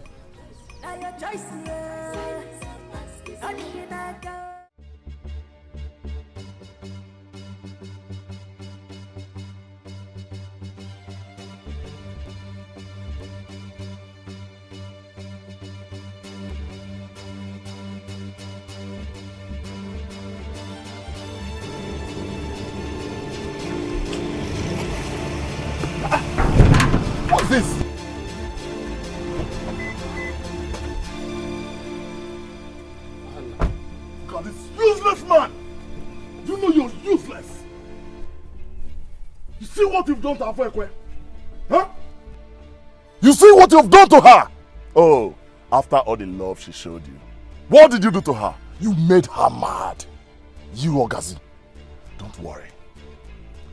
What's this? God, this useless man! You know you're useless! You see what you've done to Afekwe? Huh? You see what you've done to her? Oh, after all the love she showed you. What did you do to her? You made her mad. You, Ogazi. Don't worry.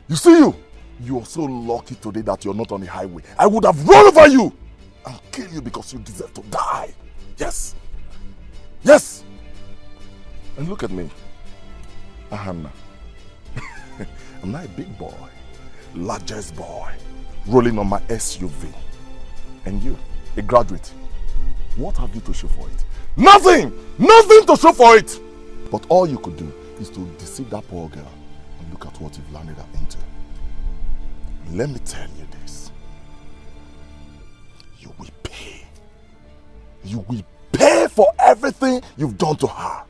You see you? You are so lucky today that you're not on the highway. I would have run over you and kill you because you deserve to die. Yes. Yes. And look at me. Ahanna. I'm not a big boy. Largest boy. Rolling on my SUV. And you, a graduate. What have you to show for it? Nothing! Nothing to show for it! But all you could do is to deceive that poor girl. And look at what you've landed her into. Let me tell you this. You will pay. You will pay for everything you've done to her.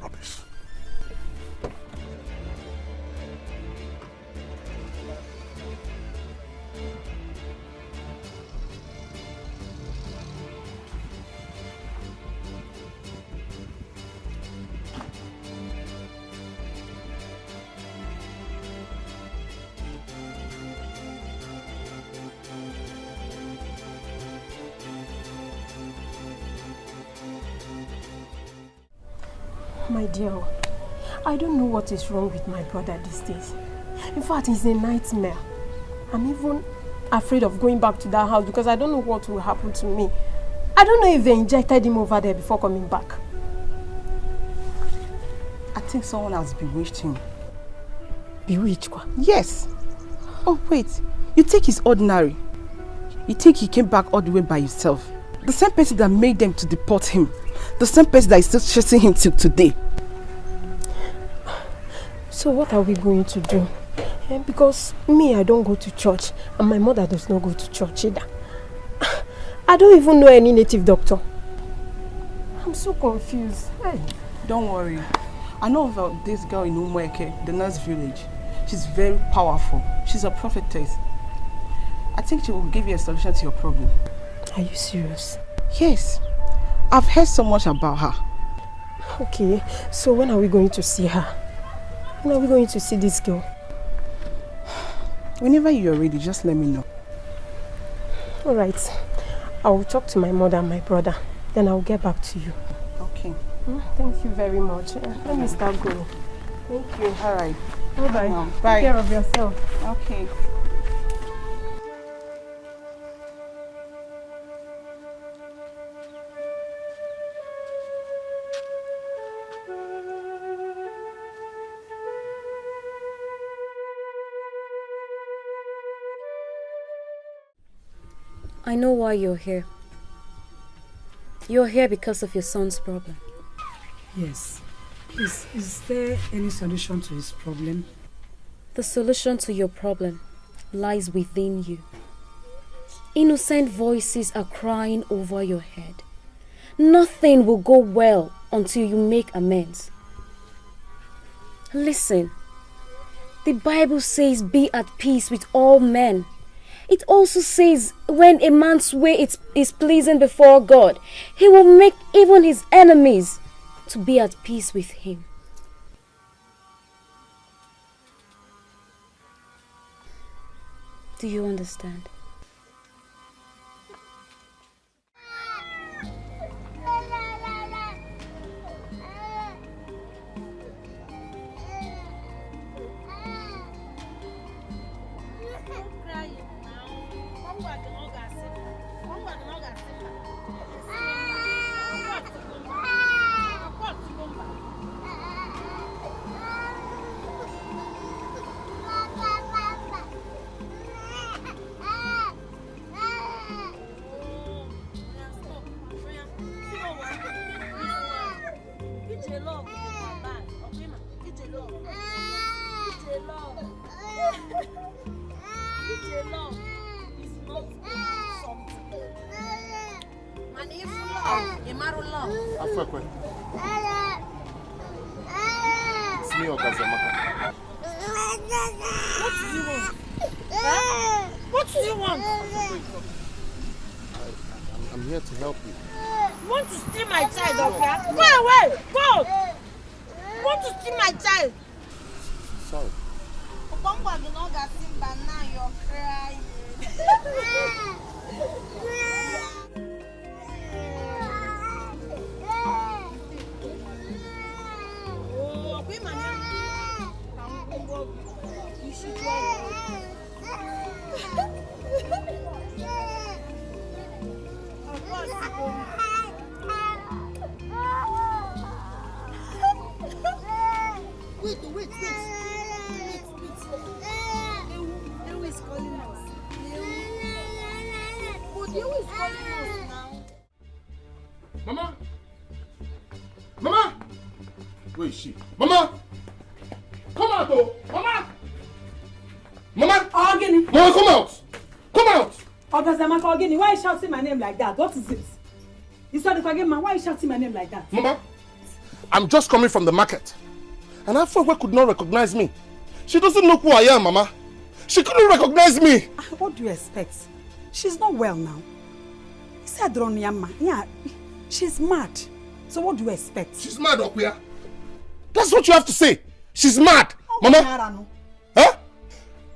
Rubbish. My dear, I don't know what is wrong with my brother these days. In fact, it's a nightmare. I'm even afraid of going back to that house because I don't know what will happen to me. I don't know if they injected him over there before coming back. I think someone has bewitched him. Bewitched? Yes. Oh, wait. You think he's ordinary? You think he came back all the way by himself? The same person that made them to deport him. The same person that is still chasing him till today. So what are we going to do? Because me, I don't go to church. And my mother does not go to church either. I don't even know any native doctor. I'm so confused. Hey. Don't worry. I know about this girl in Umweke, the nurse village. She's very powerful. She's a prophetess. I think she will give you a solution to your problem. Are you serious? Yes. I've heard so much about her. Okay, so when are we going to see her? When are we going to see this girl? Whenever you're ready, just let me know. Alright. I will talk to my mother and my brother. Then I'll get back to you. Okay. Thank you very much. Let me start going. Thank you. Alright. Bye-bye. Bye. Take care of yourself. Okay. I know why you're here. You're here because of your son's problem. Yes. Is there any solution to his problem? The solution to your problem lies within you. Innocent voices are crying over your head. Nothing will go well until you make amends. Listen, the Bible says be at peace with all men. It also says when a man's way is pleasing before God, he will make even his enemies to be at peace with him. Do you understand? Afekwe. It's me, Okazamaka. What do you want? Huh? What do you want? I'm here to help you. You want to steal my child, okay? Go away! Go! You want to steal my child? Sorry. Now you're crying. Wait. Ewu is calling us. Ewu is calling us now. Mama! Where is she? Mama! Come out, oh! Mama! Ogini! Mama, come out! Come out! Okazamaka Ogini, why are you shouting my name like that? What is it? You saw the forget man, why are you shouting my name like that? Mama, I'm just coming from the market. And Afua could not recognize me. She doesn't know who I am, Mama. She couldn't recognize me. What do you expect? She's not well now. Yeah, she's mad. So what do you expect? She's mad, Okuya. That's what you have to say. She's mad. Mama. Huh?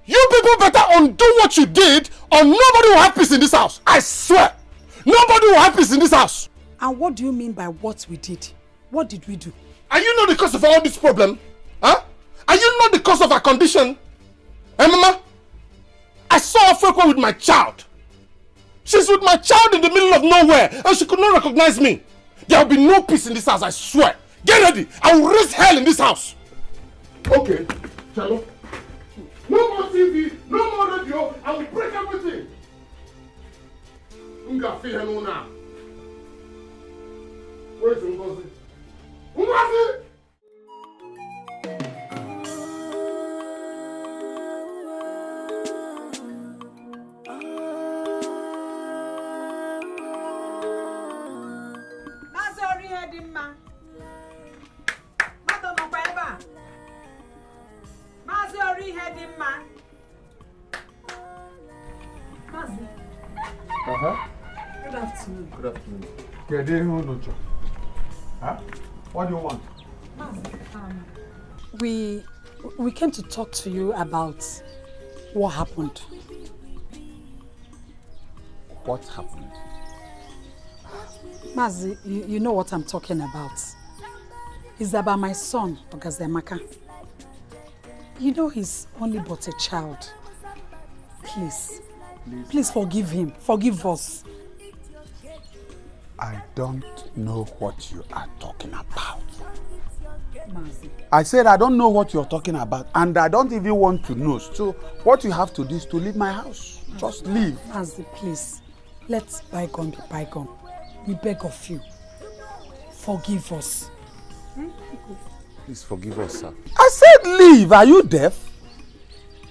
You people better undo what you did or nobody will have peace in this house. I swear. Nobody will have peace in this house. And what do you mean by what we did? What did we do? Are you not the cause of all this problem? Huh? Are you not the cause of our condition? Hey, Mama? I saw Afrekwe with my child. She's with my child in the middle of nowhere and she could not recognize me. There will be no peace in this house, I swear. Get ready. I will raise hell in this house. Okay, Chalo. No more TV, no more radio. I will break everything. Where's Ngozi? Ngozi! Good afternoon. Good afternoon. Huh? What do you want? We came to talk to you about what happened. What happened? Mazi, you know what I'm talking about. It's about my son, Okazamaka. You know he's only but a child. Please forgive him. Forgive us. I don't know what you are talking about. Mazi. I said I don't know what you're talking about and I don't even want to know. So what you have to do is to leave my house. Just leave. Mazi, please. Let bygone be bygone. We beg of you. Forgive us. Please forgive us, sir. I said leave. Are you deaf?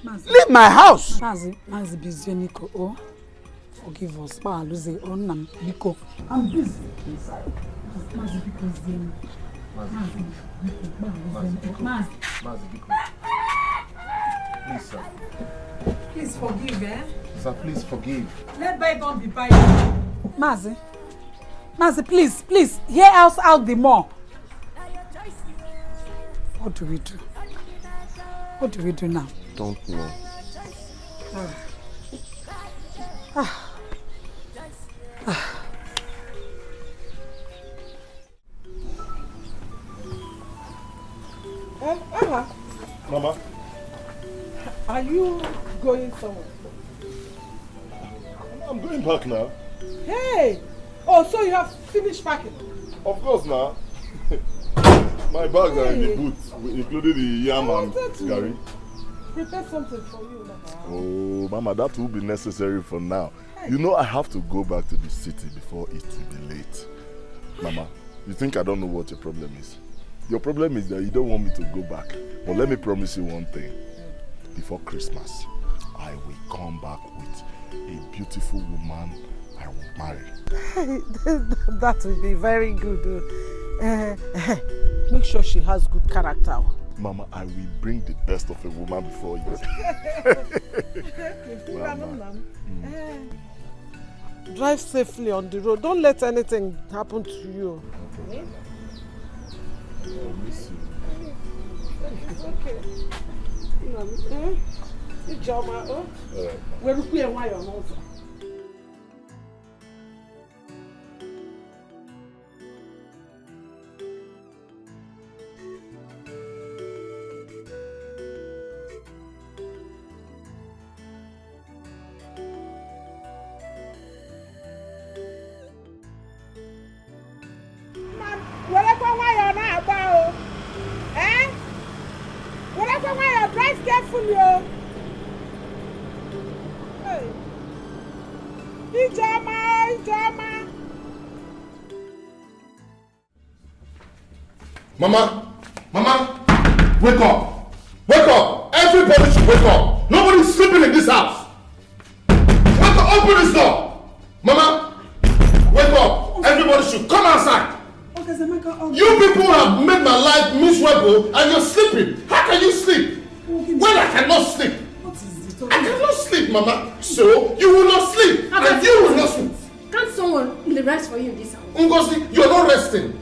Mazi. Leave my house. Mazi Bizioniko. Oh, forgive us. I'm busy inside. Mazi Bizioniko. Please, sir. Please forgive, eh? Sir, please forgive. Let bygone be bygone. Mazi, please, hear us out the more. What do we do? What do we do now? Don't know. Mama. Are you going somewhere? I'm going back now. Hey! Oh, so you have finished packing? Of course now. My bags are in the boot, including the yam and Gary. Prepare something for you now. Oh, Mama, that will be necessary for now. You know I have to go back to the city before it will be late. Mama, you think I don't know what your problem is? Your problem is that you don't want me to go back. But let me promise you one thing. Before Christmas, I will come back with a beautiful woman I will marry. That will be very good. Make sure she has good character. Mama, I will bring the best of a woman before you. Mama. Drive safely on the road. Don't let anything happen to you. Okay. I'll miss you. It's okay. We're clear why you're not. Drive carefully, oh. Hey. Ijama. Mama, wake up! Wake up! Everybody should wake up! Nobody's sleeping in this house! Wake up! Open this door! Mama, wake up! Everybody should come outside! You people have made my life miserable and you're sleeping! How can you sleep? When I cannot sleep! I cannot sleep, Mama! So, you will not sleep! And you will not sleep! Can't someone rest for you in this house? Ngozi, you're not resting!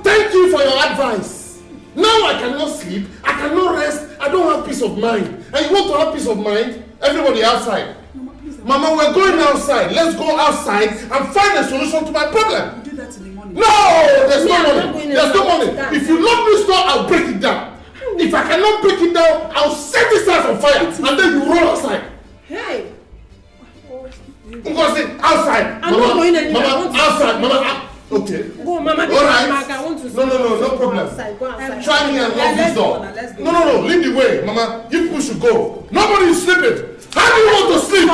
Thank you for your advice! Now I cannot sleep, I cannot rest, I don't have peace of mind. And you want to have peace of mind? Everybody outside. Mama, we're going outside. Let's go outside and find a solution to my problem. Do that in the morning. No! There's no money. There's no money. If you lock this door, I'll break it down. If I cannot break it down, I'll set this house on fire and then you roll outside. Hey! Ngozi, outside. I'm not going anywhere. Mama, outside. Mama, okay. Go, Mama. All right. I want to No problem. Go outside. Try me and lock this door. No, lead the way, Mama. You people should go. Nobody is sleeping. How do you want to sleep?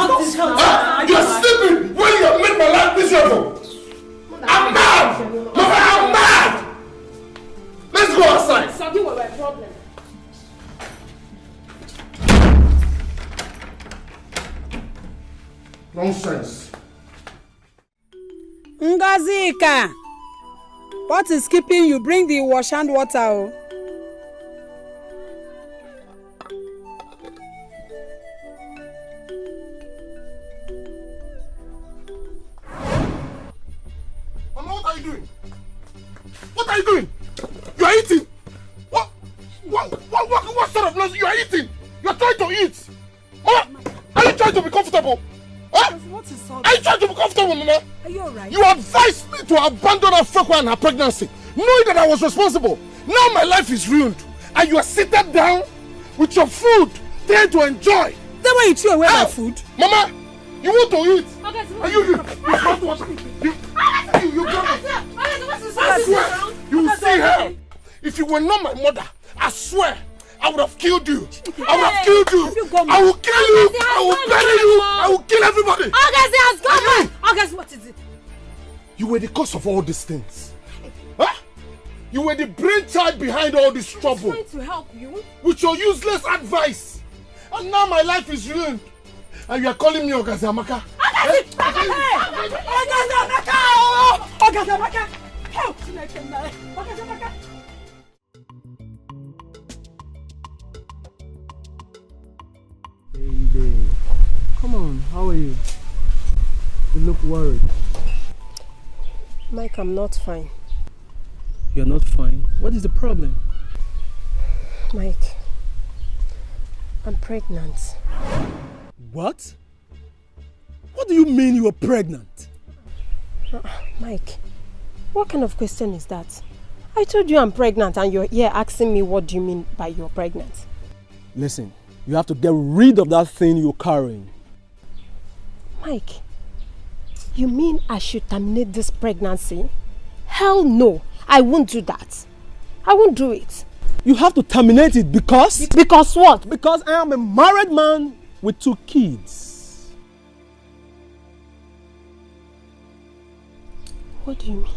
You're sleeping when you have made my life miserable. I'm mad. Mama, I'm mad. Let's go outside. Sorry, what my problem? Nonsense. Ngazika, what is keeping you? Bring the wash and water. Oh. Mama, what are you doing? What are you doing? You are eating. What sort of nonsense? You are eating. You are trying to eat. Mama, are you trying to be comfortable? Huh? What is all Are you trying to be comfortable, Mama? Are you alright? You advised me to abandon Afrekwa and her pregnancy, knowing that I was responsible. Now my life is ruined, and you are seated down with your food, trying to enjoy. Then why you threw away my food? Mama, you want to eat? Okay, so Are you have to watch me. You I swear, you will see her. If you were not my mother, I swear, I would have killed you. I would have killed you. I will kill you. I will bury you. I will kill everybody. August has gone. August, what is it? You were the cause of all these things. Huh? You were the brainchild behind all this trouble. I'm trying to help you. With your useless advice. And now my life is ruined. And you are calling me Ogazamaka. Ogazamaka! Help! Ogazamaka! Baby, come on, how are you? You look worried. Mike, I'm not fine. You're not fine? What is the problem? Mike, I'm pregnant. What? What do you mean you are pregnant? Mike, what kind of question is that? I told you I'm pregnant and you're here asking me what do you mean by you're pregnant? Listen, you have to get rid of that thing you're carrying. Mike, you mean I should terminate this pregnancy? Hell no, I won't do that. I won't do it. You have to terminate it because... Because what? Because I am a married man with 2 kids. What do you mean?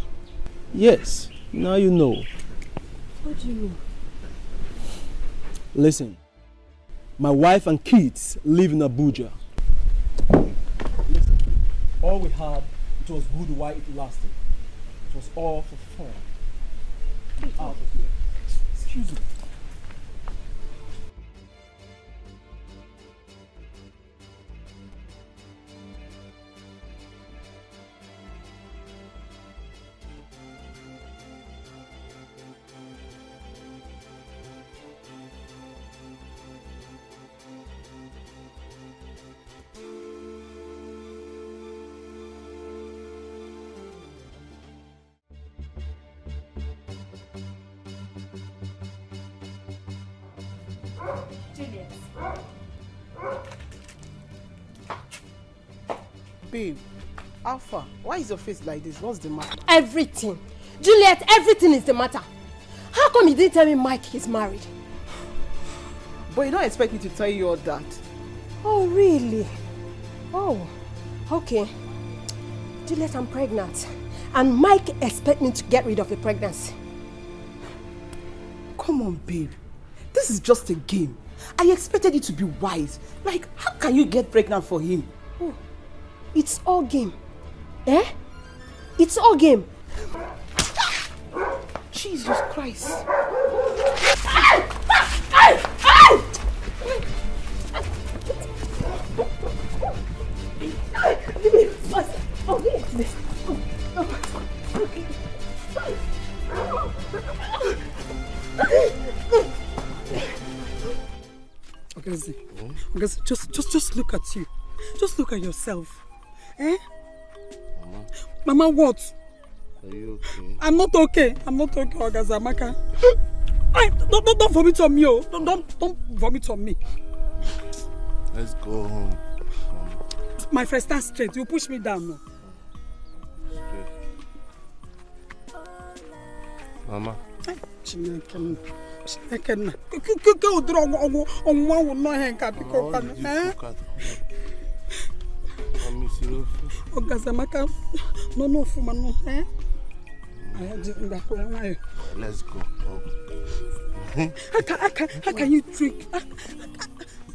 Yes, now you know. What do you mean? Listen, my wife and kids live in Abuja. Listen, all we have It was good while it lasted. It was all for fun. Get out of here. Excuse me. Juliet. Babe, Alpha, why is your face like this? What's the matter? Everything. Juliet, everything is the matter. How come you didn't tell me Mike is married? But you don't expect me to tell you all that. Oh, really? Oh, okay. Juliet, I'm pregnant. And Mike expects me to get rid of the pregnancy. Come on, babe. This is just a game. I expected you to be wise. Like, how can you get pregnant for him? Oh, it's all game. Eh? It's all game. Jesus Christ. Okay, just look at you. Just look at yourself. Eh? Mama, what? Are you okay? I'm not okay. I'm not okay, Ogazamaka. Don't vomit on me, oh. Don't vomit on me. Let's go home. My friend, stand straight. You push me down, no? Mama. Let's go. How can you drink?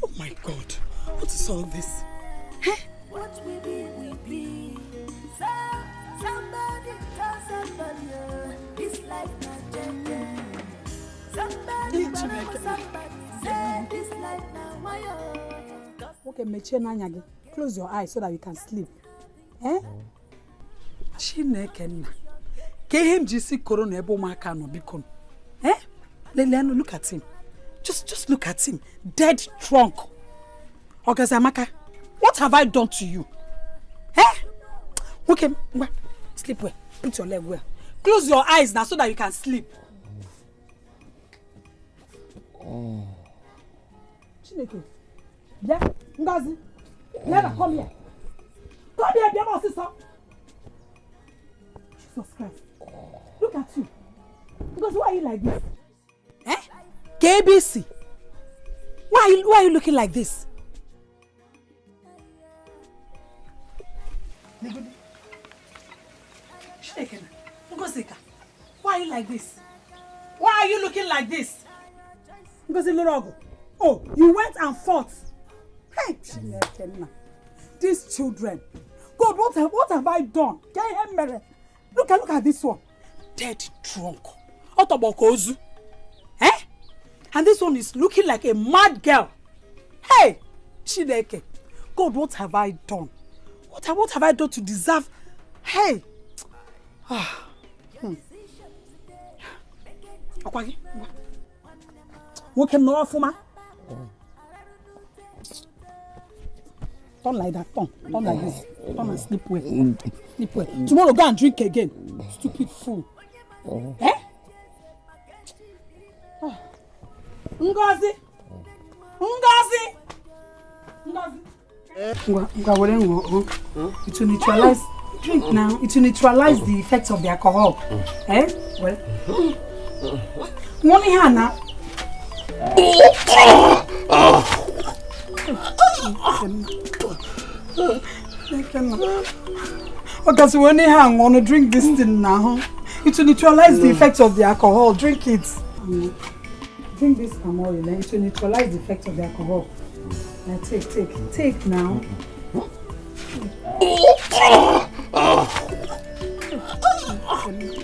Oh my God. What is all this? What we be. Somebody tell somebody this life not changing. Somebody say this life now my. Okay, Mechie, close your eyes so that you can sleep. Eh? Chineke. Kehem jisi corona ebo maka no bikon. Eh? Leleno, look at him. Just look at him. Dead drunk. Ogazamaka, what have I done to you? Eh? Okay, sleep well. Put your leg well. Close your eyes now so that you can sleep. Chineke. Yeah, Ngazi. Never come here. Come here, dear sister. Jesus Christ. Look at you. Because why are you like this? Eh? KBC. Why are you looking like this? Why are you like this? Why are you looking like this? Oh, you went and fought. Hey, these children. God, what have I done? Look at this one. Dead drunk. Otobokozu. Eh? And this one is looking like a mad girl. Hey, Chineke. God, what have I done? What have I done to deserve? Hey. Akwagi. Woke no afuma. Don't like that. Don't like this. Don't and sleep well. Sleep well. Tomorrow go and drink again. Stupid fool. Eh? Ngozi. It will neutralize. Drink now. It will neutralize the effects of the alcohol. Eh? Well. One here now. Okay, so when you hang on to drink this thing now, it will neutralize the effects of the alcohol. Drink it. Drink this palm oil, then it will neutralize the effects of the alcohol. Now take now. Okay,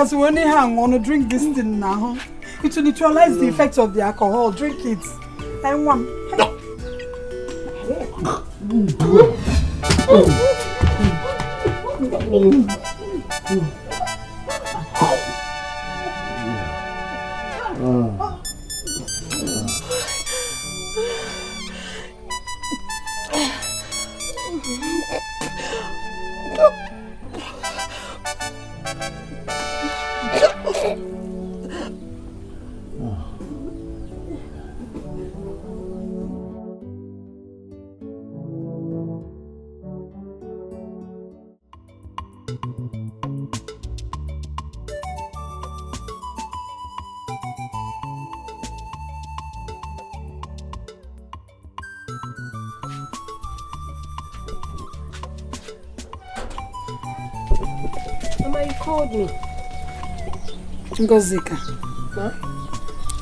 so when you hang on, drink this thing now. It will neutralize the effects of the alcohol. Drink it. And one. Mama, you called me. Ngozika, Huh?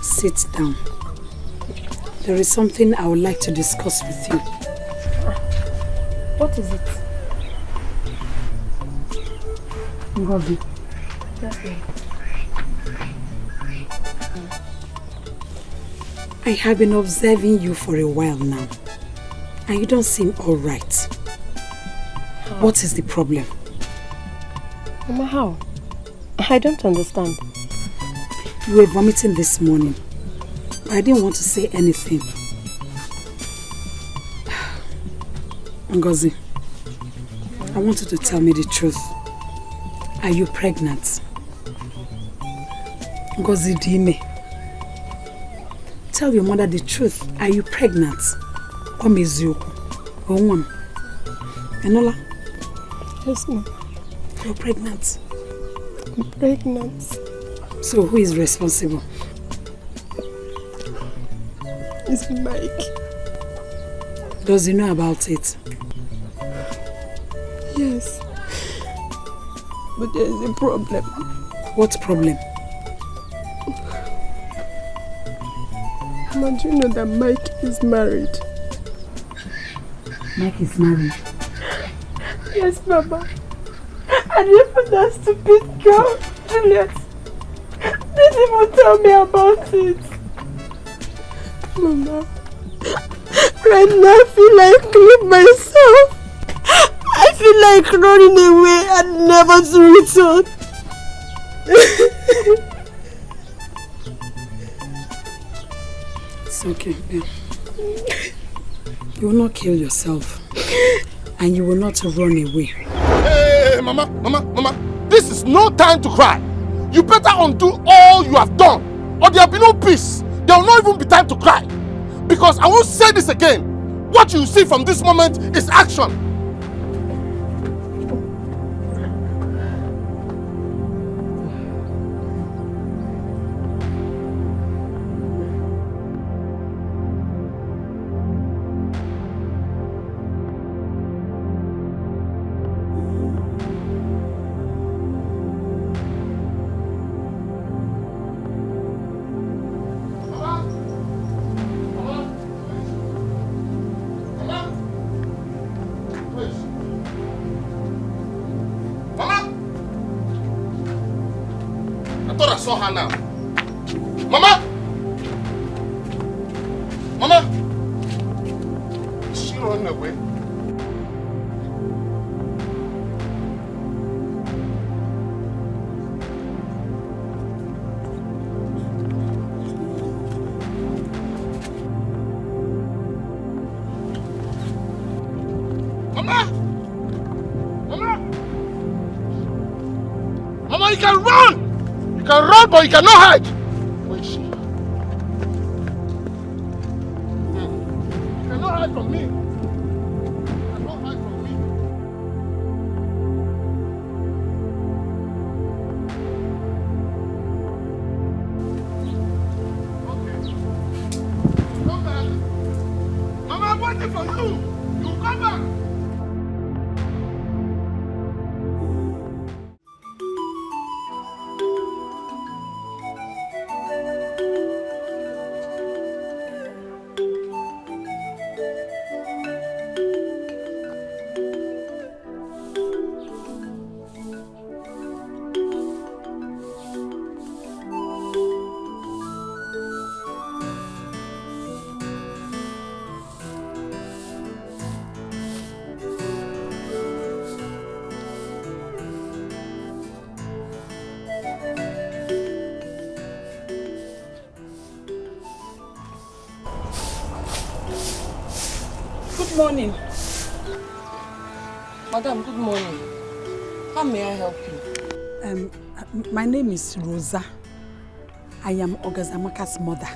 sit down. There is something I would like to discuss with you. What is it? Ngozi, Okay. I have been observing you for a while now, and you don't seem all right. What is the problem? Mama, how? I don't understand. You were vomiting this morning, but I didn't want to say anything. Ngozi, I want you to tell me the truth. Are you pregnant? Ngozi Dime. Tell your mother the truth. Are you pregnant? Come is you. Enola? Yes, ma'am. You're pregnant. I'm pregnant. So who is responsible? It's Mike. Does he know about it? Yes. But there is a problem. What problem? Mama, do you know that Mike is married? Mike is married. Yes, Mama. And even that stupid girl, Juliet, didn't even tell me about it. Mama, right now I feel like killing myself. I feel like running away and never to return. It's okay, yeah. You will not kill yourself. And you will not run away. Hey, Mama, this is no time to cry. You better undo all you have done, or there will be no peace. There will not even be time to cry. Because I won't say this again. What you see from this moment is action. Saw her now. Mama! Is she running away? Mama, you can run! You can run, but you cannot hide. Where is she? You cannot hide from me. You cannot hide from me. Okay. Come back. Mama, I'm waiting for you. You will come back. Good morning. Madam, good morning. How may I help you? My name is Rosa. I am Ogazamaka's mother.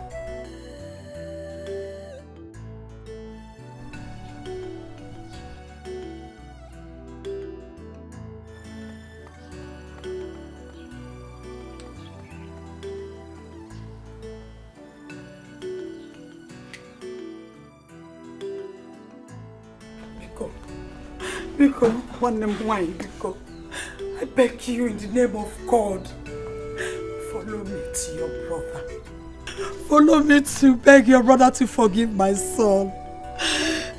Biko, I beg you in the name of God, follow me to your brother. Follow me to beg your brother to forgive my son.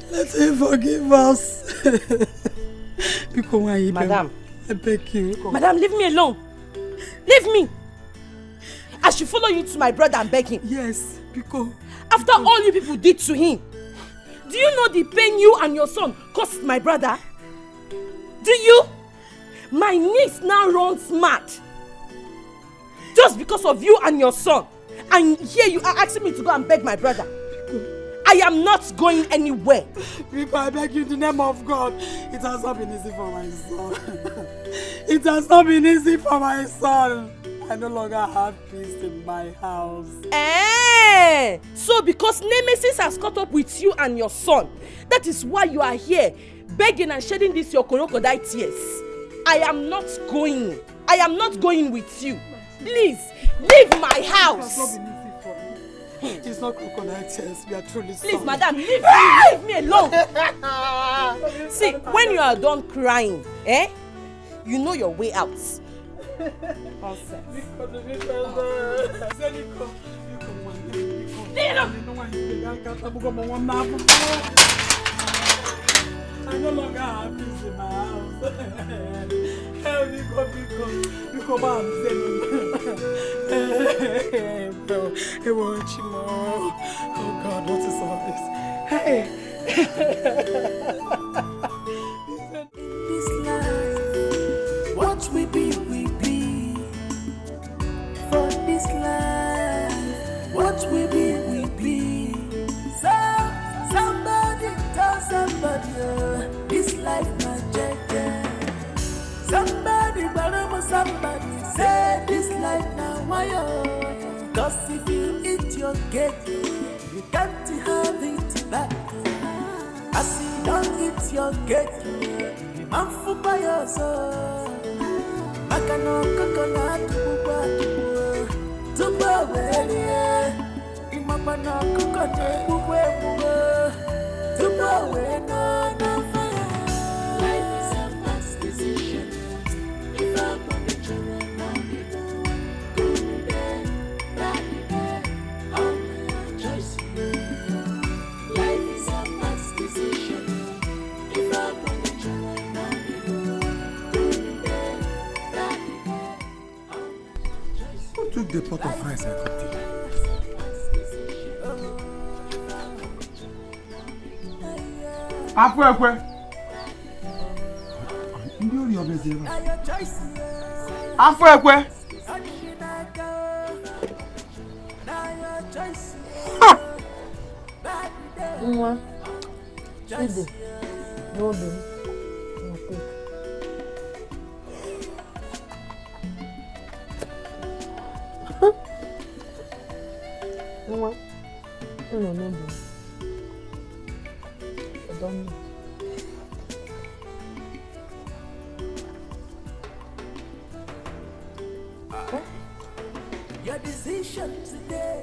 Let him forgive us. Biko, Madam, I beg you. Madam, leave me alone. Leave me. I should follow you to my brother and beg him. Yes, Biko. After all you people did to him, do you know the pain you and your son caused my brother? Do you? My niece now runs mad. Just because of you and your son. And here you are asking me to go and beg my brother. I am not going anywhere. Biko, I beg you in the name of God. It has not been easy for my son. It has not been easy for my son. I no longer have peace in my house. So because Nemesis has caught up with you and your son, that is why you are here begging and shedding this your crocodile tears. I am not going. I am not going with you. Please, leave my house. It's not crocodile tears. We are truly sorry. Please, madam, leave me alone. See, when you are done crying, you know your way out. I no longer have peace in my house. Help me, Biko, I'm oh God, what is all this? Hey! This life, what we be. For this life, what we be. So, somebody tell somebody, this life not jacket. Somebody, somebody say this life now why? Cause if you eat your cake, you can't have it back. As you don't eat your cake, you man for by yourself. Makano coconut tuba welie imapana coconut tuba wena na fire. Life is a mass decision. If I'm on the journey, good day, bad day, all my choice. Life is a mass decision. If I'm on the journey, good day, bad day, all my choice. Who took the pot of rice I cooked? Afwekwe. Ndị ori obezere. Afwekwe. Nwa. Ide. N'obi. Nwa. Nwa n'obi. Don't. Your decision today,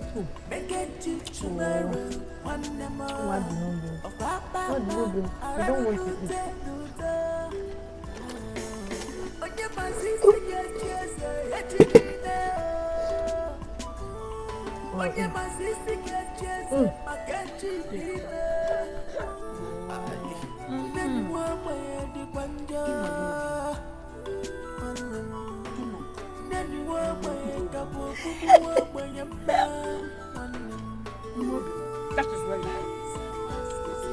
make it to tomorrow. One more. What do you do? I don't want to eat. That is very nice.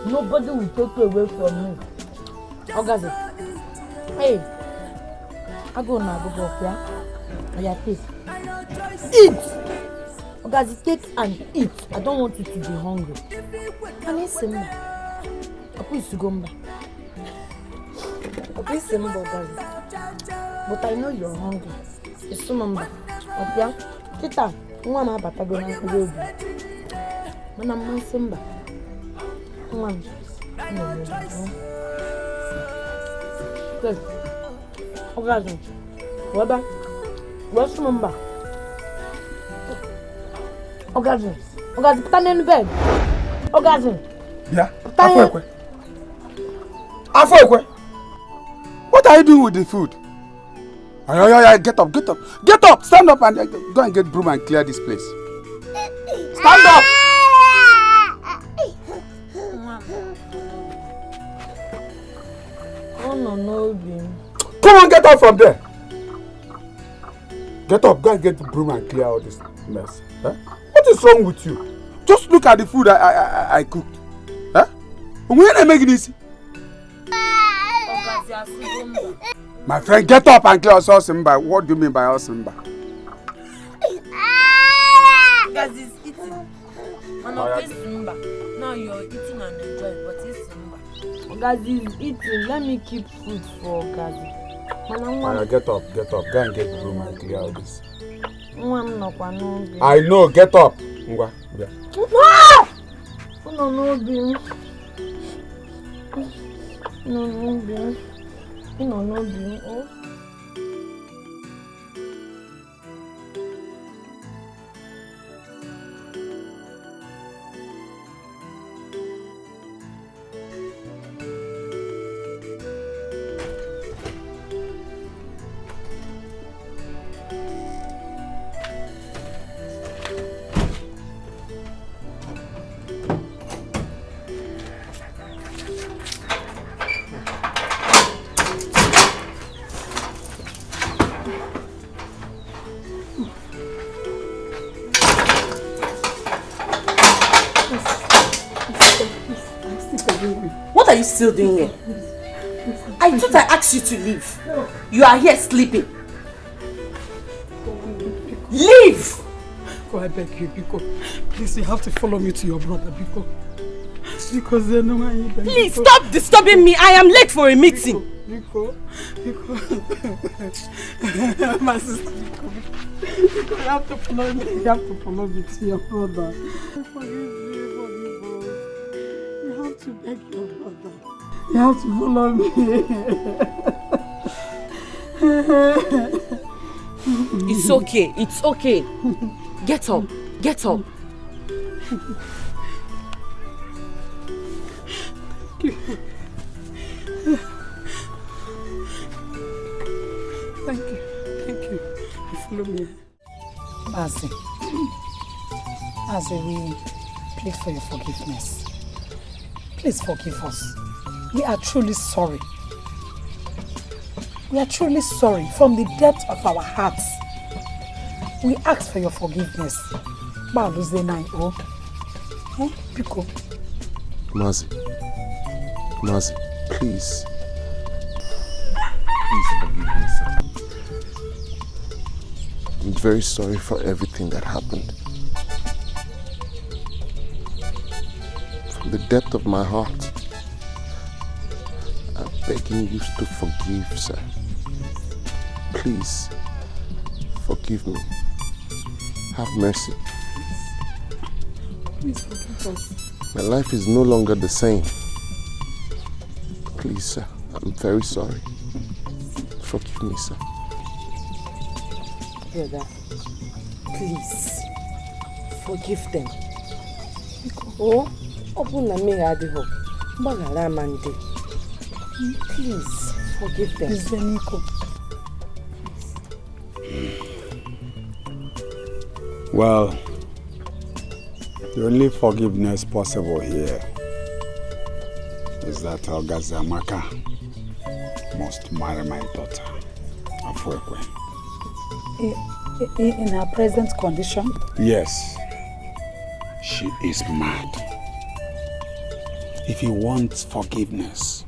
Nobody will take you away from me. Ogazi. Hey, I go now, go yeah? Yeah, take. Eat! Ogazi, take and eat. I don't want you to be hungry. And it's simple. Please go back. Please remember, but I know you're hungry. It's so number. Okay, Tita, one more Batagona will be. When I'm Simba. One. No. Good. Okay, Waba. What's the number? Okay, stand in bed. Okay. Yeah. Afo. What are you doing with the food? Get up. Get up. Stand up and go and get broom and clear this place. Stand up. Oh no, Come on, get up from there. Get up. Go and get the broom and clear all this mess. Huh? What is wrong with you? Just look at the food I cooked. Huh? When I make this? My friend, get up and clear us Simba. What do you mean by us Simba? Guys, he's eating. Man, Simba. Now you're eating and enjoying, but it's Simba. Guys, he's eating. Let me keep food for Gazi. Get up. Go and get the room and clear all this. I know, get up. Ngwa, yeah. No. What are you still doing here? I thought I asked you to leave. You are here sleeping. Leave! Go, I beg you, Biko. Please, you have to follow me to your brother, Biko. Because they know I even. Please stop disturbing me. I am late for a meeting. Biko. My sister, Biko. You have to follow me. You have to follow me to your brother. Forgive me. You have to beg your brother. You have to follow me. It's okay. Get up. Thank you. You follow me. Mazi, we plead for your forgiveness. Please forgive us. We are truly sorry. We are truly sorry from the depth of our hearts. We ask for your forgiveness. Biko. Mazi, please. Please forgive me, sir. I'm very sorry for everything that happened. From the depth of my heart, I'm begging you to forgive, sir. Please, forgive me. Have mercy. Please forgive us. My life is no longer the same. Please, sir, I'm very sorry. Forgive me, sir. Brother, please, forgive them. Oh, open the mirror. Please, forgive them. Well, the only forgiveness possible here is that Ogazamaka must marry my daughter, Afwekwe. In her present condition? Yes, she is mad. If he wants forgiveness,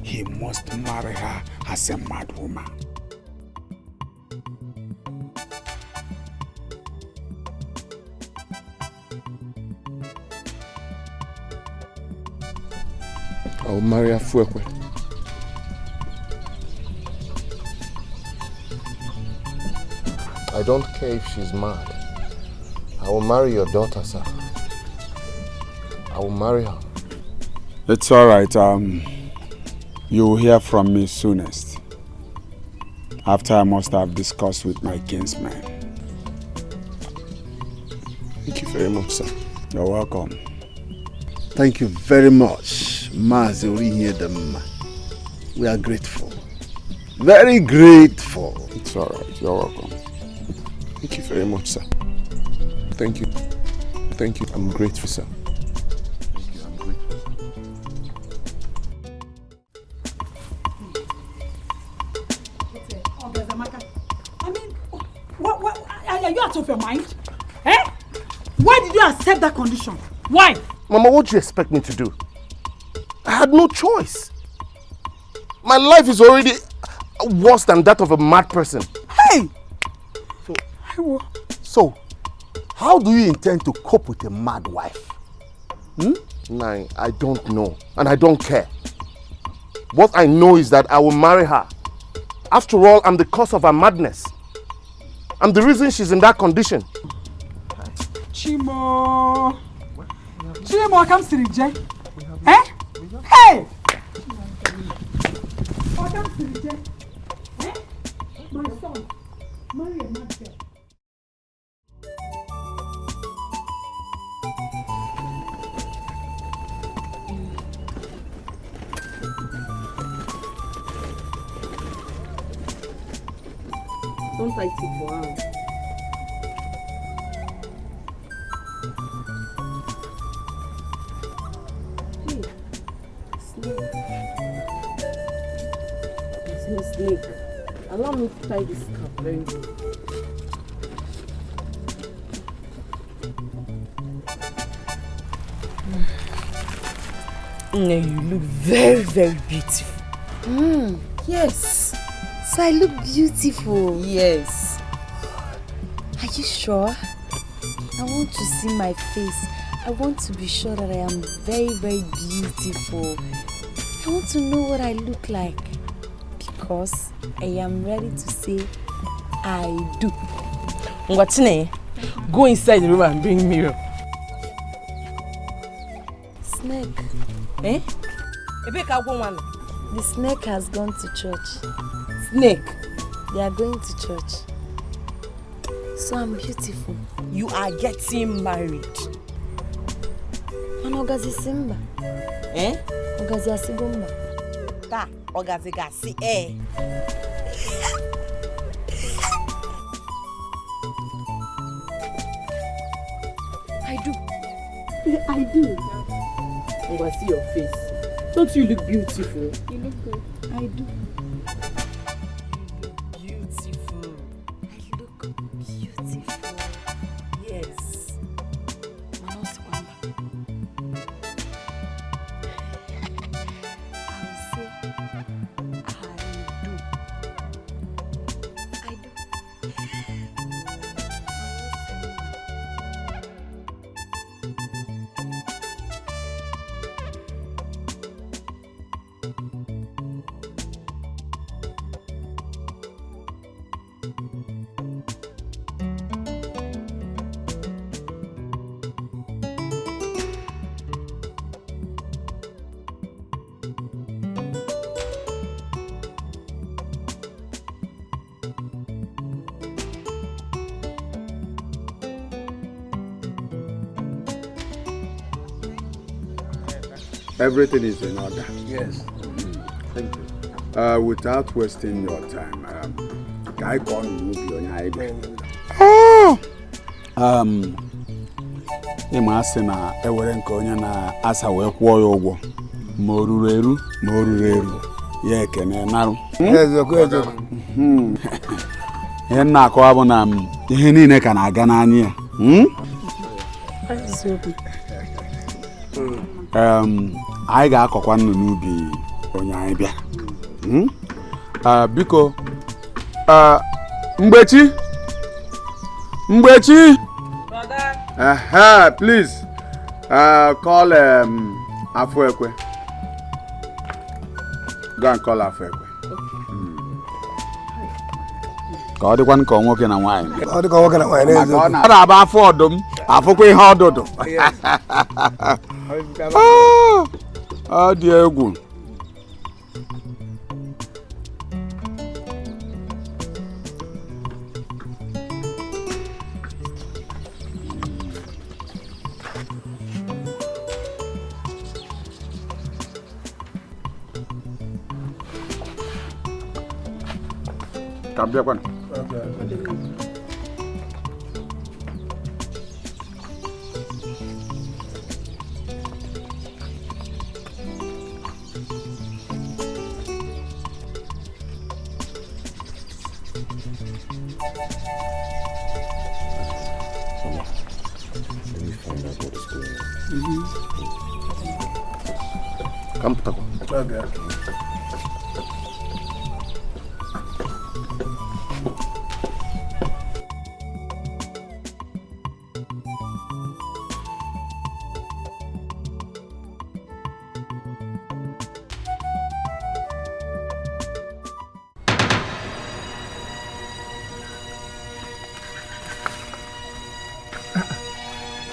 he must marry her as a mad woman. I will marry Afuekwe. I don't care if she's mad. I will marry your daughter, sir. I will marry her. It's all right. You will hear from me soonest. After I must have discussed with my kinsman. Thank you very much, sir. You're welcome. Thank you very much, Mazi Orihedem. We are grateful. Very grateful. It's all right. You're welcome. Thank you very much, sir. Thank you. Thank you. I'm grateful, sir. Thank you. I'm grateful. I mean, what, are you out of your mind? Eh? Why did you accept that condition? Why? Mama, what do you expect me to do? I had no choice. My life is already worse than that of a mad person. Hey! So, how do you intend to cope with a mad wife? Nine, I don't know. And I don't care. What I know is that I will marry her. After all, I'm the cause of her madness. I'm the reason she's in that condition. Chimo, come to the J. Eh? Hey! Come to the J. Eh? My son, marry a mad girl. Don't fight it for her. Snake. Allow me to tie this cap very well. You look very, very beautiful. Yes. So I look beautiful. Yes. Are you sure? I want to see my face. I want to be sure that I am very, very beautiful. I want to know what I look like. Because I am ready to say I do. Ngwatine, go inside the room and bring mirror. Snake. Eh? The snake has gone to church. Snake? They are going to church. So I'm beautiful. You are getting married. And Ogazi Simba. Eh? Ogazi Asigomba. Ta, Ogazi Gasi, eh? I do. I do. I'm gonna see your face. Don't you look beautiful? You look good. I do. Beautiful. I look beautiful. Yes. Everything is in order. Yes. Thank you. Without wasting your time, I can't move your idea. Asị na ewere nke onye na-asa wee kwụọ ya ụgwọ ma o ruru eru ma o ruru eru ya ekene narụ. Ihe na-akọwa bụ na ihe niile ka na-aga n'anya ya. Anyị ga-akọkwa nnụ n'ubi onye anyị bịa. Biko Mgbechi. Please call Afuekwe. Go and call her Fekwe. Ka ọ dịkwa nke nwoke na nwaanyị. Ọ dịka nwoke na nwaanyị n'eziokwu. Ọ na-aba afọ ọdụm, afụkwa ihe ọdụdụ. Ọ dị egwu. Cambia quan. Come, Papa. Okay.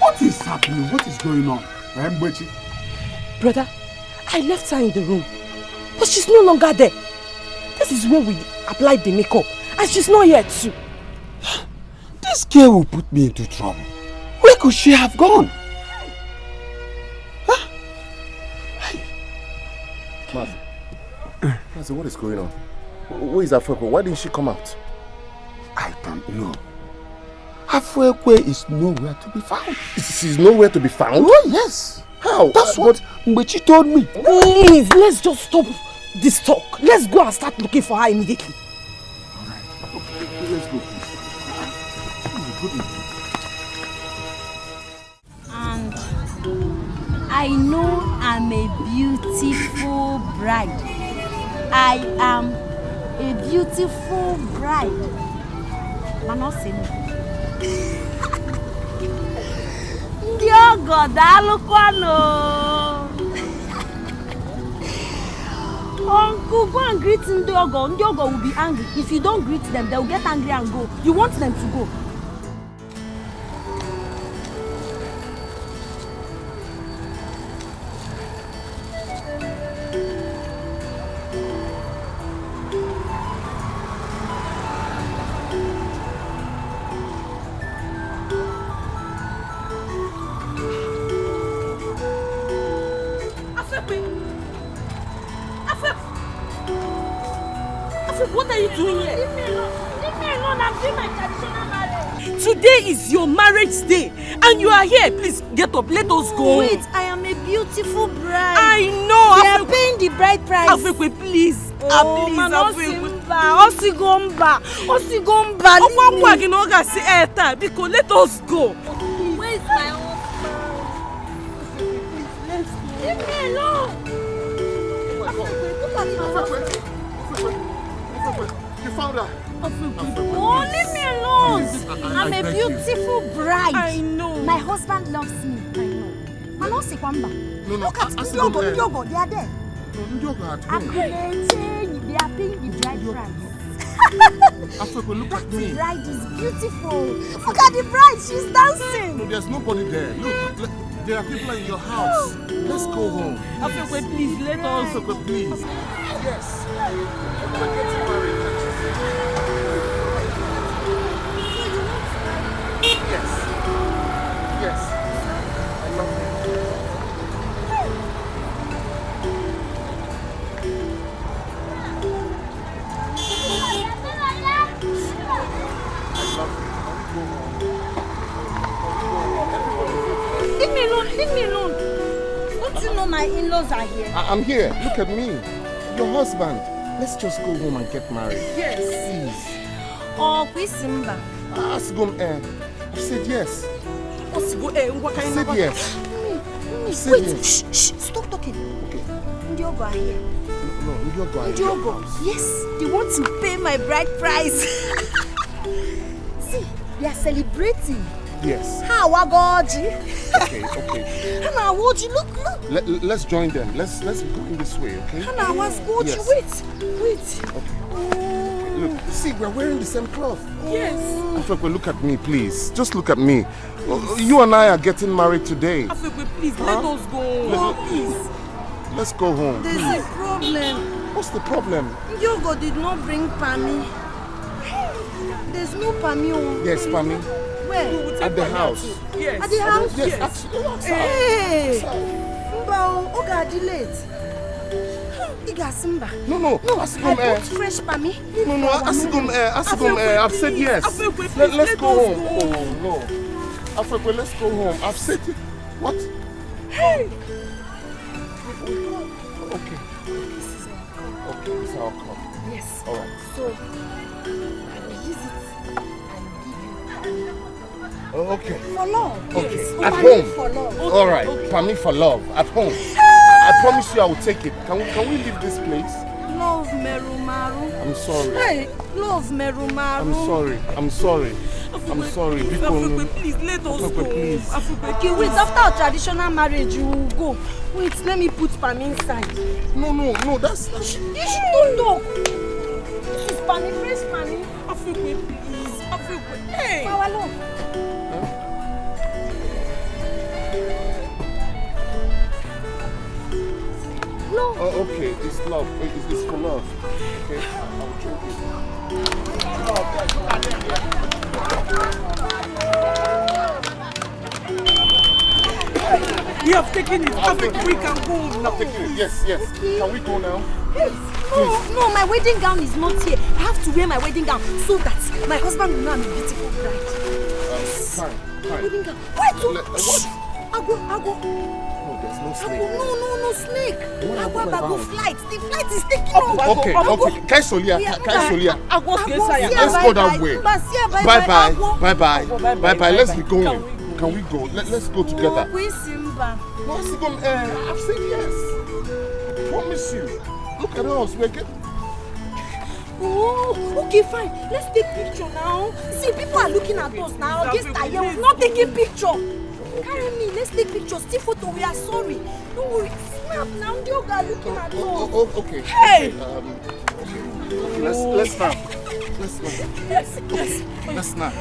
What is happening? What is going on? Brother, I left her in the room, but she's no longer there. This is where we applied the makeup, and she's not here too. This girl will put me into trouble. Where could she have gone? Mazi, what is going on? Where is Afwekwe? Why didn't she come out? I don't know. Afwekwe is nowhere to be found. She's nowhere to be found? Oh, yes. How? That's what Mbechi told me. Please, let's just stop this talk. Let's go and start looking for her immediately. Alright, let's go. And I know I'm a beautiful bride. I am a beautiful bride. But not saying Dear God, Uncle, go and greet Ndiogo. Ndiogo will be angry. If you don't greet them, they will get angry and go. You want them to go. What are you doing here? Leave me alone. Leave me alone. I'm doing my traditional marriage. Today is your marriage day, and you are here. Please get up. Let us go. Wait, I am a beautiful bride. I know. They are paying the bride price. Afwekwe, please. Oh, please, man, Osigomba. Because let us go. Where is my husband? Leave me alone. You found her. Oh, leave me alone. I'm a beautiful bride. I know. My husband loves me. I know. No, Look at Ndiogo. They are there. Ndiogo at home. They are paying the bride price. Afwekwe, look at me. The bride is beautiful. Look at the bride. She's dancing. No, there's nobody there. Look, there are people in your house. Let's go home. Afwekwe, please, let us. Afwekwe, please. Yes. We're getting married. Yes. Yes. I love you. Leave me alone. Leave me alone. Don't you know my in-laws are here? I'm here. Look at me. Your husband. Let's just go home and get married. Yes. Please. Oh, Simba. Ask him. I said yes. What kind said of yes. Wait, shh, stop talking. Okay. Ndiogo are here. No, Ndiogo are here. Ndiogo, yes, they want to pay my bride price. See, they are celebrating. Yes. How Wagoji? Okay, okay. Hana Wagoji, look. Let's join them. Let's go in this way, okay? Hana Wagoji, Yes. wait. Look, see, we're wearing the same cloth. Yes. Afekwe, look at me, please. Just look at me. You and I are getting married today. Afekwe, please, let us go. Please. Let's go home. There's please. a problem. What's the problem? Yogo did not bring Pami. There's no Pami. Yes, Pami. Where? At the house. Yes. At the house? Yes, absolutely. Hey! Mba, Oga late. Simba. No, ask him. I bought fresh Pami. No, ask him. I've said yes. Let's go home. Oh, no. Afekwe, let's go home. I've said it. What? Hey! Okay. Okay, this is our cup. Yes. All right. So, I will use it and give you Pami. Oh, okay. For love. Okay. Yes. At Pami home. for love. All right. Pami for love. At home. I promise you I will take it. Can we leave this place? Love Merumaru. I'm sorry. Hey, love Merumaru. I'm sorry. Afekwe, please let us go. Please. Okay, wait. After our traditional marriage, you will go. Wait, let me put Pami inside. No. That's. You shouldn't talk. This is Pami, fresh Pami. Afekwe, please. Afekwe. Hey. Our love. Love. Oh, okay. It's love. It's for love. Okay. I'll drink it. You have taken it. I think we can go now. Yes. Can we go now? Yes. No, my wedding gown is not here. I have to wear my wedding gown so that my husband will know I'm a beautiful bride. Fine. Wedding gown. Wait, What? Ago. No, there's no snake. No snake. Ago, flight. The flight is taking Okay. off. Kaisolia. Let's go that way. Bye. Let's be going. Can we go? Let's go together. No, I've said yes. I promise you. Look at us. We're getting. Oh, okay, fine. Let's take picture now. See, people are looking at us now. This time, we're not taking picture. Carry me. Let's take pictures. Still photo. We are sorry. Don't worry. Snap now. The are looking at us. Okay. Hey. Okay. Let's snap. Yes. Let's snap.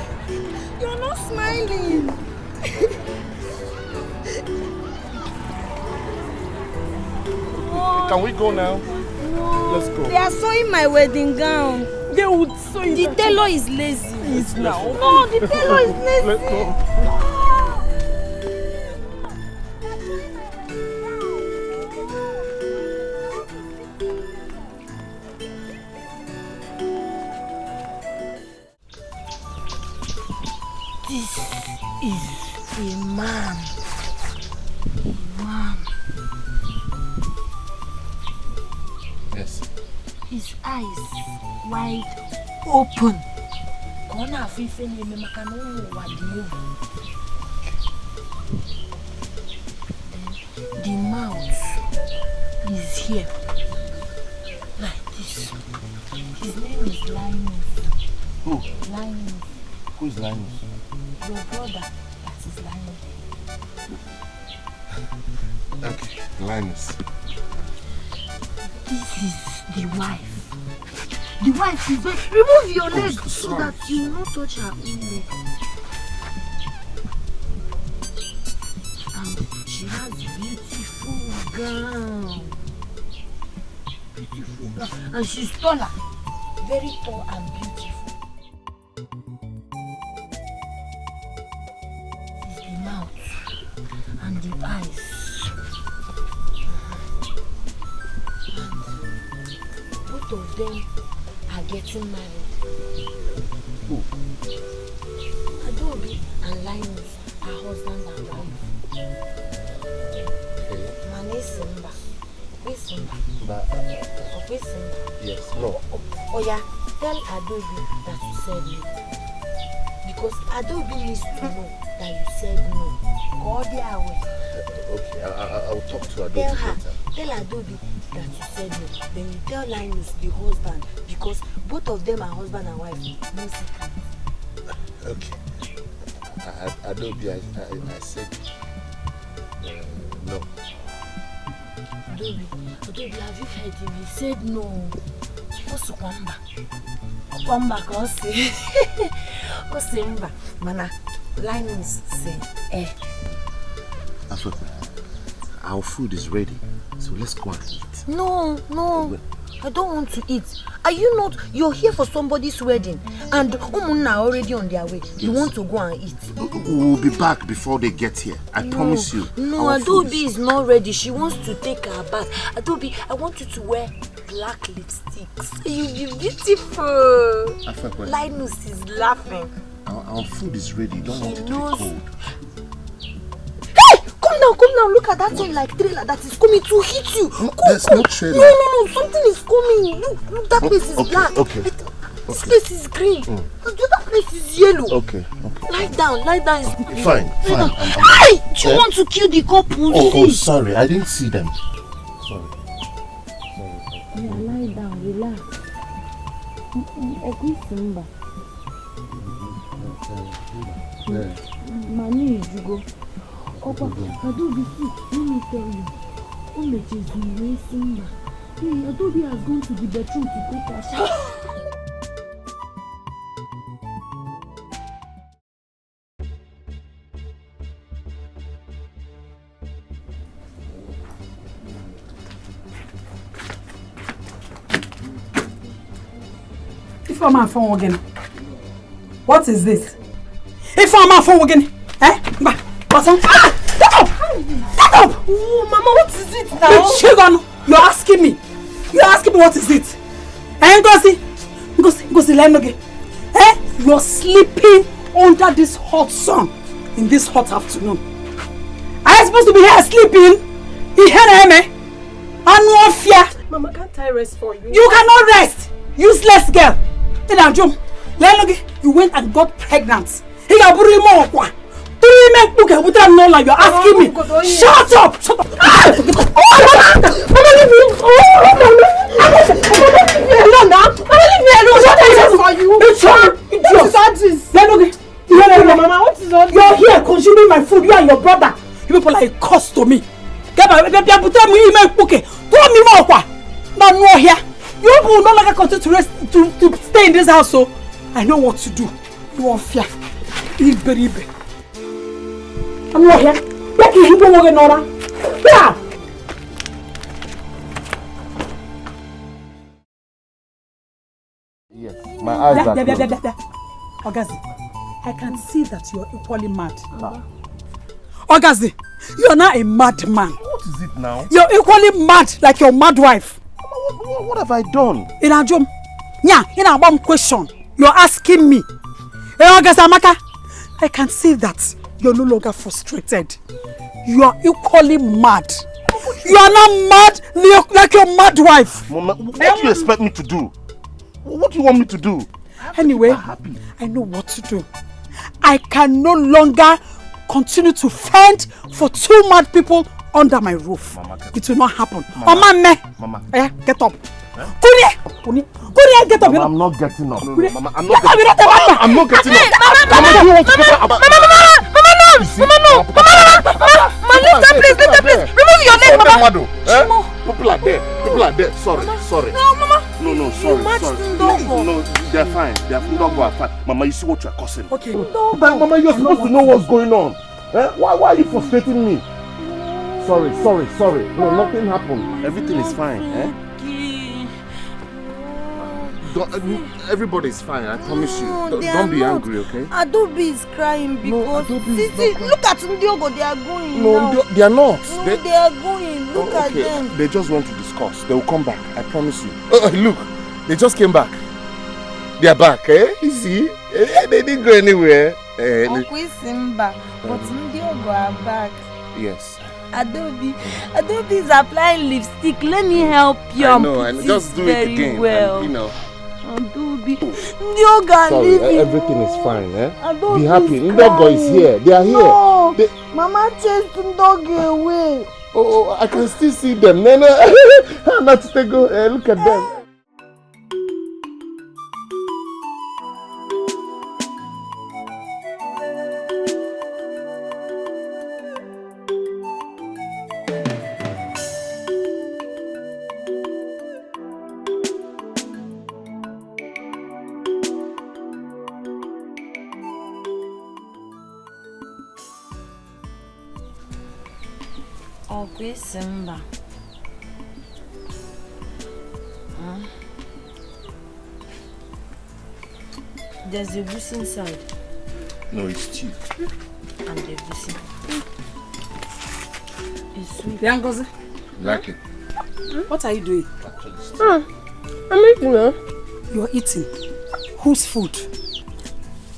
You're not smiling. Can we go now? No. Let's go. They are sewing my wedding gown. They would sew it. The tailor is lazy. No, the tailor is lazy. Let's go. This is a man. Yes. His eyes wide open. Kona afife ni makano wadiyo. The mouth is here, like this. His name is Linus. Who? Linus. Who is Linus? Your brother, that is Linus. Okay, Linus. This is the wife. The wife is very... Remove your leg so that you will not touch her own leg. And she has beautiful gown. And she's taller. Very tall and beautiful. This is the mouth and the eyes. Both of them are getting married. Who? Adobe and Linus are husband and wife. Okay. Mane Simba. Where's Simba? Where's Simba? Yes. No. Oh yeah, tell Adobe that you said no. Because Adobe needs to know that you said no. Go their way. Okay, I'll talk to Adobe Tell her. later. Tell Adobe that you said no. Then you tell Linus the husband, because both of them are husband and wife. No secret. Okay. Adobe, I said no. Adobe, have you heard him? He said no. What's Kwamba? Kwamba can say. What's Simba? Mana, Linus say, Africa, our food is ready, so let's go and eat. No, I don't want to eat. Are you not? You're here for somebody's wedding, and Umunna are already on their way. Yes. You want to go and eat? We'll be back before they get here. I promise you. No, Adobe is not ready. She wants to take her bath. Adobe, I want you to wear black lipsticks. You'll be beautiful. Africa, Linus is laughing. Our food is ready. Don't want it to be cold. Come now, look at that thing like trailer that is coming to hit you. There's no trailer. No, something is coming. Look, that place is black. Okay. This place is green. The other place is yellow. Okay. Lie down. Fine. Hey, do you want to kill the couple? Oh, sorry, I didn't see them. Sorry. Yeah, lie down, relax. Simba. Mani, you go. Opa, Adobe, let me tell you. Omeche is the Simba. Hey, Adobe has gone to the bedroom to take her shower. If I'm on phone again, what is this? If I'm on phone again, what's on? Get up! Oh, Mama, what is it now? Chigon, you're asking me what is it? Ngozi, let me go. You're sleeping under this hot sun in this hot afternoon. Are you supposed to be here sleeping? Mama, can't I rest for you? You cannot rest! Useless girl! You went and got pregnant. You're asking me. Shut up! Mama, leave me! Leave me alone now! Mama, leave me alone! What is this for you? Mama, what is all this? You're here consuming my food, you and your brother. You people are a cost to me. Throw me more. Now, no here. You will no longer continue to rest to stay in this house, so I know what to do. You want fear. Ibe. I'm not here. Back in Hebrew again, Nora. Yeah. Yes, my eyes are closed. Ogazi, I can see that you're equally mad. Ogazi, you're not a madman. What is it now? You're equally mad like your mad wife. What have I done? In a one question, you're asking me. Ogazi Amaka, I can see that you're no longer frustrated. You are equally mad. You are not mad like your mad wife. Mama, what do you expect me to do? What do you want me to do? Anyway, I know what to do. I can no longer continue to fend for two mad people under my roof. Mama, it will not happen. Mama, get up. Get up. Mama, I'm not getting up. Mama, I'm not getting up. Mama, lift up, please. Remove your leg, Mama. People are there. Sorry. No, Mama. No, sorry. No, they're fine. Don't go fine. Mama, you see what you're causing. Okay. Mama, you're supposed to know what's going on. Why are you frustrating me? Sorry. No, nothing happened. Everything is fine. Everybody's fine, I promise you. Don't be angry, okay? Adobe is crying because look at Ndiogo, they are going now. No, they are not. No, they are going. Look at them. They just want to discuss. They will come back, I promise you. Look, they just came back. They are back, You see? They didn't go anywhere. Uncle Simba, but Ndiogo are back. Yes. Adobe is applying lipstick. Let me help you. I know, just do it again. Well. And, Adobe, Ndiogo, sorry, everything is fine, Be happy. Ndiogo is here. They are here. No, Mama chased Ndiogo away. Oh, I can still see them. No, not to go. Look at them. Okay, Simba. There's a goose inside. No, it's stew. And the goose. It's sweet. Yangozi, Like it? what are you doing? I'm eating now. You're eating. Whose food?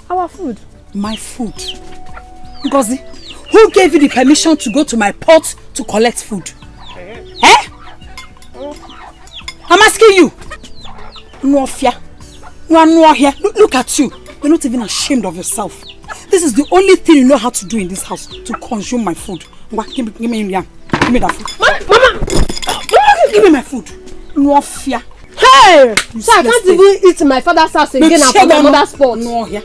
Our food. My food. Ngozi, who gave you the permission to go to my pot to collect food? Eh? I'm asking you. Nwofia. Here. Look at you. You're not even ashamed of yourself. This is the only thing you know how to do in this house, to consume my food. Give me that food. Mama! Give me my food. Nwofia. Hey! So I can't even eat in my father's house again after my mother's pot. No, yeah.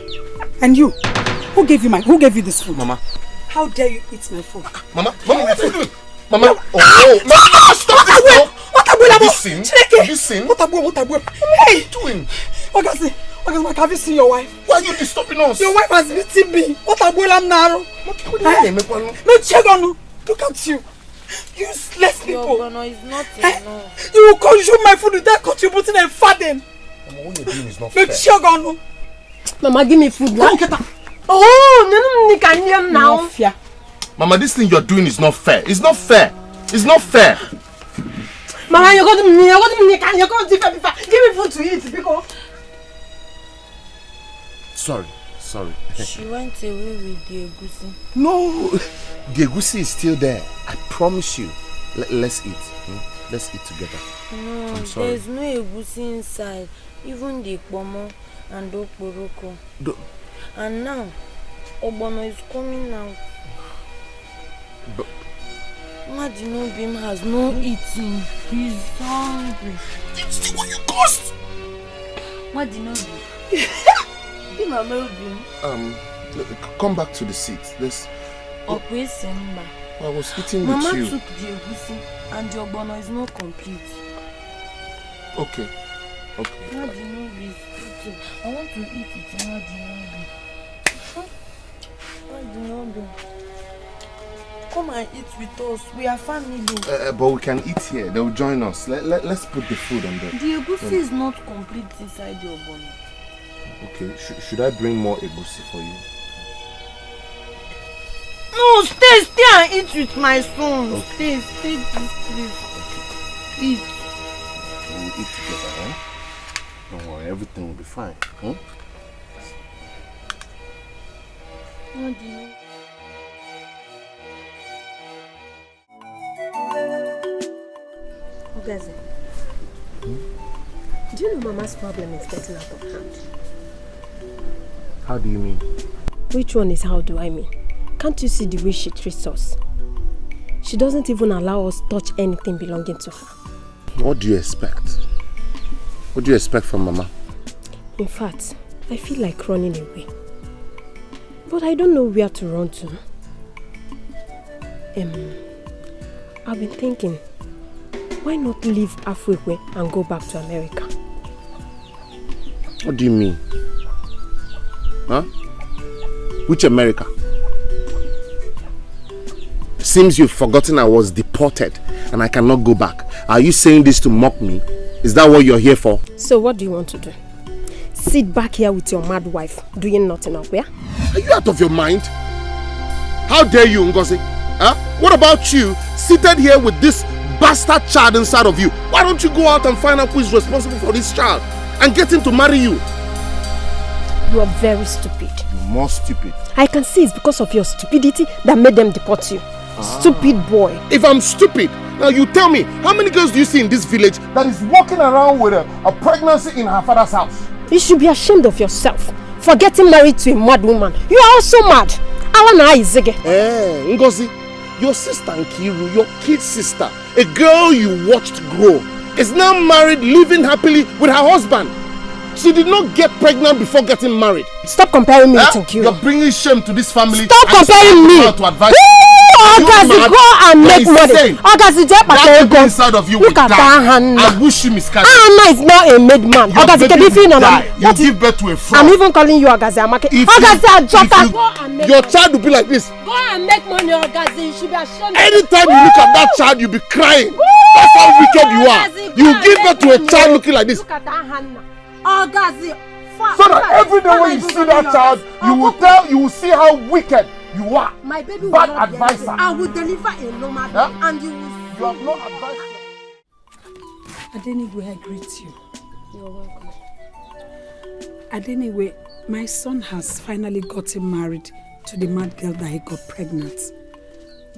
And you? Who gave you this food? Mama. How dare you eat my food? Mama, my food. Mama, Mama, stop this now. Have you seen? Have you seen? What are you doing? Ogasi, have you seen your wife? Why are you disturbing us? Your wife has beaten me. What are you now? Look at you. Useless people. No, it's not enough. You will consume my food without contributing a farthing. Mama, what you're doing is not fair. Mama, give me food now. Oh, no, now. Mama, this thing you're doing is not fair. It's not fair. It's not fair. Mama, you're going to give me food to eat because. Sorry. She went away with the egusi. No, the egusi is still there. I promise you. Let's eat. Let's eat together. No, I'm sorry. There's no egusi inside. Even the pomo and okporoko. And now, Obono is coming out. But Madinobim has no eating. He's hungry. It's the one you caused. Madinobim. Come back to the seat. Let's. Simba. I was eating Mama with you. took the egusi and the ogbono is not complete. Okay. Madinobi is eating. I want to eat it. Madinobi. Come and eat with us. We are family. But we can eat here. They'll join us. Let's put the food on them. The egusi is not complete inside the ogbono. Okay, should I bring more egusi for you? No, stay and eat with my son. Okay. Stay this place. Eat. We'll eat together, huh? Don't worry, everything will be fine. Huh? Ogaze, do you know Mama's problem is getting out of hand? How do you mean? Which one is how do I mean? Can't you see the way she treats us? She doesn't even allow us to touch anything belonging to her. What do you expect? What do you expect from Mama? In fact, I feel like running away. But I don't know where to run to. I've been thinking, why not leave Afrique and go back to America? What do you mean? Huh? Which America? Seems you've forgotten I was deported and I cannot go back. Are you saying this to mock me? Is that what you're here for? So what do you want to do? Sit back here with your mad wife, doing nothing up here? Are you out of your mind? How dare you, Ngozi? Huh? What about you, seated here with this bastard child inside of you? Why don't you go out and find out who is responsible for this child and get him to marry you? You are very stupid. You're more stupid. I can see it's because of your stupidity that made them deport you. Stupid boy. If I'm stupid, now you tell me, how many girls do you see in this village that is walking around with a pregnancy in her father's house? You should be ashamed of yourself for getting married to a mad woman. You are also mad. Ngozi, your sister Nkiru, your kid sister, a girl you watched grow, is now married, living happily with her husband. She did not get pregnant before getting married. Stop comparing me with Nkiru. You're bringing shame to this family. Stop comparing me. To advise Ogazi, go and make money. Ogazi, that baby inside of you will die. I wish you miscarriage. Anna is not a made man. Ogazi, can you feel you give birth to a fraud. I'm even calling you Ogazi Amake. Ogazi, Ajota. Your child will be like this. Go and make money, Ogazi. You should be ashamed. Anytime you look at that child, you'll be crying. That's how wicked you are. You give birth to a child looking like this. Look at that Hannah. Ogazi. So that every day when you see that child, you will see how wicked you are. My baby bad will not advisor. Deliver. I will deliver a normal baby, and you will. You have no advice. Adenigwe, I greet you. You're welcome. Adenigwe, my son has finally gotten married to the mad girl that he got pregnant.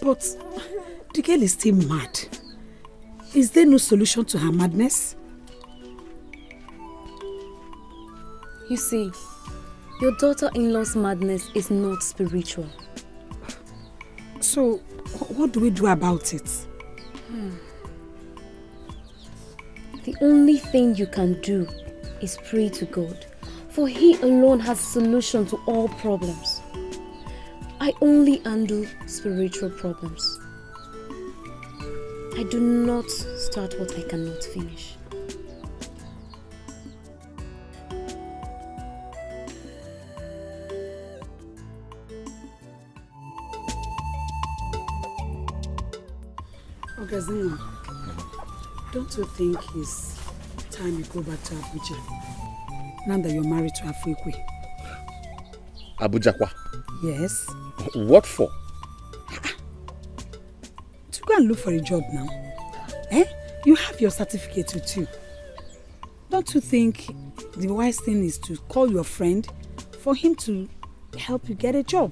But the girl is still mad. Is there no solution to her madness? You see, your daughter-in-law's madness is not spiritual. So, what do we do about it? The only thing you can do is pray to God, for He alone has solution to all problems. I only handle spiritual problems. I do not start what I cannot finish. Ogazina, don't you think it's time you go back to Abuja? Now that you're married to Afuekwe. Abuja kwa? Yes. What for? To go and look for a job now. Eh? You have your certificate with you. Don't you think the wise thing is to call your friend for him to help you get a job?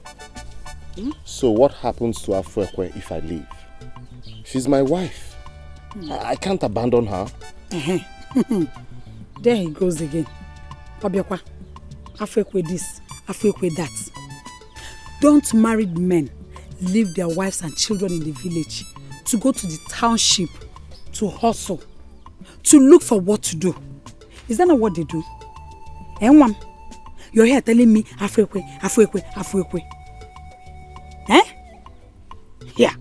So what happens to Afuekwe if I leave? She's my wife. I can't abandon her. There he goes again. Obiakwa, Afuekwe this, Afuekwe that. Don't married men leave their wives and children in the village to go to the township to hustle, to look for what to do. Is that not what they do? Enwam, you're here telling me Afuekwe, Afuekwe, Afuekwe. Eh? Yeah.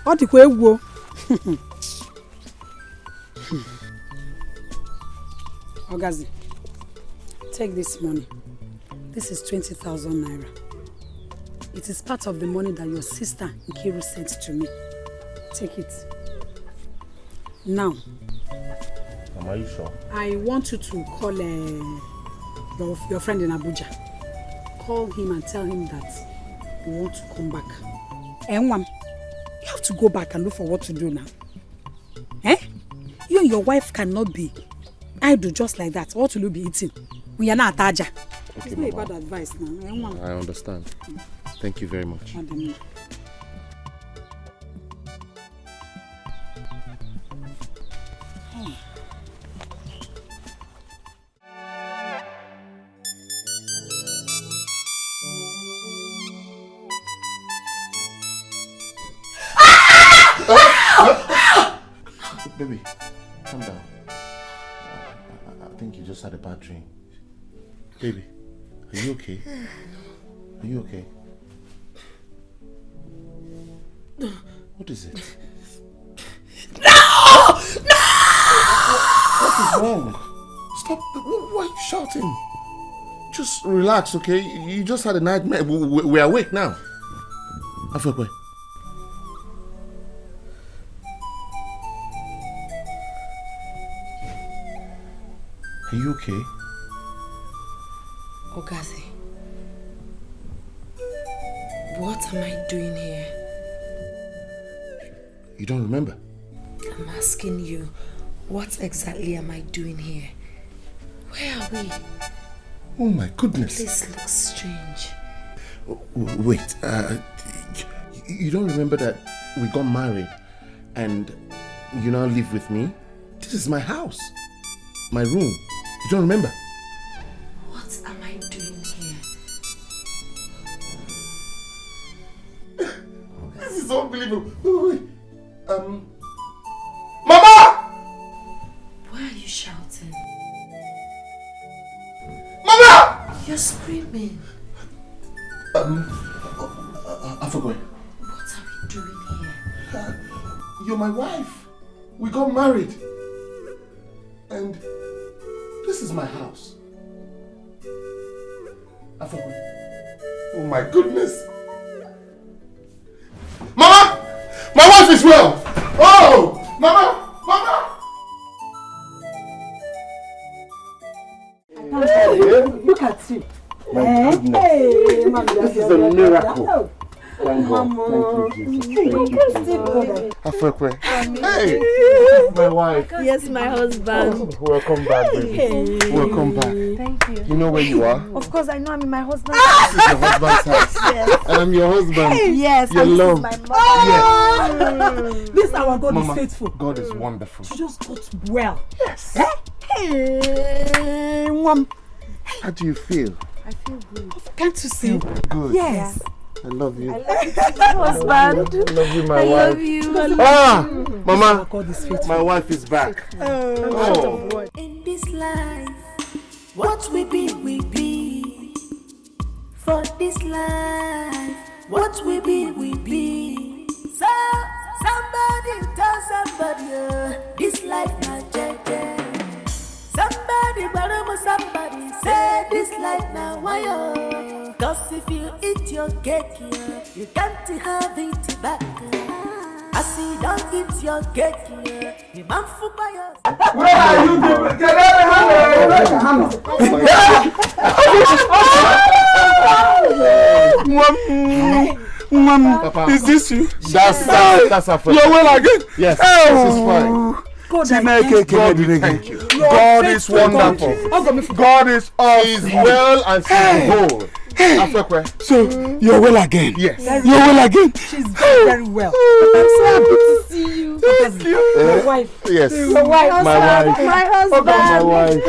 What the way go? Ogazi, take this money. This is 20,000 naira. It is part of the money that your sister Nkiru sent to me. Take it. Now, are you sure? I want you to call your friend in Abuja. Call him and tell him that you want to come back. Enwam, you have to go back and look for what to do now. Eh? You and your wife cannot be idle just like that. What will you be eating when you're not Ataja? Okay, it's not a bad advice now. I understand. Thank you very much. Baby, calm down. I think you just had a bad dream. Baby, are you okay? Are you okay? What is it? No! No! What is wrong? Stop. Why are you shouting? Just relax, okay? You just had a nightmare. We're awake now. Afuekwe. Are you okay? Ogazi, what am I doing here? You don't remember? I'm asking you, what exactly am I doing here? Where are we? Oh my goodness. This looks strange. Wait, you don't remember that we got married and you now live with me? This is my house, my room. You don't remember? What am I doing here? This is unbelievable. Wait. Mama! Why are you shouting? Mama! You're screaming. Afuekwe. What You're my wife. We got married. And this is my house. Oh my goodness. Mama! My wife is well! Oh! Mama! Mama! Look at you. My goodness. Hey, this is a miracle. Thank God. Thank you, Jesus. Thank you. Afekwe. Hey! My wife. Yes, my husband. Welcome back, baby. Hey. Welcome back. Thank you. You know where you are? Of course, I know I'm in my husband's This is your husband's house. Yes. And I'm your husband. Yes, Your and love. this is my mom. Yes. This our God Mama, is faithful. God is wonderful. She just got well. Yes. Hey, Mom. How do you feel? I feel good. Can't you see? Good. Yes. I love you. I love you, husband. I love you, my I wife. love you. Ah! Mama, God is faithful. my wife is back. Oh. In this life, what we be. For this life, what we be. So, somebody tell somebody, this life not jeje. Somebody, somebody say this life now why. Cause if you eat your cake, you can't have it back. I see don't eat your cake, you man for buy. Where are you people? Get out of Mom, is this you? That's a You're well again? Yes, Oh. this is fine. God, Thank you. God is wonderful. God is awesome. She's well and she's whole. Afekwe. So, you're well again? Yes. You're well again? She's very well. I'm so happy to see you. Thank you. Your wife. Yes. Your wife. My wife. My husband. My wife.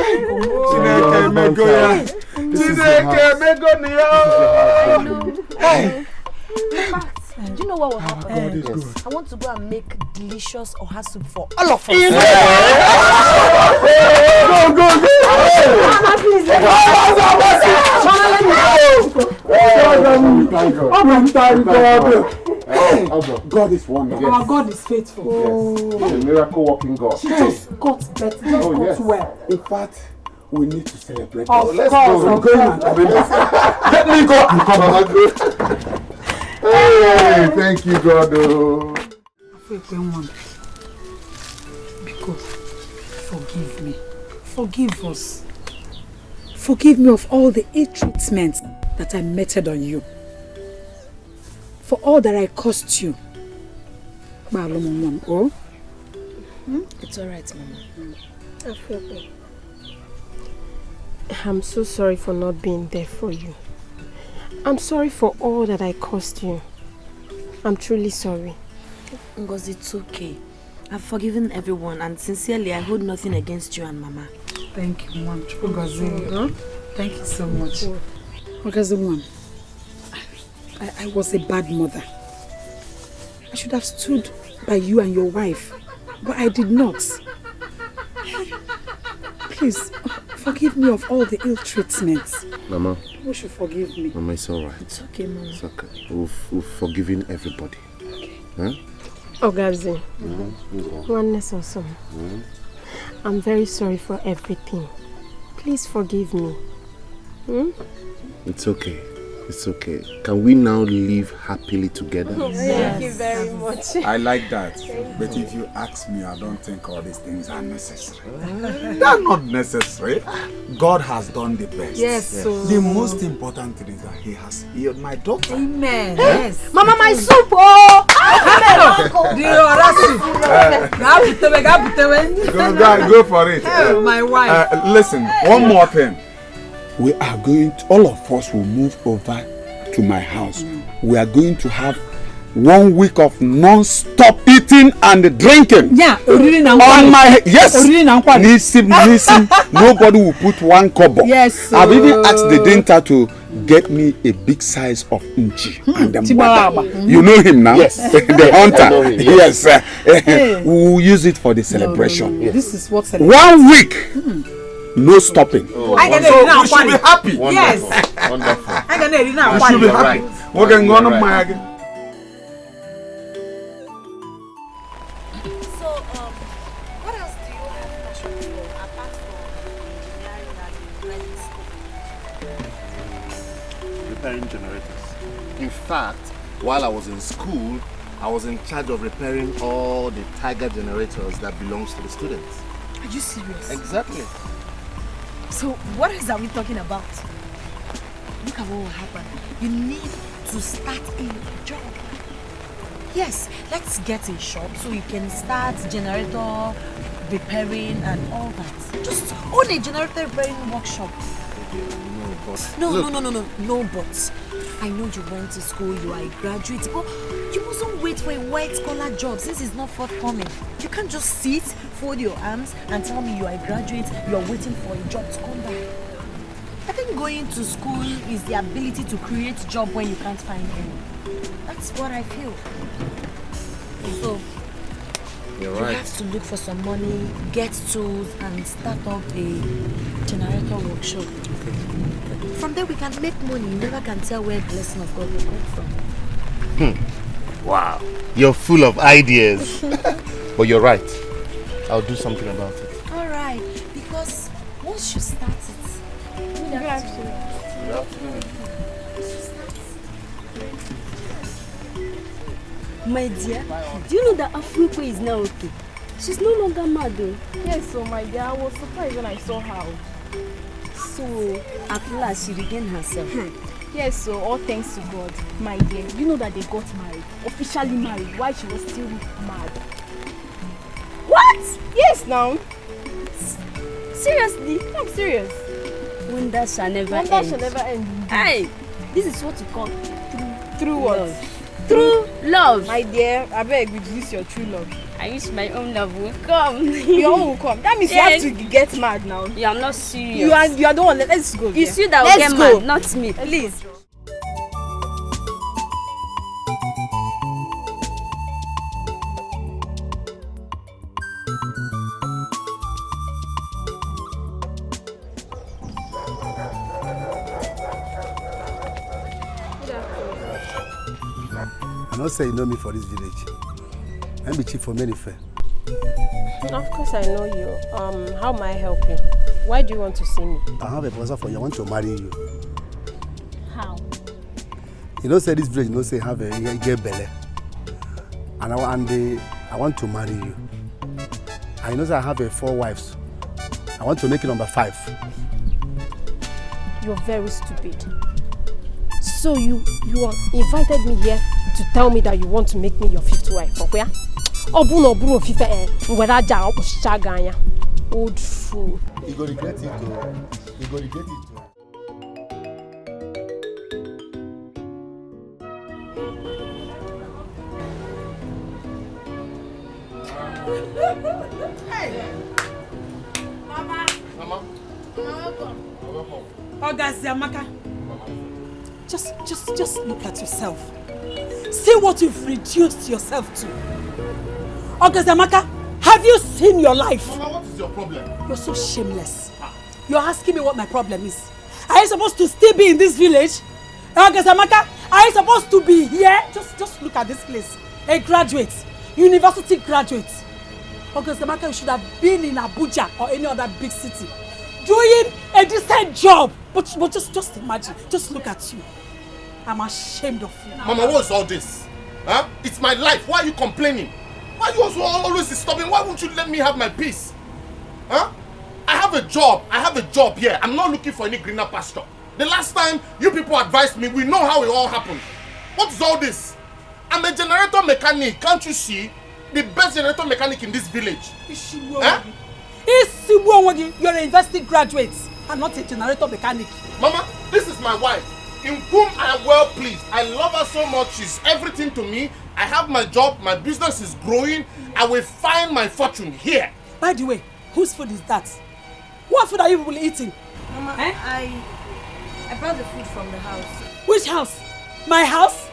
Chineke mego ya. Chineke mego ni ya. Do you know what will happen? God is good. I want to go and make delicious oha soup for all of us. God is wonderful. Our God is faithful. Yes. He's a miracle working God. She just got better. Just got well. In fact, we need to celebrate. Of Let's course, go. of course. Let me go and come back. Hey, thank you, God. Oh. Because forgive me. Forgive us. Forgive me of all the ill treatment that I meted on you. For all that I cost you. Oh? It's alright, Mama. I feel good. I'm so sorry for not being there for you. I'm sorry for all that I cost you. I'm truly sorry. Ngozi, it's okay. I've forgiven everyone and sincerely I hold nothing against you and Mama. Thank you, Mom. Ngozi. Thank you so much. Ngozi, Mom. I was a bad mother. I should have stood by you and your wife, but I did not. Please, forgive me of all the ill treatments. Mama. You should forgive me. Mama, it's alright. It's okay, Mama. It's okay. We've forgiven everybody. Okay. Huh? Ogazi. Oneness awesome. I'm very sorry for everything. Please forgive me. It's okay. It's okay. Can we now live happily together? Thank you very much. I like that. But if you ask me, I don't think all these things are necessary. They're not necessary. God has done the best. Yes. So the most important thing is that He has healed my daughter. Amen. Yes. Mama, my soup! Oh! Go for it. My wife. Listen, one more thing. We are going to, all of us will move over to my house. We are going to have 1 week of non-stop eating and drinking. Yeah, on my yes. Listen, nobody will put 1 kobo. Yes. I've even asked the denta to get me a big size of nchi and the mother. You know him now? Yes. The hunter. Yes. Yes. We will use it for the celebration. No. This is what 1 week. No stopping. Oh, I so we should be happy. Wonderful. Yes. Wonderful. We should be happy. We're going to go on my So, what else do you have passion for apart from engineering and medical school? Repairing generators. In fact, while I was in school, I was in charge of repairing all the Tiger generators that belongs to the students. Are you serious? Exactly. So, what else are we talking about? Look at what will happen. You need to start a job. Yes, let's get a shop so you can start generator repairing and all that. Just own a generator repairing workshop. No buts. I know you went to school, you are a graduate, but you mustn't wait for a white-collar job since it's not forthcoming. You can't just sit, fold your arms, and tell me you are a graduate, you are waiting for a job to come by. I think going to school is the ability to create a job when you can't find any. That's what I feel. So, You're you right. have to look for some money, get tools, and start up a generator workshop. From there we can make money. You never can tell where the blessing of God will come from. Wow. You're full of ideas. But you're right. I'll do something about it. Alright, because once you start it, Good afternoon. Good afternoon. My dear, do you know that Africa is now okay? She's no longer mad though. Yes, so my dear, I was surprised when I saw her. So, at last she regained herself. Yes, so all thanks to God. My dear, you know that they got married, officially married, while she was still mad. What? Yes, now. Seriously? I'm serious. Wonder shall never end. Wonder shall never end. Hey, this is what you call True what? love. True love. My dear, I beg reduce your true love. I wish my own love will come. Your own will come. That means Yes. you have to get mad now. You are not serious. You are the one. Let's go. It's dear. you that will Let's get go. mad, not me. Please. I not say you know me for this village. I'm the chief for many fair. Of course I know you. How may I help you? Why do you want to see me? I have a proposal for you. I want to marry you. How? You know say this village, you know say have a get belly. And I want to marry you. And you know say I have 4 wives. I want to make it number 5. You're very stupid. So you invited me here to tell me that you want to make me your 5th wife. Okay? Old fool. You go regret it though. You go regret it though. Hey! Mama! Mama? Welcome. Amaka. Just look at yourself. See what you've reduced yourself to. Amaka, have you seen your life? Mama, what is your problem? You're so shameless. You're asking me what my problem is. Are you supposed to still be in this village? Amaka, are you supposed to be here? Just look at this place. A graduate, university graduate. Amaka, you should have been in Abuja or any other big city doing a decent job. But just imagine, just look at you. I'm ashamed of you. Mama, what's all this? Huh? It's my life. Why are you complaining? Why are you also always disturbing? Why won't you let me have my peace? Huh? I have a job here. I'm not looking for any greener pasture. The last time you people advised me, we know how it all happened. What is all this? I'm a generator mechanic. Can't you see? The best generator mechanic in this village. Huh? You're an university graduate and not a generator mechanic. Mama, this is my wife, in whom I am well pleased. I love her so much. She's everything to me. I have my job. My business is growing. I will find my fortune here. By the way, whose food is that? What food are you people eating? Mama, I brought the food from the house. Which house? My house?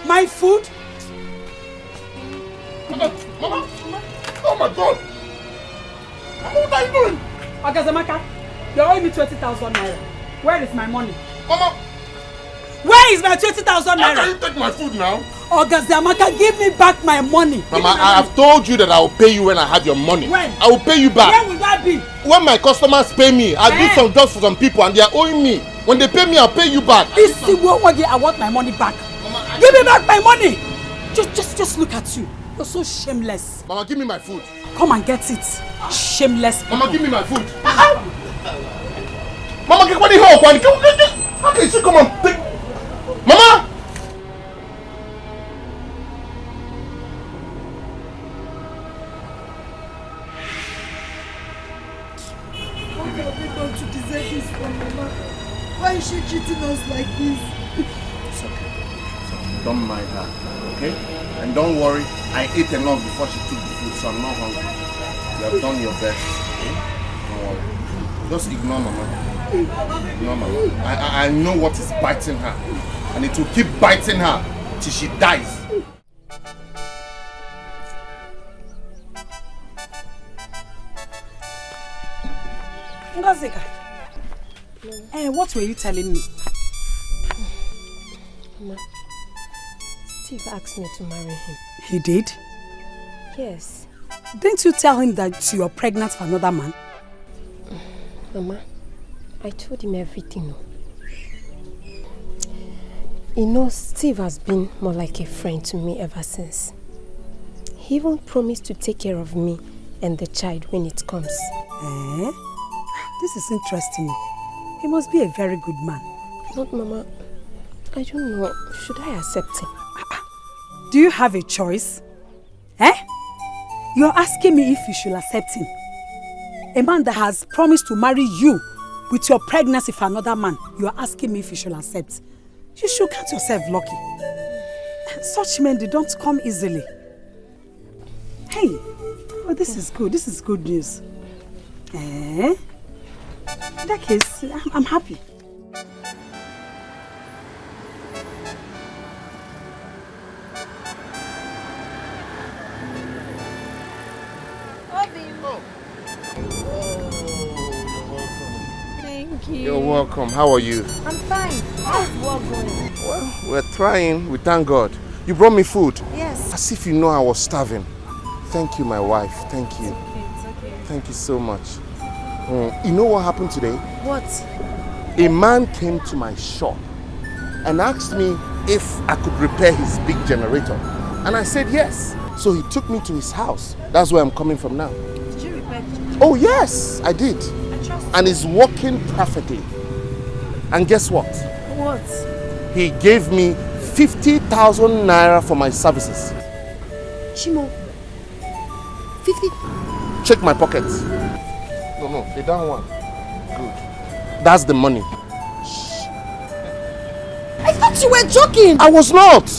My food? Mama! Oh my God! What are you doing? Zamaka, you're owing me 20,000 naira. Where is my money? Mama! Where is my 20,000 naira? How can you take my food now? Amaka, give me back my money. Mama, I have told you that I will pay you when I have your money. When? I will pay you back. When will that be? When my customers pay me, I do some jobs for some people and they are owing me. When they pay me, I'll pay you back. I want my money back. Mama, give me back my money. Just look at you. You're so shameless. Mama, give me my food. Come and get it. Shameless people. Mama, give me my food. Mama, get what the hell? How can she come and take... Mama! What have we done to deserve this from Mama? Why is she treating us like this? It's okay. Don't mind her, okay? And don't worry, I ate enough before she took the food, so I'm not hungry. You have done your best, okay? Don't worry. Just ignore Mama. Ignore Mama. I know what is biting her. And it will keep biting her till she dies. Ngozika, what were you telling me? Mama, Steve asked me to marry him. He did? Yes. Didn't you tell him that you are pregnant for another man? Mama, I told him everything. You know, Steve has been more like a friend to me ever since. He even promised to take care of me and the child when it comes. This is interesting. He must be a very good man. But Mama, I don't know. Should I accept him? Do you have a choice? You're asking me if you should accept him. A man that has promised to marry you with your pregnancy for another man, you're asking me if you should accept. You should count yourself lucky. Such men, they don't come easily. Hey, oh, this is good. This is good news. In that case, I'm happy. Thank you. You're welcome. How are you? I'm fine. How's work going? Well, we're trying. We thank God. You brought me food. Yes. As if you know I was starving. Thank you, my wife. Thank you. It's okay. Thank you so much. You know what happened today? What? A man came to my shop and asked me if I could repair his big generator. And I said yes. So he took me to his house. That's where I'm coming from now. Did you repair it? Oh yes, I did. And it's working perfectly. And guess what? What? He gave me 50,000 naira for my services. Chimo, 50? Check my pockets. No, the down one. Good. That's the money. I thought you were joking. I was not.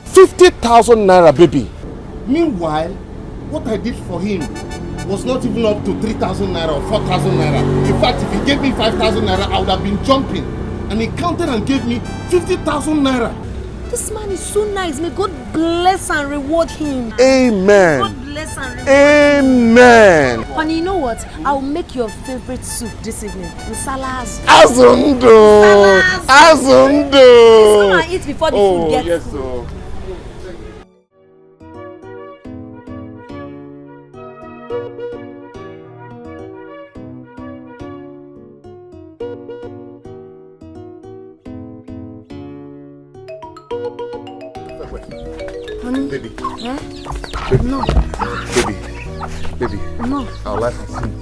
50,000 naira, baby. Meanwhile, what I did for him was not even up to 3,000 naira or 4,000 naira. In fact, if he gave me 5,000 naira, I would have been jumping. And he counted and gave me 50,000 naira. This man is so nice. May God bless and reward him. Amen. God bless and reward Amen. him. Honey, you know what? I'll make your favorite soup this evening. Salas. Azundo. Azundo. Please come and eat before the food gets yes, cold. so. Honey. Baby. Eh? Baby. No. Baby. No. Our life has seen.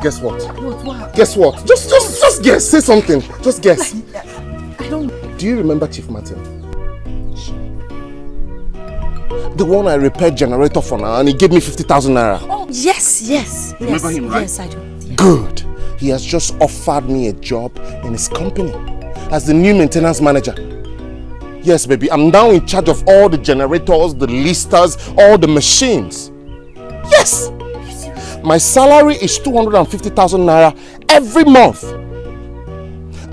Guess what? What? Guess what? Just guess. Say something. Just guess. I don't. Do you remember Chief Martin? The one I repaired generator for now, and he gave me 50,000 naira. Oh, yes. Remember him, right? Yes, I do. Yeah. Good. He has just offered me a job in his company as the new maintenance manager. Yes, baby, I'm now in charge of all the generators, the listers, all the machines. Yes! My salary is 250,000 naira every month.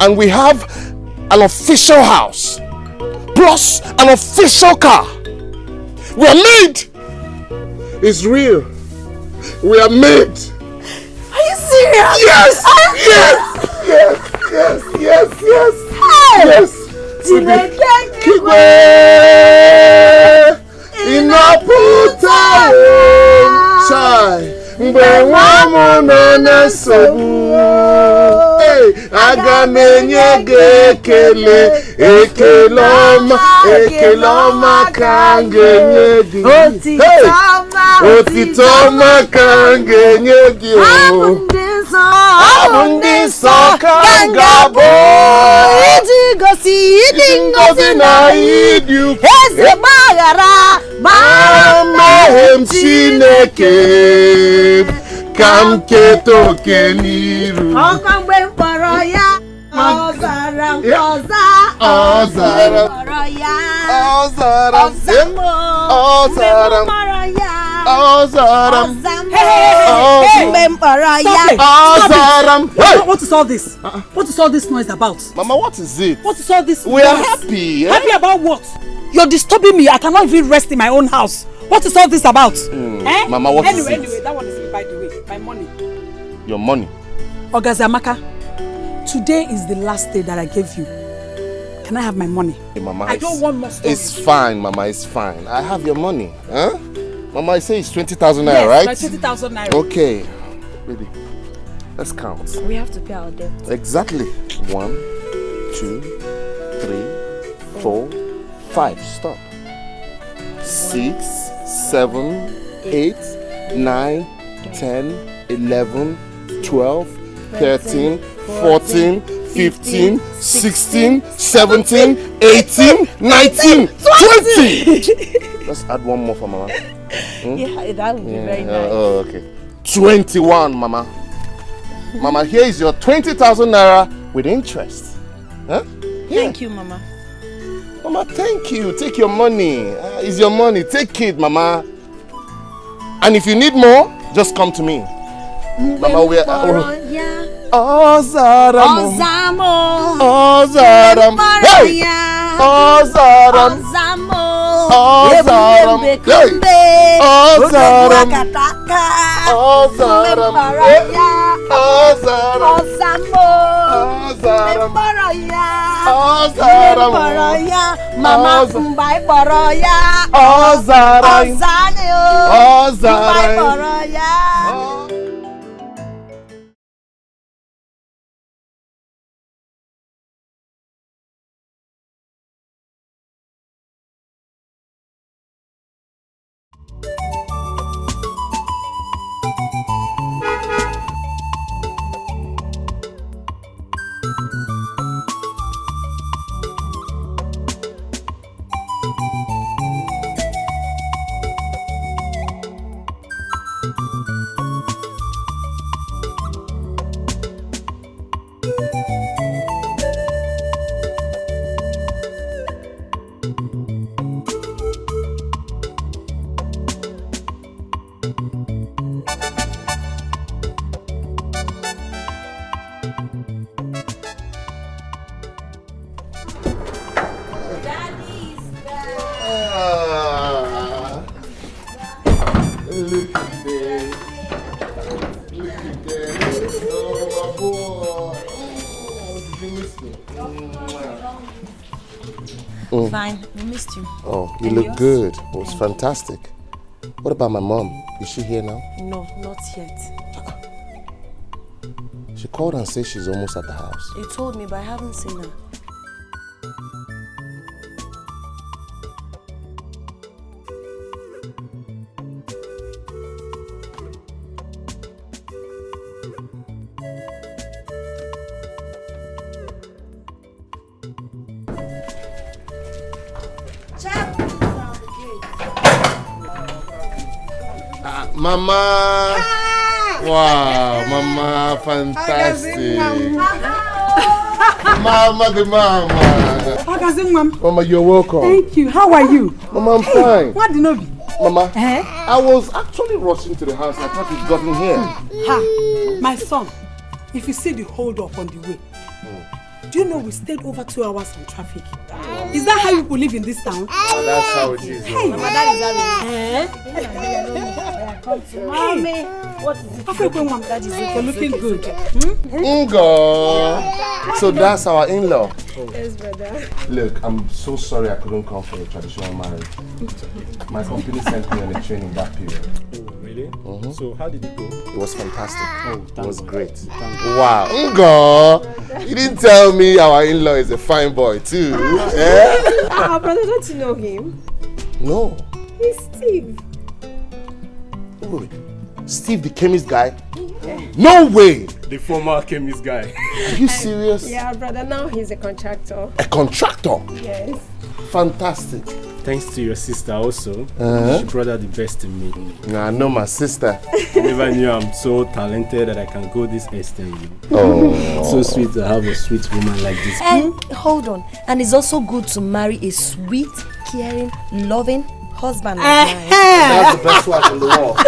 And we have an official house, plus an official car. We are made! It's real. We are made. Are you serious? Yes! Yes! Yes! Yes! Yes! Yes! Hey! Yes! Okigwe inapụta chai mgbe nwa m nọ na nsogbu aga m enye gị ekele ọma ka m ga-enye gị otito ọma ka m ga-enye gị abụ ndị nsọ ka m ga-abụ iji gosi ịdị ngọzi na ịdị ukwu eze gbaghara mmehie m Chineke ka m keta oke n'iru ọkwa mgbe m kpọrọ ya ọzara What is all this? What is all this noise about? Mama, what is it? What is all this? We are happy. Happy about what? You're disturbing me. I cannot even rest in my own house. What is all this about? Mama, what is it? Anyway, that one is me, by the way. My money. Your money? Ogazamaka, today is the last day that I gave you. Can I have my money? Hey, Mama, I don't want more stories. It's fine, Mama, it's fine. I have your money. Huh? Mama, I say it's 20,000 naira, right? Yes, 20,000 naira. Okay. Baby, let's count. We have to pay our debt. Exactly. 1, 2, 3, 4, 5. Stop. 6, 7, 8, 9, 10, 11, 12, 13, 14, 15, 16, 17, 18, 19, 20! Let's add one more for Mama. Yeah, that would be very nice. Oh, okay. 21, Mama. Mama, here is your 20,000 naira with interest. Huh? Thank you, Mama. Mama, thank you. Take your money. It's your money. Take it, Mama. And if you need more, just come to me. Mama, we are... Ozaram. Hey! Ozaram. Ozaram. Hey! Ozaram. Ozaram. Ozaram. Mama, mbai poroya. Ozaram. Mbai poroya. Fine, we missed you. Oh, you look good. It was fantastic. What about my mom? Is she here now? No, not yet. She called and said she's almost at the house. He told me, but I haven't seen her. Mama! Wow, Mama, fantastic. Mama, the mama. Mama, you're welcome. Thank you. How are you? Mama, I'm fine. What did you be? Mama, I was actually rushing to the house. I thought you'd gotten here. Ha! My son, if you see the hold up on the way, do you know we stayed over 2 hours in traffic? Is that how you live in this town? That's how it is. Hey, Mama, that is how it is. Come to mommy. What is it? That is okay. Looking good. Ngo. So that's our in-law. Yes, brother. Look, I'm so sorry I couldn't come for the traditional marriage. My company sent me on a training that period. Oh, really? So how did it go? It was fantastic. It was great. Wow. Ngo. You didn't tell me our in-law is a fine boy too. Our brother, don't you know him? No. He's Steve. Wait. Steve, the chemist guy? No way! The former chemist guy. Are you serious? Yeah, brother, now he's a contractor. A contractor? Yes. Fantastic. Thanks to your sister also. She brought out the best in me. I know my sister. I never knew I'm so talented that I can go this extent. Oh. So sweet to have a sweet woman like this. And hold on. And it's also good to marry a sweet, caring, loving husband like mine. That's the best wife in the world.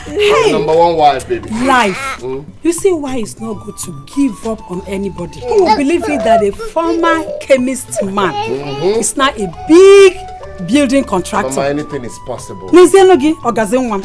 Hey. Number one wife, baby. Life. You see why it's not good to give up on anybody. Who will believe it that a former chemist man is now a big building contractor? Mama, anything is possible. Nizianogi Ogazenwam.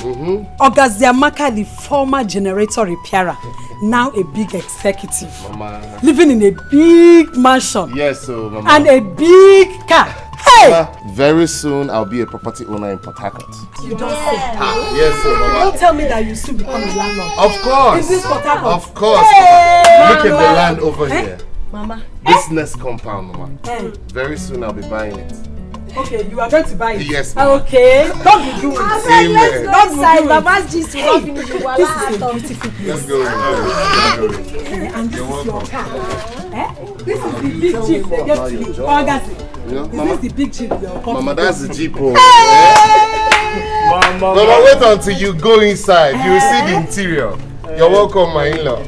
Ogaziamaka, the former generator repairer, now a big executive. Mama. Living in a big mansion. Yes, so Mama. And a big car. Hey! Mama, very soon I'll be a property owner in Port Harcourt. You don't say. Yes, so Mama. Don't tell me that you soon become a landlord. Of course. Is this Port Harcourt? Of course. Hey! Look at the land over here. Mama. This next compound, Mama. Hey. Very soon I'll be buying it. Okay, you are going to buy it? Yes, Mama. Okay. Don't be doing it. Amen. Let's go inside. Mama's just will not finish. This is a beautiful place. Let's go. And this is your car. This is the big jeep they gave to you. Orgazi. This is the big jeep you're coming. Mama, that's the jeep. Oh. Mama, wait until you go inside. You will see the interior. You're welcome, my in-law.